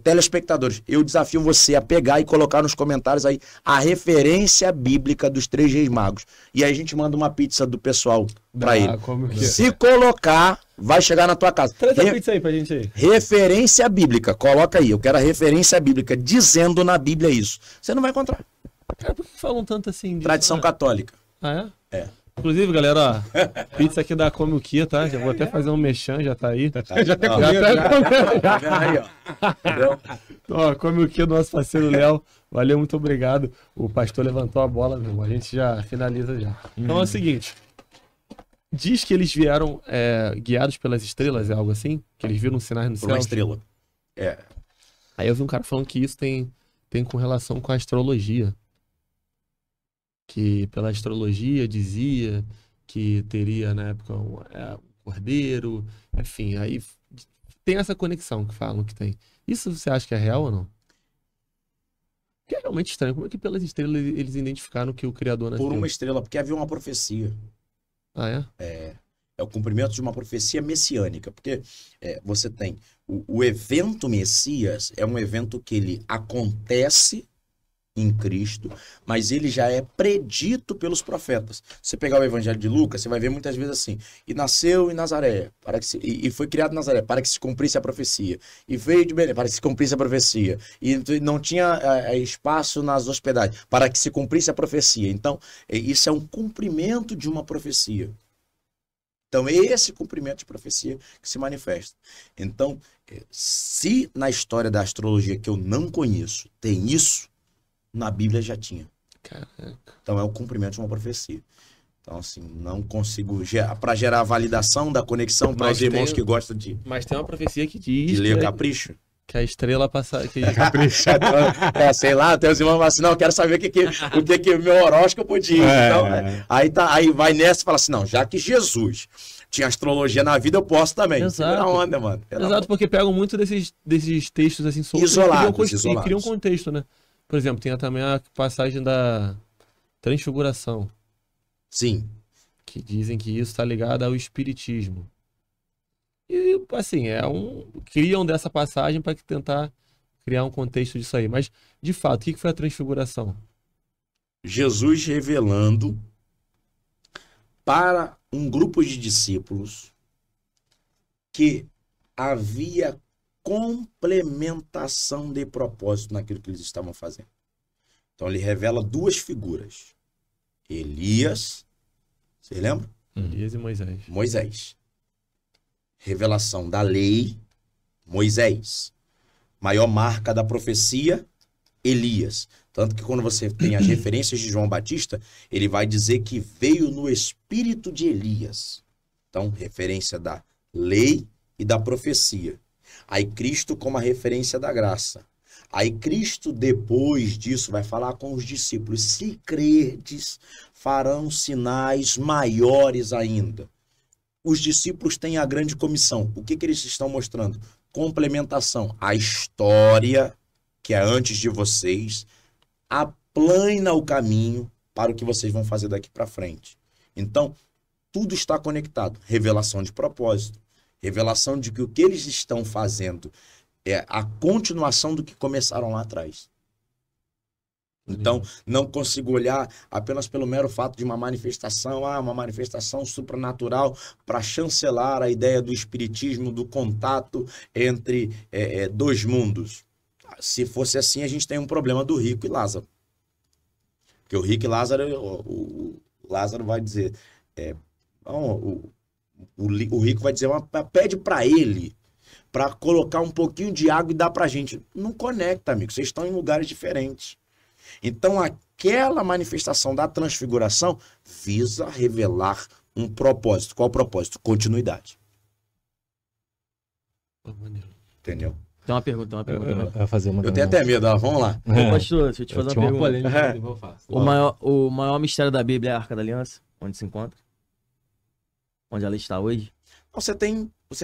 telespectadores. Eu desafio você a pegar e colocar nos comentários aí a referência bíblica dos 3 reis magos. E aí a gente manda uma pizza do pessoal pra ele. Como que é? Se colocar, vai chegar na tua casa. Traz a pizza aí pra gente aí. Referência bíblica. Coloca aí. Eu quero a referência bíblica dizendo na Bíblia isso. Você não vai encontrar. Cara, por que falam tanto assim? Disso? Tradição católica. Ah, é? É. Inclusive, galera, ó, pizza aqui da Come o Que, tá? Já vou até fazer um merchan, já tá aí. Já até Já até comeu, Tá já. vendo aí, ó. Entendeu? Ó, Come o Que do nosso parceiro Léo. Valeu, muito obrigado. O pastor levantou a bola, meu irmão. A gente já finaliza já. Então é o seguinte. Diz que eles vieram guiados pelas estrelas, é algo assim? Que eles viram sinais no Por céu? uma estrela. É. Aí eu vi um cara falando que isso tem com relação com a astrologia. Que pela astrologia dizia que teria na época um cordeiro, enfim, aí tem essa conexão que falam que tem. Isso você acha que é real ou não? Que é realmente estranho. Como é que pelas estrelas eles identificaram que o Criador nasceu? Por uma estrela, porque havia uma profecia. Ah, é? É o cumprimento de uma profecia messiânica, porque você tem o evento Messias, é um evento que ele acontece em Cristo, mas ele já é predito pelos profetas. Você pegar o Evangelho de Lucas, você vai ver muitas vezes assim, e nasceu em Nazaré, e foi criado em Nazaré, para que se cumprisse a profecia, e veio de Belém, para que se cumprisse a profecia, e não tinha espaço nas hospedagens, para que se cumprisse a profecia. Então, isso é um cumprimento de uma profecia. Então, é esse cumprimento de profecia que se manifesta. Então, se na história da astrologia que eu não conheço tem isso, na Bíblia já tinha. Caraca. Então é o cumprimento de uma profecia. Então, assim, não consigo para gerar a validação da conexão para os irmãos que gostam de Mas tem uma profecia que diz ler Capricho. que a estrela passa. Que... Capricho. Sei lá, tem os irmãos que falam assim, não, eu quero saber o que o meu horóscopo diz. Então, aí vai nessa e fala assim, não, já que Jesus tinha astrologia na vida, eu posso também. Exato. Segura a onda, mano. Exato, porque pegam muito desses textos assim soltos Isolados, e criam contexto, né? Por exemplo, tem também a passagem da Transfiguração, Sim. que dizem que isso está ligado ao espiritismo. E, assim, criam dessa passagem para tentar criar um contexto disso aí. Mas, de fato, o que foi a Transfiguração? Jesus revelando para um grupo de discípulos que havia complementação de propósito naquilo que eles estavam fazendo. Então ele revela duas figuras. Elias, você lembra? Elias e Moisés. Moisés. Revelação da lei, Moisés. Maior marca da profecia, Elias. Tanto que quando você tem as referências de João Batista, ele vai dizer que veio no espírito de Elias. Então, referência da lei e da profecia. Aí Cristo como a referência da graça. Aí Cristo, depois disso, vai falar com os discípulos: se crerdes, farão sinais maiores ainda. Os discípulos têm a grande comissão. O que eles estão mostrando? Complementação. A história, que é antes de vocês, aplana o caminho para o que vocês vão fazer daqui para frente. Então, tudo está conectado. Revelação de propósito. Revelação de que o que eles estão fazendo é a continuação do que começaram lá atrás. Então, não consigo olhar apenas pelo mero fato de uma manifestação supranatural para chancelar a ideia do espiritismo, do contato entre dois mundos. Se fosse assim, a gente tem um problema do rico e Lázaro. Porque o rico e Lázaro, o Lázaro vai dizer, o rico vai dizer, pede para ele para colocar um pouquinho de água e dar para a gente. Não conecta, amigo, vocês estão em lugares diferentes. Então, aquela manifestação da transfiguração visa revelar um propósito. Qual o propósito? Continuidade. Entendeu? Tem uma pergunta. Eu vou fazer uma Eu tenho até medo, vamos lá. Ô, pastor, deixa eu te fazer uma pergunta. polêmica que eu faço. O maior mistério da Bíblia é a Arca da Aliança? Onde se encontra? Onde ela está hoje? Você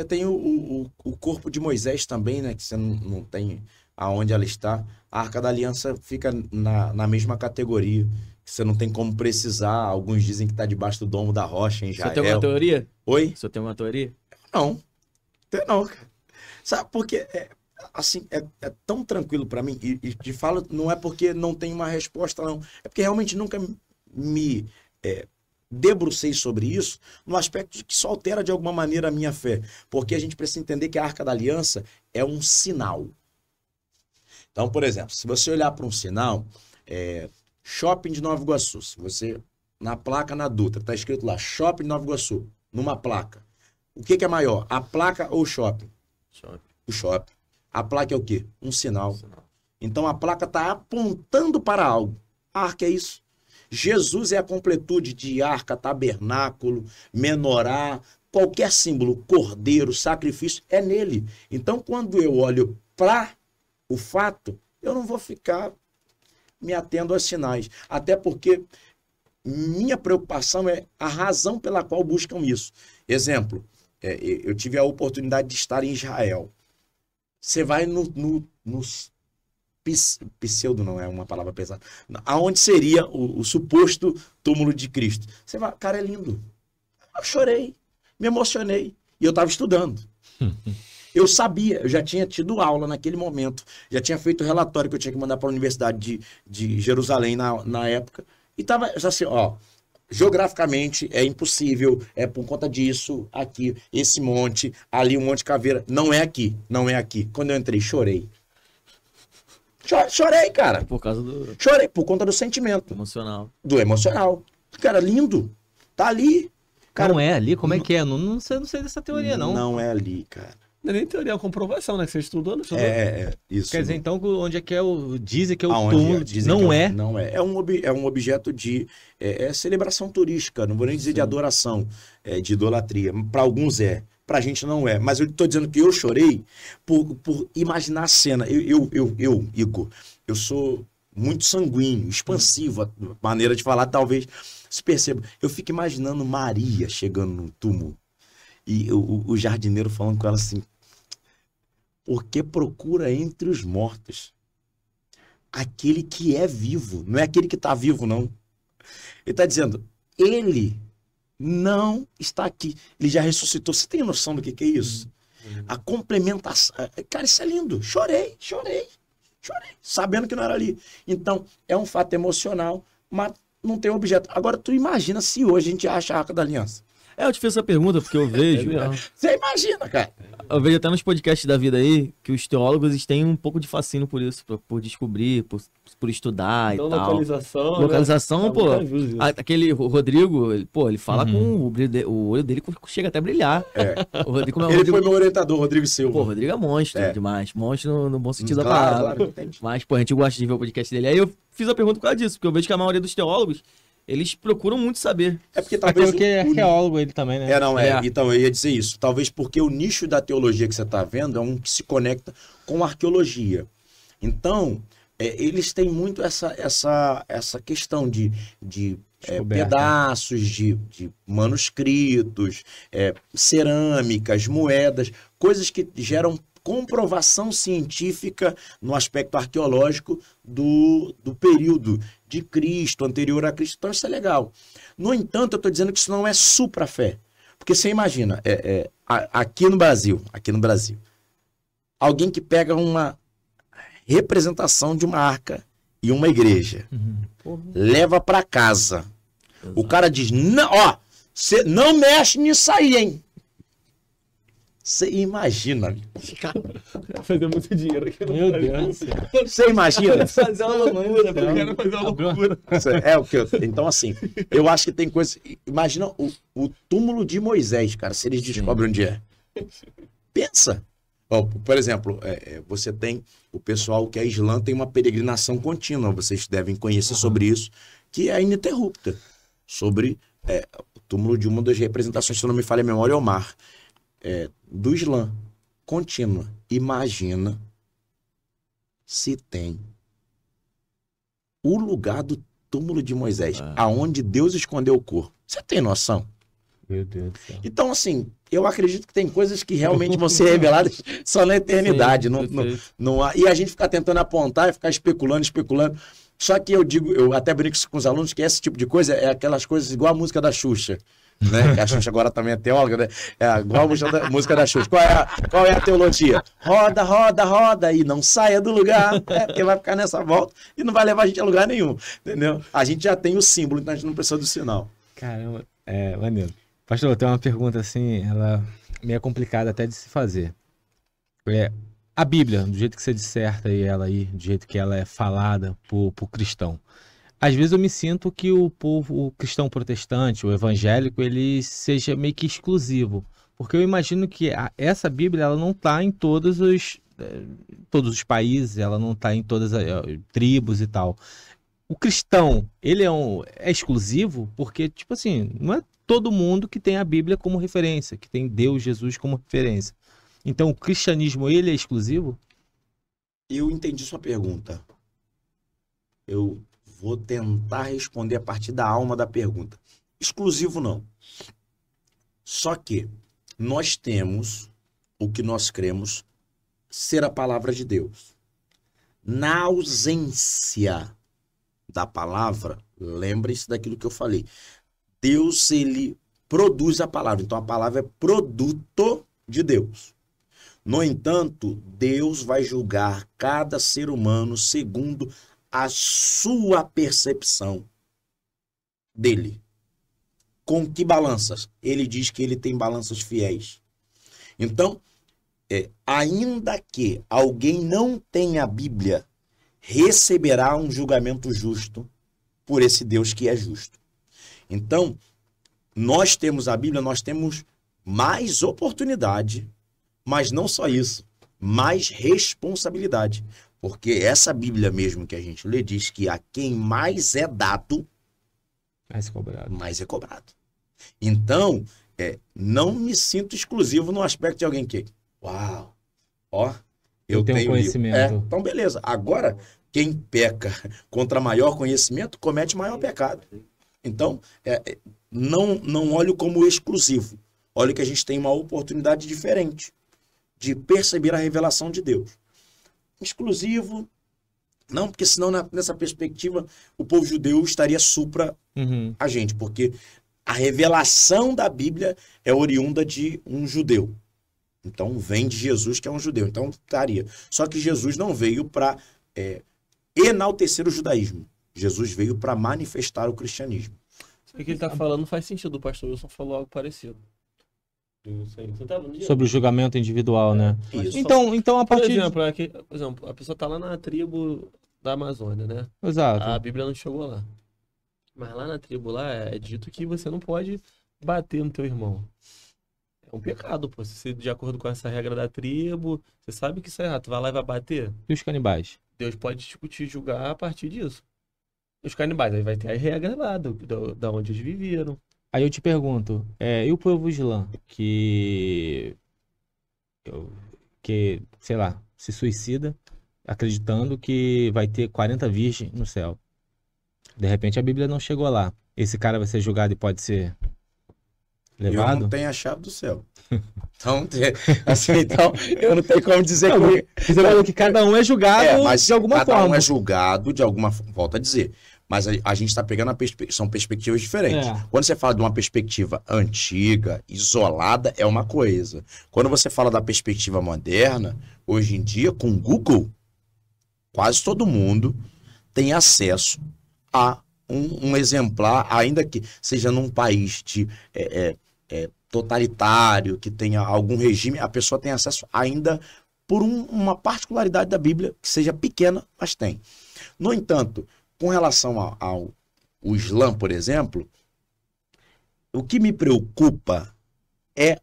tem o corpo de Moisés também, né? Que você não tem aonde ela está. A Arca da Aliança fica na mesma categoria. Que você não tem como precisar. Alguns dizem que está debaixo do domo da rocha em Israel. Você tem alguma teoria? Oi? Você tem uma teoria? Não. Não, cara. Sabe, porque assim, é tão tranquilo para mim. E te falo, não é porque não tem uma resposta, não. É porque realmente nunca me debrucei sobre isso, no aspecto de que isso altera de alguma maneira a minha fé. Porque a gente precisa entender que a Arca da Aliança é um sinal. Então, por exemplo, se você olhar para um sinal, Shopping de Nova Iguaçu, se você, na placa na Dutra, está escrito lá, Shopping de Nova Iguaçu, numa placa. O que é maior, a placa ou o shopping? O shopping. A placa é o quê? Um sinal. Então, a placa está apontando para algo. A arca é isso. Jesus é a completude de arca, tabernáculo, menorá, qualquer símbolo, cordeiro, sacrifício, é nele. Então, quando eu olho para o fato, eu não vou ficar me atendo aos sinais. Até porque minha preocupação é a razão pela qual buscam isso. Exemplo, eu tive a oportunidade de estar em Israel. Você vai nos pseudo, não é uma palavra pesada, aonde seria o suposto túmulo de Cristo. Você vai, cara, é lindo. Eu chorei, me emocionei, e eu estava estudando. Eu sabia, eu já tinha tido aula naquele momento, já tinha feito o relatório que eu tinha que mandar para a Universidade de Jerusalém na época, e estava assim, geograficamente é impossível, é por conta disso, aqui, esse monte, ali um monte caveira, não é aqui. Quando eu entrei, chorei. Chorei, cara. Por causa do... Chorei, por conta do sentimento. Emocional. Do emocional. Cara, lindo. Tá ali. Cara, não é ali? Como é que é? Não sei dessa teoria, não. Não é ali, cara. Não é nem teoria, é uma comprovação, né? Que você estudou, não estudou? Isso. Quer dizer, então, onde é que é dizem que é o Aonde túmulo? dizem Não que é? Não é. É um objeto de celebração turística. Não vou nem dizer de adoração, de idolatria. Para alguns é. Pra gente não é. Mas eu tô dizendo que eu chorei por imaginar a cena. Eu, Igor, eu sou muito sanguíneo, expansivo, a maneira de falar, talvez se perceba. Eu fico imaginando Maria chegando no túmulo e o jardineiro falando com ela assim: por que procura entre os mortos aquele que é vivo? Não é aquele que está vivo, não. Ele está dizendo, ele não está aqui. Ele já ressuscitou. Você tem noção do que é isso? A complementação. Cara, isso é lindo. Chorei. Sabendo que não era ali. Então, é um fato emocional, mas não tem objeto. Agora, tu imagina se hoje a gente acha a Arca da Aliança. Eu te fiz essa pergunta porque eu vejo. Você imagina, cara. Eu vejo até nos podcasts da vida aí que os teólogos eles têm um pouco de fascínio por isso, por descobrir, por estudar Então, e tal. localização. Localização, né? pô. Dá muita ajuda isso. Aquele Rodrigo, ele fala com o brilho o olho dele chega até a brilhar. O Rodrigo, Ele foi meu orientador, Rodrigo Silva. Pô, o Rodrigo é monstro demais. Monstro no bom sentido da Claro, palavra. claro, entendi. Mas, pô, a gente gosta de ver o podcast dele. Aí eu fiz a pergunta por causa disso, porque eu vejo que a maioria dos teólogos, eles procuram muito saber. É porque talvez... Porque é arqueólogo ele também, né? Então eu ia dizer isso. Talvez porque o nicho da teologia que você está vendo é um que se conecta com a arqueologia. Então, eles têm muito essa questão de pedaços de manuscritos, cerâmicas, moedas, coisas que geram comprovação científica no aspecto arqueológico do período de Cristo, anterior a Cristo. Então isso é legal. No entanto, eu estou dizendo que isso não é supra-fé. Porque você imagina, aqui no Brasil, alguém que pega uma representação de uma arca e uma igreja, leva para casa. O cara diz, não, ó, você não mexe nisso aí, hein? Você imagina. Vai fazer muito dinheiro aqui no Meu Brasil. Deus do céu. Você imagina? Fazer uma loucura, Eu quero fazer uma loucura. Então, assim, eu acho que tem coisa. Imagina o túmulo de Moisés, cara, se eles descobrem onde é. Pensa. Ó, por exemplo, você tem o pessoal que é Islã, tem uma peregrinação contínua, vocês devem conhecer sobre isso, que é ininterrupta. Sobre o túmulo de uma das representações, se não me falha a memória, é Omar. Do Islã, contínua. Imagina se tem o lugar do túmulo de Moisés, aonde Deus escondeu o corpo. Você tem noção? Meu Deus do céu. Então, assim, eu acredito que tem coisas que realmente vão ser reveladas só na eternidade. Sim, não há, e a gente fica tentando apontar e ficar especulando. Só que eu até brinco com os alunos que esse tipo de coisa é aquelas coisas igual a música da Xuxa. Né? Que a Xuxa agora também é teóloga, né? É igual a música da Xuxa. Qual é a teologia? Roda, roda, roda e não saia do lugar, porque vai ficar nessa volta e não vai levar a gente a lugar nenhum, entendeu? A gente já tem o símbolo, então a gente não precisa do sinal. Caramba, maneiro. Pastor, eu tenho uma pergunta assim, ela meio complicada até de se fazer. A Bíblia, do jeito que você disserta ela aí, do jeito que ela é falada por cristão. Às vezes eu me sinto que o povo, o cristão protestante, o evangélico, ele seja meio que exclusivo. Porque eu imagino que essa Bíblia, ela não está em todos os países, ela não está em todas as tribos e tal. O cristão, ele é exclusivo porque, tipo assim, não é todo mundo que tem a Bíblia como referência, que tem Deus, Jesus como referência. Então, o cristianismo, ele é exclusivo? Eu entendi sua pergunta. Eu vou tentar responder a partir da alma da pergunta. Exclusivo não. Só que nós temos o que nós cremos ser a palavra de Deus. Na ausência da palavra, lembre-se daquilo que eu falei. Deus, ele produz a palavra. Então, a palavra é produto de Deus. No entanto, Deus vai julgar cada ser humano segundo a sua percepção dele. Com que balanças? Ele diz que ele tem balanças fiéis. Então, ainda que alguém não tenha a Bíblia, receberá um julgamento justo por esse Deus que é justo. Então, nós temos a Bíblia, nós temos mais oportunidade, mas não só isso, mais responsabilidade. Porque essa Bíblia mesmo que a gente lê diz que a quem mais é dado, mais é cobrado. Então, não me sinto exclusivo no aspecto de alguém que, uau, ó, eu tenho conhecimento. Então, beleza. Agora, quem peca contra maior conhecimento, comete maior pecado. Então, não olho como exclusivo. Olho que a gente tem uma oportunidade diferente de perceber a revelação de Deus. Exclusivo, não, porque senão nessa perspectiva o povo judeu estaria supra a gente, porque a revelação da Bíblia é oriunda de um judeu. Então vem de Jesus, que é um judeu. Então estaria. Só que Jesus não veio para enaltecer o judaísmo. Jesus veio para manifestar o cristianismo. O que ele tá falando não faz sentido. O pastor Wilson falou algo parecido. Você tava no dia? Sobre o julgamento individual, né? Isso. Então a Por partir... exemplo, a pessoa tá lá na tribo da Amazônia, né? Exato. A Bíblia não chegou lá. Mas lá na tribo lá é dito que você não pode bater no teu irmão. É um pecado, pô. Se você, de acordo com essa regra da tribo, você sabe que isso é errado. Tu vai lá e vai bater. E os canibais? Deus pode te julgar a partir disso. Os canibais, aí vai ter a regra lá da onde eles viveram. Aí eu te pergunto, e o povo islã que, sei lá, se suicida acreditando que vai ter 40 virgens no céu. De repente a Bíblia não chegou lá. Esse cara vai ser julgado e pode ser Eu levado? não tenho a chave do céu. Então, assim, então eu não tenho como dizer Não, que... Você falou que cada um é julgado mas de alguma cada forma. um é julgado de alguma forma, volto a dizer. Mas a gente está pegando são perspectivas diferentes. É. Quando você fala de uma perspectiva antiga, isolada, é uma coisa. Quando você fala da perspectiva moderna, hoje em dia, com o Google, quase todo mundo tem acesso a um exemplar, ainda que seja num país totalitário, que tenha algum regime, a pessoa tem acesso ainda por uma particularidade da Bíblia, que seja pequena, mas tem. No entanto, com relação ao Islã, por exemplo, o que me preocupa é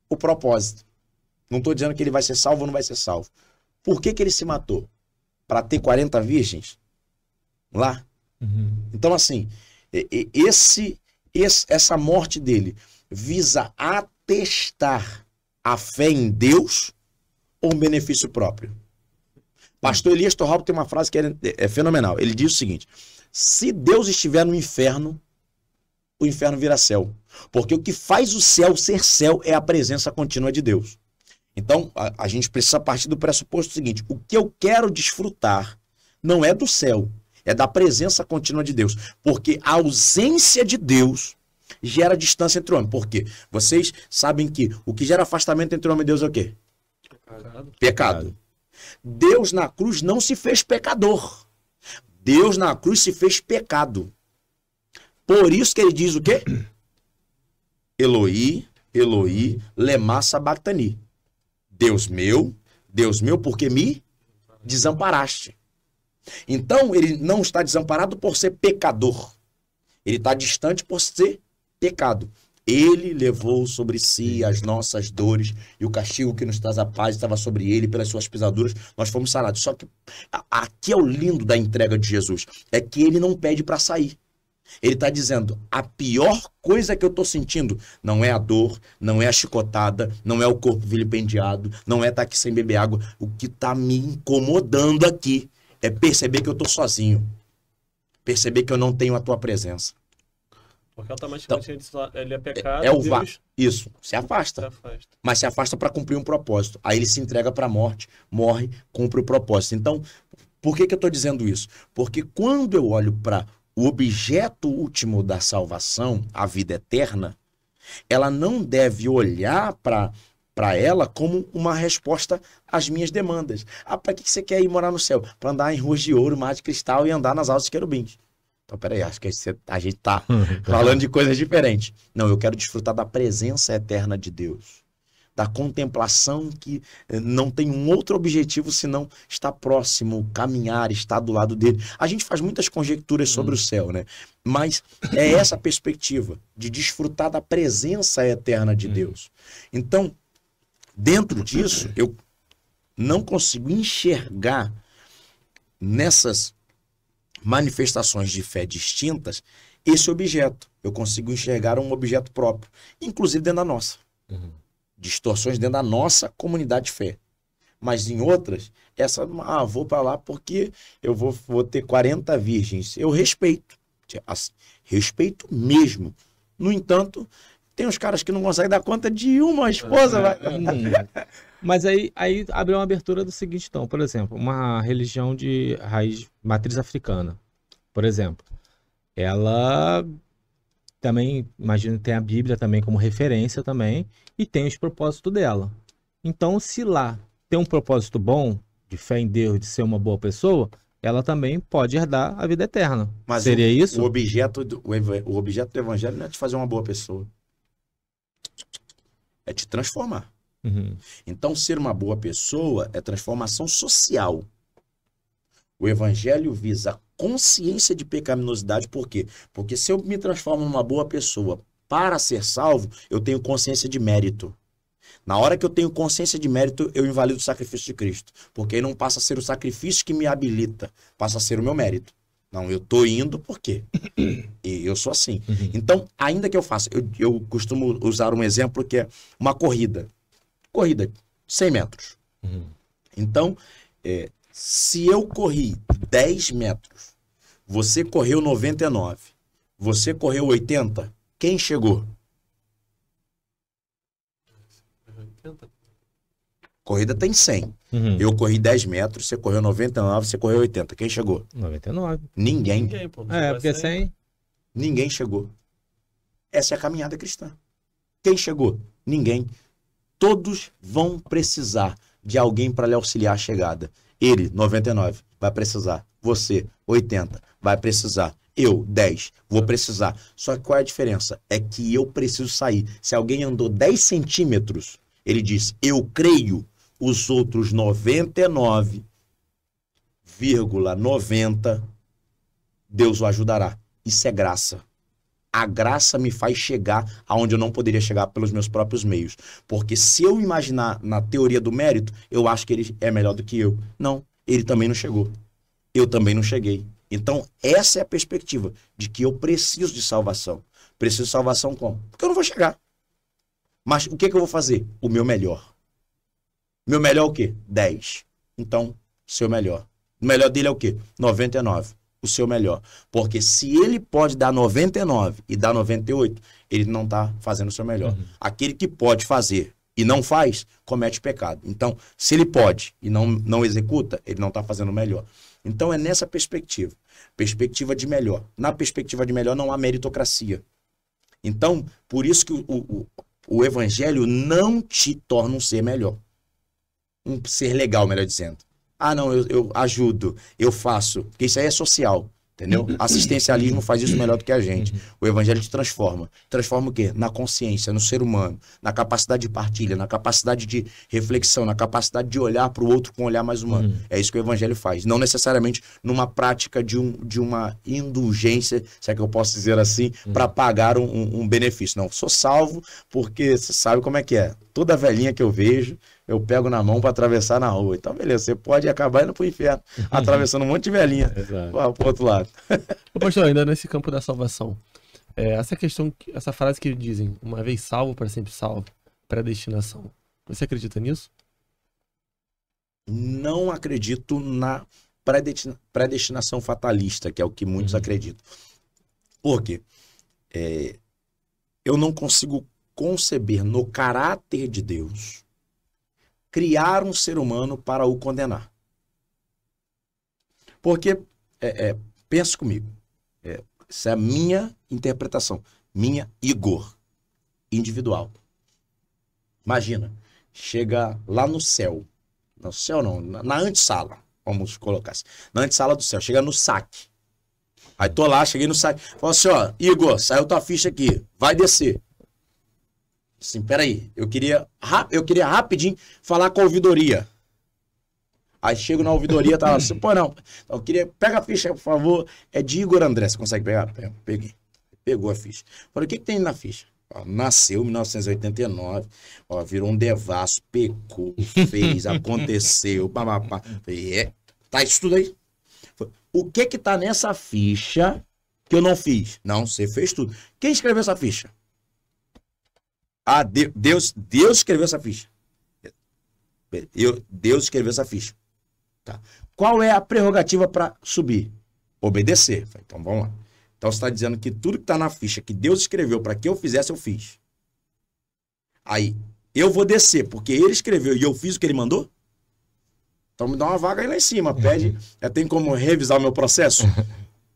o propósito. Não estou dizendo que ele vai ser salvo ou não vai ser salvo. Por que ele se matou? Para ter 40 virgens lá? Uhum. Então, assim, essa morte dele visa atestar a fé em Deus ou um benefício próprio? Pastor Elias Torralbo tem uma frase que é fenomenal. Ele diz o seguinte: se Deus estiver no inferno, o inferno vira céu. Porque o que faz o céu ser céu é a presença contínua de Deus. Então, a gente precisa partir do pressuposto seguinte: o que eu quero desfrutar não é do céu, é da presença contínua de Deus. Porque a ausência de Deus gera distância entre o homem. Por quê? Vocês sabem que o que gera afastamento entre o homem e Deus é o quê? Pecado. Deus na cruz não se fez pecador. Deus na cruz se fez pecado. Por isso que ele diz o quê? Eloi, Eloi, lema sabachthani. Deus meu, porque me desamparaste. Então, ele não está desamparado por ser pecador. Ele está distante por ser pecado. Ele levou sobre si as nossas dores e o castigo que nos traz a paz estava sobre ele, pelas suas pisaduras nós fomos sarados. Só que aqui é o lindo da entrega de Jesus, é que ele não pede para sair. Ele está dizendo, a pior coisa que eu estou sentindo não é a dor, não é a chicotada, não é o corpo vilipendiado, não é estar aqui sem beber água. O que está me incomodando aqui é perceber que eu estou sozinho, perceber que eu não tenho a tua presença. Porque automaticamente ele é pecado, Deus... Isso, se afasta. Mas se afasta para cumprir um propósito. Aí ele se entrega para a morte, morre, cumpre o propósito. Então, por que eu estou dizendo isso? Porque quando eu olho para o objeto último da salvação, a vida eterna, ela não deve olhar para ela como uma resposta às minhas demandas. Para que você quer ir morar no céu? Para andar em ruas de ouro, mar de cristal e andar nas asas de querubins. Então, peraí, acho que a gente tá falando de coisas diferentes. Não, eu quero desfrutar da presença eterna de Deus. Da contemplação que não tem um outro objetivo senão estar próximo, caminhar, estar do lado dele. A gente faz muitas conjecturas sobre o céu, né? Mas é essa perspectiva de desfrutar da presença eterna de Deus. Então, dentro disso, eu não consigo enxergar nessas manifestações de fé distintas esse objeto. Eu consigo enxergar um objeto próprio, inclusive dentro da nossa. Distorções dentro da nossa comunidade de fé. Mas em outras, vou para lá porque eu vou ter 40 virgens. Eu respeito. Respeito mesmo. No entanto, tem uns caras que não conseguem dar conta de uma esposa. Mas aí abre uma abertura do seguinte, então, por exemplo, uma religião de raiz matriz africana, por exemplo, ela também, imagino, tem a Bíblia também como referência também, e tem os propósitos dela. Então, se lá tem um propósito bom, de fé em Deus, de ser uma boa pessoa, ela também pode herdar a vida eterna. Mas Seria isso? O objeto o objeto do evangelho não é te fazer uma boa pessoa. É te transformar. Uhum. Então, ser uma boa pessoa é transformação social. O evangelho visa consciência de pecaminosidade. Por quê? Porque se eu me transformo numa boa pessoa para ser salvo, eu tenho consciência de mérito. Na hora que eu tenho consciência de mérito, eu invalido o sacrifício de Cristo. Porque aí não passa a ser o sacrifício que me habilita, passa a ser o meu mérito. Não, eu tô indo por quê? E eu sou assim. Uhum. Então, ainda que eu faça, eu costumo usar um exemplo que é uma corrida. Corrida, 100 metros. Uhum. Então, se eu corri 10 metros, você correu 99, você correu 80, quem chegou? Corrida tem 100. Uhum. Eu corri 10 metros, você correu 99, você correu 80. Quem chegou? 99. Ninguém. Ninguém, pô. É, porque 100... Ninguém chegou. Essa é a caminhada cristã. Quem chegou? Ninguém. Todos vão precisar de alguém para lhe auxiliar a chegada. Ele, 99, vai precisar. Você, 80, vai precisar. Eu, 10, vou precisar. Só que qual é a diferença? É que eu preciso sair. Se alguém andou 10 centímetros, ele diz, eu creio, os outros 99,90, Deus o ajudará. Isso é graça. A graça me faz chegar aonde eu não poderia chegar pelos meus próprios meios. Porque se eu imaginar na teoria do mérito, eu acho que ele é melhor do que eu. Não, ele também não chegou. Eu também não cheguei. Então, essa é a perspectiva de que eu preciso de salvação. Preciso de salvação como? Porque eu não vou chegar. Mas o que eu vou fazer? O meu melhor. Meu melhor é o quê? 10. Então, seu melhor. O melhor dele é o quê? 99. O seu melhor. Porque se ele pode dar 99 e dar 98, ele não está fazendo o seu melhor. Uhum. Aquele que pode fazer e não faz, comete pecado. Então, se ele pode e não executa, ele não está fazendo o melhor. Então, é nessa perspectiva. Perspectiva de melhor. Na perspectiva de melhor não há meritocracia. Então, por isso que o evangelho não te torna um ser melhor. Um ser legal, melhor dizendo. Ah, não, eu ajudo, eu faço. Porque isso aí é social, entendeu? Assistencialismo faz isso melhor do que a gente. O evangelho te transforma. Transforma o quê? Na consciência, no ser humano, na capacidade de partilha, na capacidade de reflexão, na capacidade de olhar para o outro com um olhar mais humano. É isso que o evangelho faz. Não necessariamente numa prática de uma indulgência, se é que eu posso dizer assim, para pagar um benefício. Não, sou salvo porque você sabe como é que é. Toda velhinha que eu vejo, eu pego na mão para atravessar na rua. Então, beleza, você pode acabar indo pro inferno, atravessando um monte de velhinha pro outro lado. Ô, pastor, ainda nesse campo da salvação, essa questão, essa frase que dizem, uma vez salvo, para sempre salvo, predestinação. Você acredita nisso? Não acredito na predestinação fatalista, que é o que muitos acreditam. Por quê? Eu não consigo conceber no caráter de Deus criar um ser humano para o condenar. Porque, pensa comigo, essa é a minha interpretação, minha Igor, individual. Imagina, chega lá no céu não, na antessala, vamos colocar assim, na antessala do céu, chega no saque. Aí tô lá, cheguei no saque, falo assim, ó, Igor, saiu tua ficha aqui, vai descer. Assim, peraí, eu queria rapidinho falar com a ouvidoria. Aí chego na ouvidoria, tá assim, pô, não, eu queria, pega a ficha, por favor, é de Igor André, você consegue pegar? Peguei, pegou a ficha. Falei, o que tem na ficha? Ó, nasceu em 1989, ó, virou um devasso, pecou, fez, aconteceu, papapá. Falei, tá isso tudo aí? Falei, o que tá nessa ficha que eu não fiz? Não, você fez tudo. Quem escreveu essa ficha? Ah, Deus escreveu essa ficha. Deus escreveu essa ficha. Tá. Qual é a prerrogativa para subir? Obedecer. Então vamos lá. Então você está dizendo que tudo que está na ficha que Deus escreveu para que eu fizesse, eu fiz. Aí, eu vou descer, porque ele escreveu e eu fiz o que ele mandou? Então me dá uma vaga aí lá em cima. Pede. Tem como revisar o meu processo?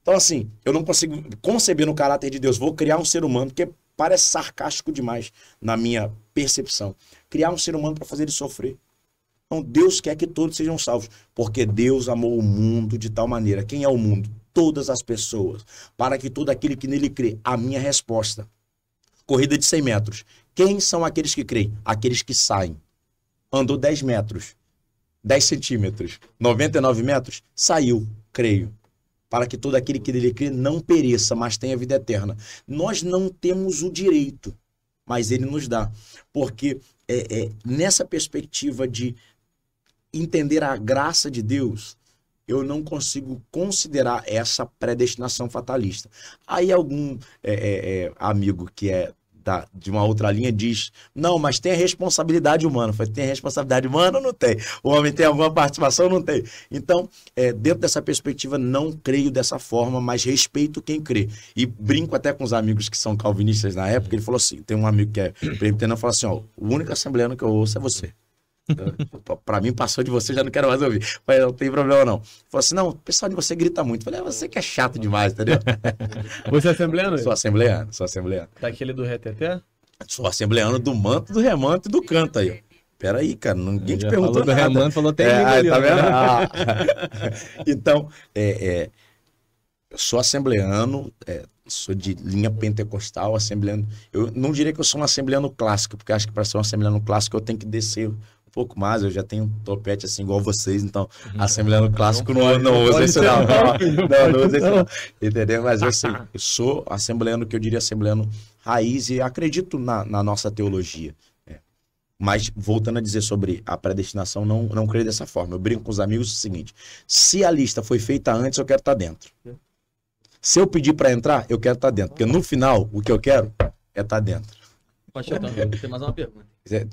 Então, assim, eu não consigo conceber no caráter de Deus. Vou criar um ser humano que parece sarcástico demais na minha percepção. Criar um ser humano para fazer ele sofrer. Não, Deus quer que todos sejam salvos, porque Deus amou o mundo de tal maneira. Quem é o mundo? Todas as pessoas, para que todo aquele que nele crê. A minha resposta, corrida de 100 metros. Quem são aqueles que creem? Aqueles que saem. Andou 10 metros, 10 centímetros, 99 metros, saiu, creio. Para que todo aquele que nele crê não pereça, mas tenha vida eterna. Nós não temos o direito, mas ele nos dá. Porque nessa perspectiva de entender a graça de Deus, eu não consigo considerar essa predestinação fatalista. Aí algum amigo que é de uma outra linha diz, não, mas tem a responsabilidade humana. Tem a responsabilidade humana ou não tem? O homem tem alguma participação ou não tem? Então, dentro dessa perspectiva, não creio dessa forma, mas respeito quem crê. E brinco até com os amigos que são calvinistas na época, ele falou assim, tem um amigo que é presbiteriano, falou assim, ó, o único assembleano que eu ouço é você. Para mim, passou de você, já não quero mais ouvir. Falei, não tem problema não. Falou assim, não, o pessoal de você grita muito. Falei, você que é chato demais, entendeu? Você é assembleano? Sou assembleano. Daquele do reteté? Sou assembleano do manto, do remanto e do canto aí, ó. Peraí, cara, ninguém te perguntou falou do nada. remanto, falou até ali, tá ó. vendo? Então, eu sou assembleano, sou de linha pentecostal, assembleano. Eu não diria que eu sou um assembleano clássico, porque acho que para ser um assembleano clássico eu tenho que descer um pouco mais, eu já tenho um topete assim igual vocês, então assembleano clássico não usa isso não. Não usa isso não. Entendeu? Mas eu sei, eu sou assembleano, que eu diria assembleano raiz, e acredito na nossa teologia. Mas, voltando a dizer sobre a predestinação, não creio dessa forma. Eu brinco com os amigos o seguinte, se a lista foi feita antes, eu quero estar dentro. Se eu pedir para entrar, eu quero estar dentro, porque no final, o que eu quero é estar dentro. Pastor, tem mais uma pergunta.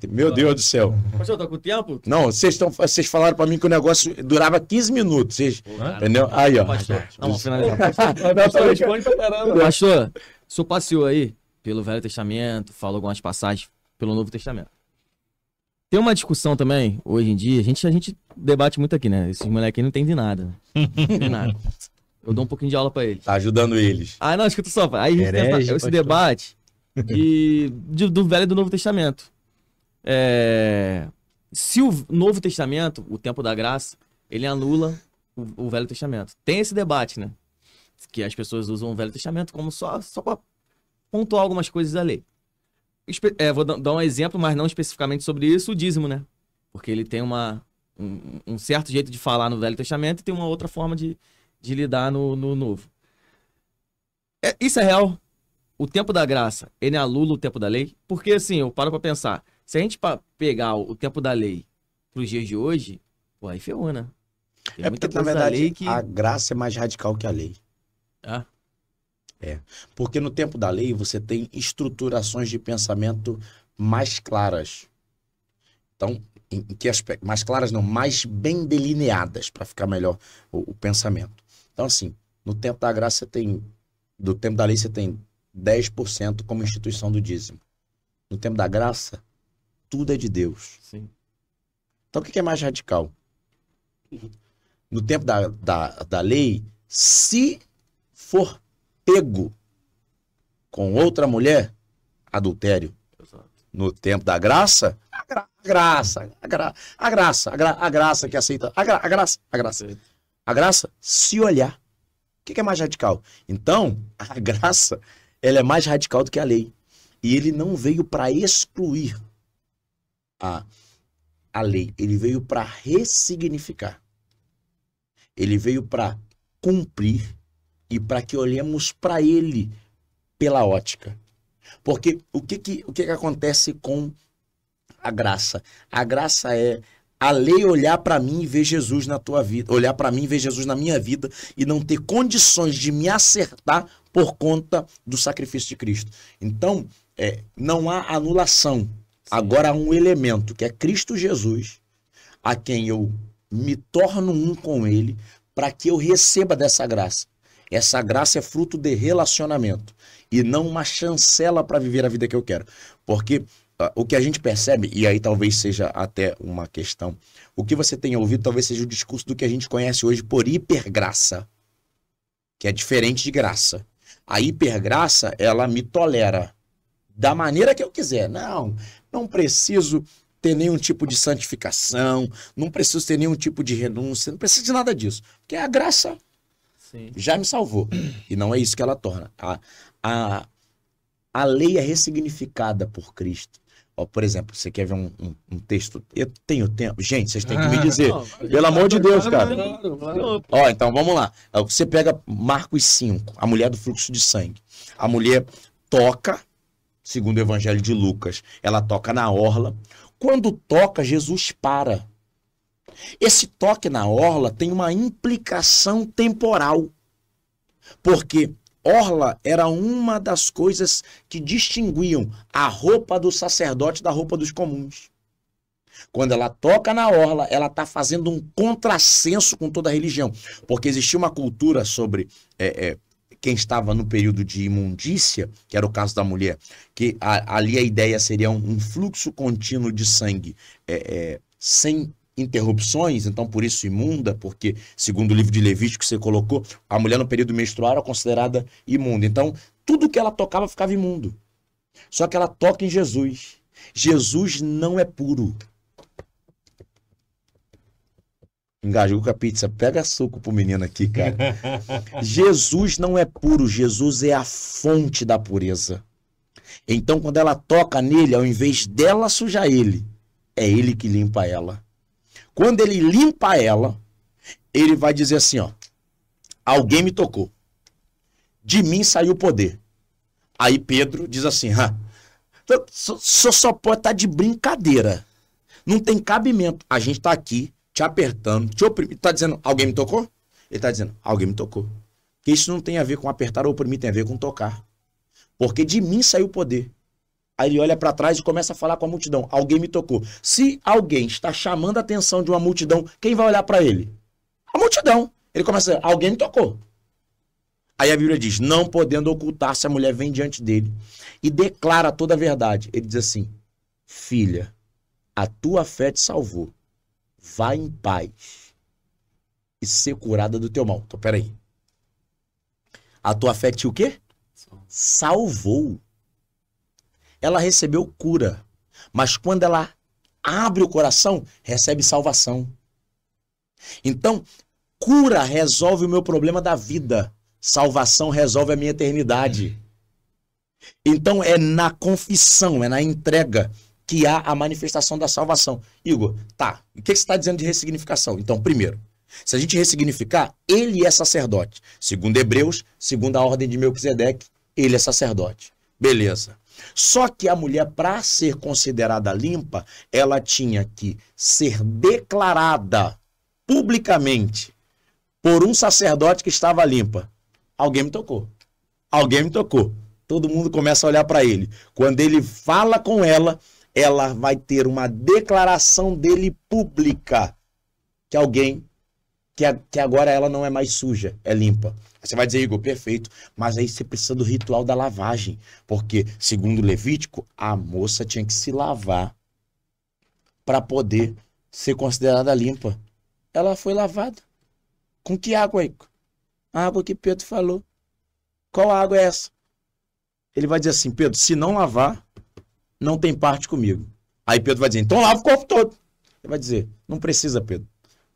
Meu Deus do céu. Pastor, tá com tempo? Não, vocês falaram para mim que o negócio durava 15 minutos. Entendeu? Aí, ó. Pastor, não, vamos finalizar. Responde pra caramba. Pastor, o senhor passeou aí pelo Velho Testamento, falou algumas passagens pelo Novo Testamento. Tem uma discussão também, hoje em dia, a gente debate muito aqui, né? Esses moleques aí não entendem nada. Né? Não entendem nada. Eu dou um pouquinho de aula pra eles. Tá ajudando eles. Ah, não, escuta só. Aí a gente tem esse debate do Velho e do Novo Testamento. Se o Novo Testamento, o tempo da graça, ele anula o Velho Testamento. Tem esse debate, né? Que as pessoas usam o Velho Testamento como só pra pontuar algumas coisas da lei. Vou dar um exemplo, mas não especificamente sobre isso, o dízimo, né? Porque ele tem um certo jeito de falar no Velho Testamento e tem uma outra forma de lidar no Novo. Isso é real? O tempo da graça, ele anula o tempo da lei? Porque, assim, eu paro pra pensar, se a gente pegar o tempo da lei pros dias de hoje, pô, aí ferrou, né? Tem porque, na verdade, a graça é mais radical que a lei. Porque no tempo da lei você tem estruturações de pensamento mais claras. Então, em que aspecto? Mais claras não, mais bem delineadas, para ficar melhor o pensamento. Então, assim, no tempo da graça do tempo da lei você tem 10% como instituição do dízimo. No tempo da graça, tudo é de Deus. Sim. Então, o que é mais radical? No tempo da lei, se for pego com outra mulher, adultério. Exato. No tempo da graça, a graça que aceita, a graça se olhar. O que é mais radical? Então, a graça, ela é mais radical do que a lei. E ele não veio para excluir a lei, ele veio para ressignificar. Ele veio para cumprir e para que olhemos para ele pela ótica. Porque o que acontece com a graça? A graça é a lei olhar para mim e ver Jesus na tua vida, olhar para mim e ver Jesus na minha vida e não ter condições de me acertar por conta do sacrifício de Cristo. Então, não há anulação. Sim. Agora há um elemento, que é Cristo Jesus, a quem eu me torno um com ele, para que eu receba dessa graça. Essa graça é fruto de relacionamento e não uma chancela para viver a vida que eu quero. Porque o que a gente percebe, e aí talvez seja até uma questão, o que você tenha ouvido talvez seja o discurso do que a gente conhece hoje por hipergraça, que é diferente de graça. A hipergraça, ela me tolera da maneira que eu quiser. Não preciso ter nenhum tipo de santificação, não preciso ter nenhum tipo de renúncia, não preciso de nada disso. Porque a graça Sim. já me salvou. E não é isso que ela torna. A lei é ressignificada por Cristo. Ó, por exemplo, você quer ver um texto? Eu tenho tempo. Gente, vocês têm que me dizer. Pelo amor de Deus, cara. Claro. Ó, então vamos lá. Você pega Marcos 5, a mulher do fluxo de sangue. A mulher toca, segundo o Evangelho de Lucas, ela toca na orla. Quando toca, Jesus para. Esse toque na orla tem uma implicação temporal. Porque orla era uma das coisas que distinguiam a roupa do sacerdote da roupa dos comuns. Quando ela toca na orla, ela está fazendo um contrassenso com toda a religião. Porque existia uma cultura sobre quem estava no período de imundícia, que era o caso da mulher, que ali a ideia seria um fluxo contínuo de sangue sem interrupções, então por isso imunda, porque segundo o livro de Levítico que você colocou, a mulher no período menstrual era considerada imunda. Então tudo que ela tocava ficava imundo. Só que ela toca em Jesus. Jesus não é puro. Engajou com a pizza. Pega suco pro menino aqui, cara. Jesus não é puro. Jesus é a fonte da pureza. Então, quando ela toca nele, ao invés dela sujar ele, é ele que limpa ela. Quando ele limpa ela, ele vai dizer assim, ó. Alguém me tocou. De mim saiu o poder. Aí Pedro diz assim, só pode estar de brincadeira. Não tem cabimento. A gente tá aqui te apertando, te oprimindo. Tá dizendo, alguém me tocou? Ele tá dizendo, alguém me tocou. Porque isso não tem a ver com apertar ou oprimir, tem a ver com tocar. Porque de mim saiu o poder. Aí ele olha para trás e começa a falar com a multidão. Alguém me tocou. Se alguém está chamando a atenção de uma multidão, quem vai olhar para ele? A multidão. Ele começa a dizer, alguém me tocou. Aí a Bíblia diz, não podendo ocultar-se, a mulher vem diante dele e declara toda a verdade. Ele diz assim, filha, a tua fé te salvou. Vá em paz e ser curada do teu mal. Então, peraí. A tua fé te o quê? Salvou. Ela recebeu cura. Mas quando ela abre o coração, recebe salvação. Então, cura resolve o meu problema da vida. Salvação resolve a minha eternidade. Então, é na confissão, é na entrega que há a manifestação da salvação. Igor, tá, o que você está dizendo de ressignificação? Então, primeiro, se a gente ressignificar, ele é sacerdote. Segundo Hebreus, segundo a ordem de Melquisedeque, ele é sacerdote. Beleza. Só que a mulher, para ser considerada limpa, ela tinha que ser declarada publicamente por um sacerdote que estava limpa. Alguém me tocou. Alguém me tocou. Todo mundo começa a olhar para ele. Quando ele fala com ela, ela vai ter uma declaração dele pública. Que alguém, que agora ela não é mais suja, é limpa. Você vai dizer, Igor, perfeito, mas aí você precisa do ritual da lavagem. Porque, segundo Levítico, a moça tinha que se lavar para poder ser considerada limpa. Ela foi lavada. Com que água, Igor? A água que Pedro falou. Qual água é essa? Ele vai dizer assim, Pedro, se não lavar, não tem parte comigo. Aí Pedro vai dizer, então lava o corpo todo. Ele vai dizer, não precisa, Pedro.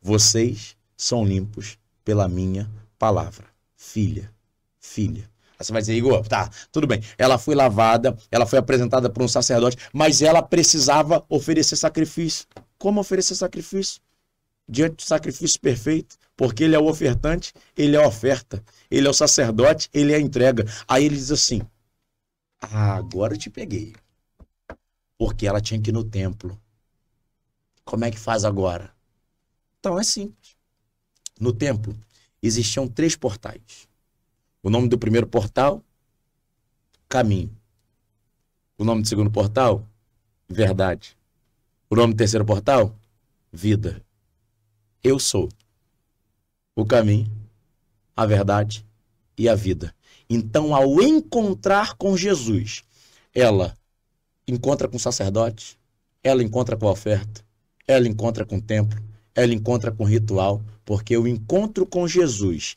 Vocês são limpos pela minha palavra. Filha. Aí você vai dizer, Igor, tá, tudo bem. Ela foi lavada, ela foi apresentada por um sacerdote, mas ela precisava oferecer sacrifício. Como oferecer sacrifício? Diante do sacrifício perfeito, porque ele é o ofertante, ele é a oferta, ele é o sacerdote, ele é a entrega. Aí ele diz assim, agora eu te peguei. Porque ela tinha que ir no templo. Como é que faz agora? Então é simples. No templo existiam 3 portais. O nome do primeiro portal, caminho. O nome do segundo portal, verdade. O nome do terceiro portal, vida. Eu sou o caminho, a verdade e a vida. Então, ao encontrar com Jesus, ela encontra com o sacerdote, ela encontra com a oferta, ela encontra com o templo, ela encontra com o ritual, porque o encontro com Jesus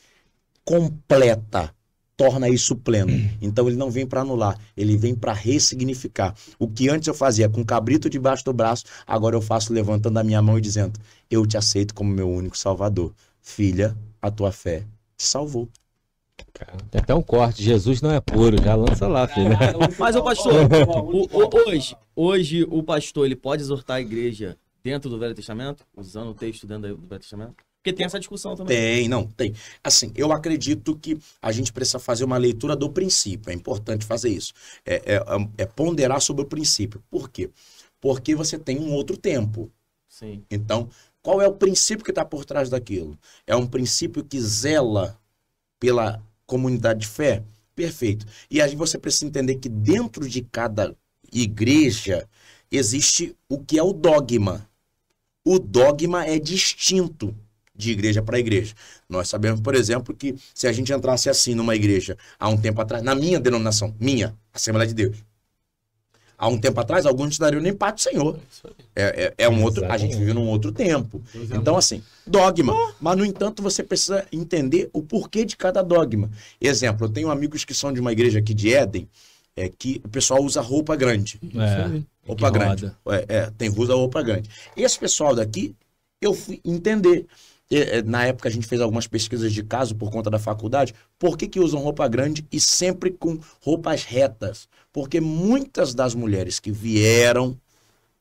completa torna isso pleno. Então ele não vem para anular, ele vem para ressignificar. O que antes eu fazia com cabrito debaixo do braço, agora eu faço levantando a minha mão e dizendo: eu te aceito como meu único salvador. Filha, a tua fé te salvou. Cara, tem até um corte. Jesus não é puro. Já lança lá, filho. Mas o pastor, hoje o pastor ele pode exortar a igreja dentro do Velho Testamento, usando o texto dentro do Velho Testamento? Porque tem essa discussão também. Tem. Assim, eu acredito que a gente precisa fazer uma leitura do princípio. É importante fazer isso. É ponderar sobre o princípio. Por quê? Porque você tem um outro tempo. Sim. Então, qual é o princípio que está por trás daquilo? É um princípio que zela pela comunidade de fé? Perfeito. E aí você precisa entender que dentro de cada igreja existe o que é o dogma. O dogma é distinto de igreja para igreja. Nós sabemos, por exemplo, que se a gente entrasse assim numa igreja há um tempo atrás, na minha denominação, Assembleia de Deus, há um tempo atrás, alguns não dariam nem parte do Senhor. É um outro, a gente vive num outro tempo. Então, assim, dogma. Mas, no entanto, você precisa entender o porquê de cada dogma. Exemplo, eu tenho amigos que são de uma igreja aqui de Éden, que o pessoal usa roupa grande. Roupa grande. Usa roupa grande. Esse pessoal daqui, eu fui entender. Na época a gente fez algumas pesquisas de caso por conta da faculdade. Por que usam roupa grande e sempre com roupas retas? Porque muitas das mulheres que vieram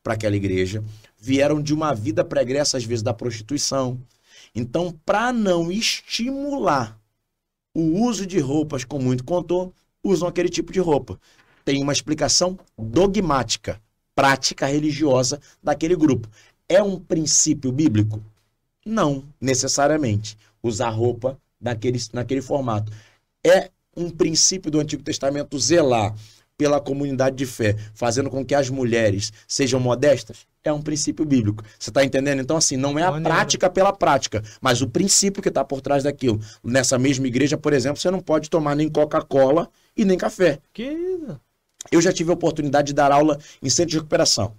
para aquela igreja vieram de uma vida pregressa, às vezes, da prostituição. Então, para não estimular o uso de roupas com muito contorno, usam aquele tipo de roupa. Tem uma explicação dogmática, prática religiosa daquele grupo. É um princípio bíblico? Não, necessariamente. Usar roupa naquele formato. É um princípio do Antigo Testamento zelar pela comunidade de fé, fazendo com que as mulheres sejam modestas? É um princípio bíblico. Você está entendendo? Então, assim, não é a prática pela prática, mas o princípio que está por trás daquilo. Nessa mesma igreja, por exemplo, você não pode tomar nem Coca-Cola e nem café. Que isso? Eu já tive a oportunidade de dar aula em centro de recuperação.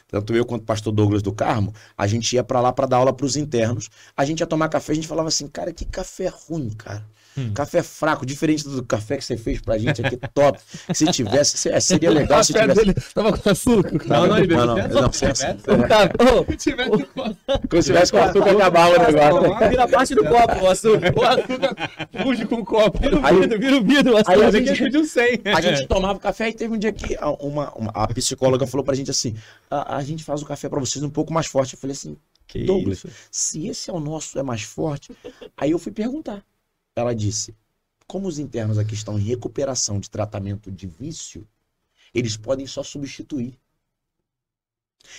Tanto eu quanto o pastor Douglas do Carmo, a gente ia para lá para dar aula para os internos. A gente ia tomar café, a gente falava assim: cara, que café ruim, cara. Café fraco, diferente do café que você fez pra gente aqui, top. Se tivesse, seria legal se tivesse. Dele tava com açúcar. Não, sem açúcar. Se tivesse com açúcar, acabava o negócio. Vira parte do copo, o açúcar. O açúcar fuge com o copo. Vira o vidro, o açúcar. Aí a gente tomava café e teve um dia que a psicóloga falou pra gente assim: a gente faz o café pra vocês um pouco mais forte. Eu falei assim: Douglas, se esse é o nosso, é mais forte. Aí eu fui perguntar. Ela disse: como os internos aqui estão em recuperação de tratamento de vício, eles podem só substituir.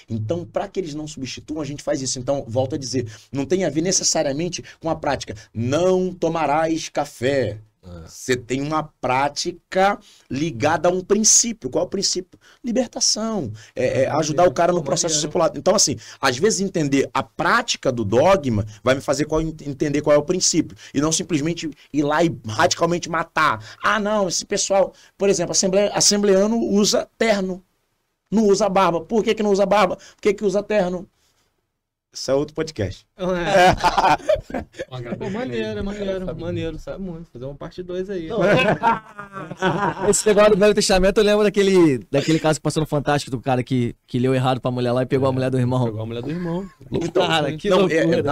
Então, para que eles não substituam, a gente faz isso. Então, volto a dizer, não tem a ver necessariamente com a prática. Não tomarás café. Você tem uma prática ligada a um princípio. Qual é o princípio? Libertação. Ajudar o cara no processo discipulado. Então, assim, às vezes entender a prática do dogma vai me fazer entender qual é o princípio. E não simplesmente ir lá e radicalmente matar. Ah, não, esse pessoal, por exemplo, assembleano usa terno. Não usa barba. Por que não usa barba? Por que usa terno? Isso é outro podcast. Maneiro, sabe muito. Fazer uma parte 2 aí. Esse negócio do Velho Testamento, eu lembro daquele caso que passou no Fantástico do cara que leu errado pra mulher lá e pegou a mulher do irmão. Pegou a mulher do irmão. Então, Cara, que loucura.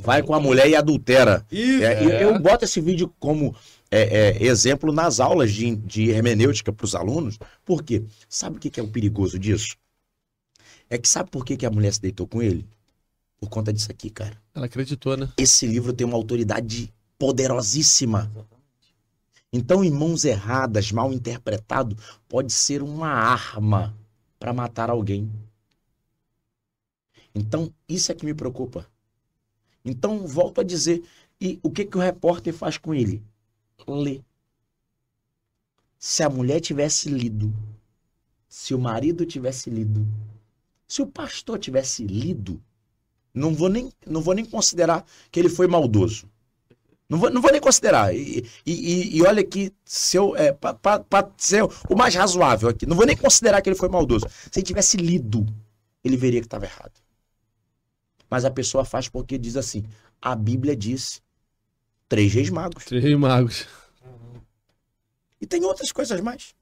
Vai com a mulher e adultera. Isso. Eu boto esse vídeo como exemplo nas aulas de hermenêutica para os alunos. Por quê? Sabe o que é o perigoso disso? É que sabe por que a mulher se deitou com ele? Por conta disso aqui, cara. Ela acreditou, né? Esse livro tem uma autoridade poderosíssima. Então, em mãos erradas, mal interpretado, pode ser uma arma para matar alguém. Então, isso é que me preocupa. Então, volto a dizer, e o que o repórter faz com ele? Lê. Se a mulher tivesse lido, se o marido tivesse lido, se o pastor tivesse lido, não vou nem considerar que ele foi maldoso. Não vou nem considerar. E olha que para ser o mais razoável aqui, não vou nem considerar que ele foi maldoso. Se ele tivesse lido, ele veria que estava errado. Mas a pessoa faz porque diz assim: a Bíblia diz. 3 Reis Magos. 3 Reis Magos. E tem outras coisas mais.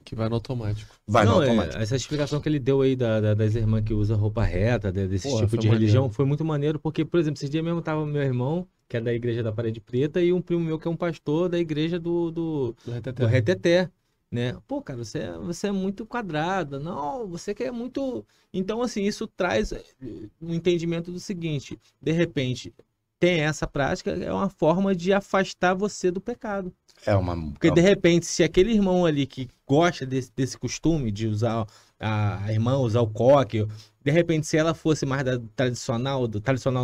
Que vai no automático. Vai no Não, automático. essa explicação que ele deu aí das irmãs que usam roupa reta, desse Pô, tipo foi de maneiro. religião, foi muito maneiro, porque, por exemplo, esses dias mesmo tava meu irmão, que é da igreja da Parede Preta, e um primo meu que é um pastor da igreja do Do Reteté. Reteté, né? Pô, cara, você é muito quadrada, não, você que é muito... Então, assim, isso traz um entendimento do seguinte, de repente, tem essa prática, é uma forma de afastar você do pecado. É uma. Porque, de repente, se aquele irmão ali que gosta desse costume de usar a irmã, usar o coque, de repente, se ela fosse mais da tradicional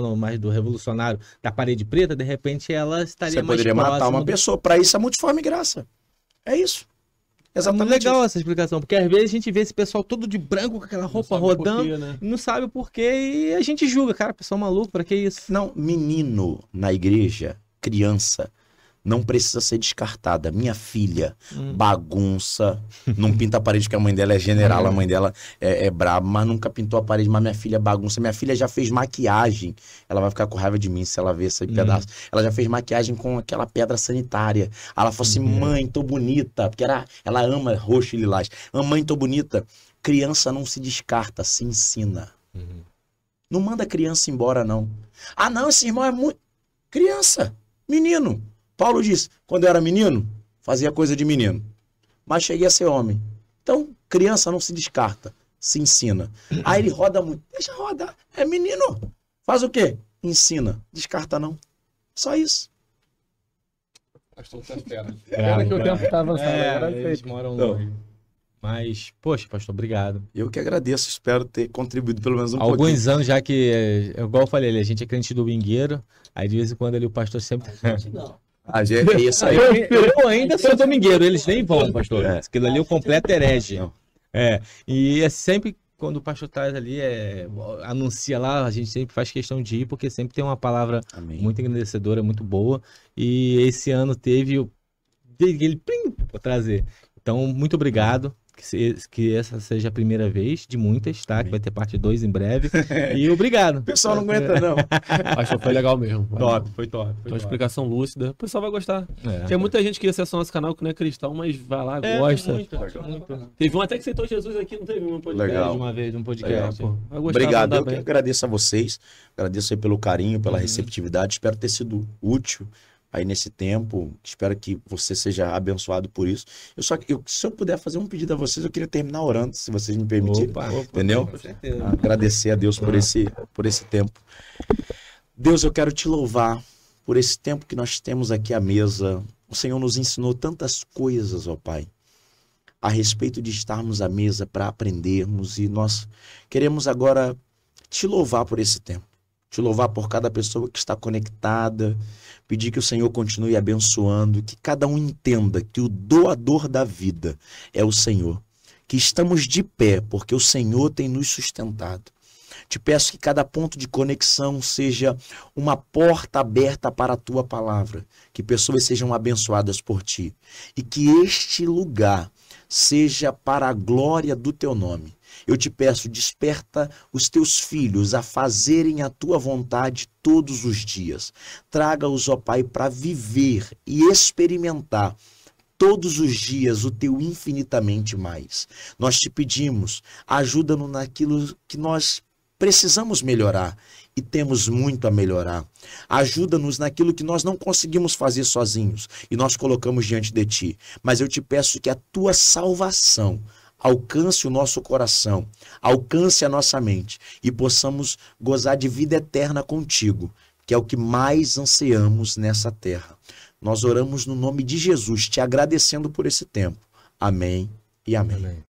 não, mais do revolucionário, da Parede Preta, de repente ela estaria Você mais poderia matar próxima uma do... pessoa. Para isso é multiforme graça. É isso. É muito Exatamente. legal essa explicação, porque às vezes a gente vê esse pessoal todo de branco com aquela roupa rodando, né? e não sabe o porquê, e a gente julga, cara, pessoal maluco, pra que isso? Não, menino na igreja, criança, não precisa ser descartada. Minha filha, bagunça, não pinta a parede, que a mãe dela é general, a mãe dela é braba, mas nunca pintou a parede, mas minha filha bagunça. Minha filha já fez maquiagem, ela vai ficar com raiva de mim se ela ver esse pedaço. Ela já fez maquiagem com aquela pedra sanitária. Ela falou assim, mãe, tô bonita, porque ela ama roxo e lilás. Mãe, tô bonita. Criança não se descarta, se ensina. Não manda a criança embora, não. Ah, não, esse irmão é muito... Criança, menino. Paulo disse, quando eu era menino, fazia coisa de menino. Mas cheguei a ser homem. Então, criança não se descarta, se ensina. Aí ele roda muito. Deixa rodar. É menino. Faz o quê? Ensina. Descarta não. Só isso. Pastor, tá espera. Cara, que o tempo tá avançando. Agora eles feito. moram Não. longe. Mas, poxa, pastor, obrigado. Eu que agradeço. Espero ter contribuído pelo menos um pouquinho. Alguns anos já que, igual eu falei, a gente é crente do domingueiro, aí de vez em quando ali o pastor sempre... Ah, é isso aí. Eu ainda sou domingueiro, eles nem vão, pastor. É. Aquilo ali é o completo herege. Não. É, e é sempre quando o pastor traz ali, anuncia lá, a gente sempre faz questão de ir, porque sempre tem uma palavra Amém. muito engrandecedora, muito boa. E esse ano teve ele para trazer. Então, muito obrigado. Que essa seja a primeira vez de muitas, tá? Que vai ter parte 2 em breve. E obrigado. O pessoal não aguenta, não. Pastor, foi legal mesmo. Top, foi top. Foi uma explicação lúcida. O pessoal vai gostar. É. Tem muita gente que acessa o nosso canal que não é cristão, mas vai lá, gosta. Muito. Teve um até que aceitou Jesus aqui, não teve um podcast. Legal. De uma vez, um Legal, podcast. pô. Vai gostar, Obrigado, vai eu andar que bem. agradeço a vocês, agradeço aí pelo carinho, pela receptividade, espero ter sido útil aí nesse tempo, espero que você seja abençoado por isso. Se eu puder fazer um pedido a vocês, eu queria terminar orando, se vocês me permitirem, entendeu? Com certeza. Agradecer a Deus por esse tempo. Deus, eu quero te louvar por esse tempo que nós temos aqui à mesa. O Senhor nos ensinou tantas coisas, ó Pai, a respeito de estarmos à mesa para aprendermos, e nós queremos agora te louvar por esse tempo, te louvar por cada pessoa que está conectada, pedir que o Senhor continue abençoando, que cada um entenda que o doador da vida é o Senhor, que estamos de pé porque o Senhor tem nos sustentado. Te peço que cada ponto de conexão seja uma porta aberta para a tua palavra, que pessoas sejam abençoadas por ti, e que este lugar seja para a glória do teu nome. Eu te peço, desperta os teus filhos a fazerem a tua vontade todos os dias. Traga-os, ó Pai, para viver e experimentar todos os dias o teu infinitamente mais. Nós te pedimos, ajuda-nos naquilo que nós precisamos melhorar e temos muito a melhorar. Ajuda-nos naquilo que nós não conseguimos fazer sozinhos e nós colocamos diante de ti. Mas eu te peço que a tua salvação alcance o nosso coração, alcance a nossa mente e possamos gozar de vida eterna contigo, que é o que mais ansiamos nessa terra. Nós oramos no nome de Jesus, te agradecendo por esse tempo. Amém e amém. Amém.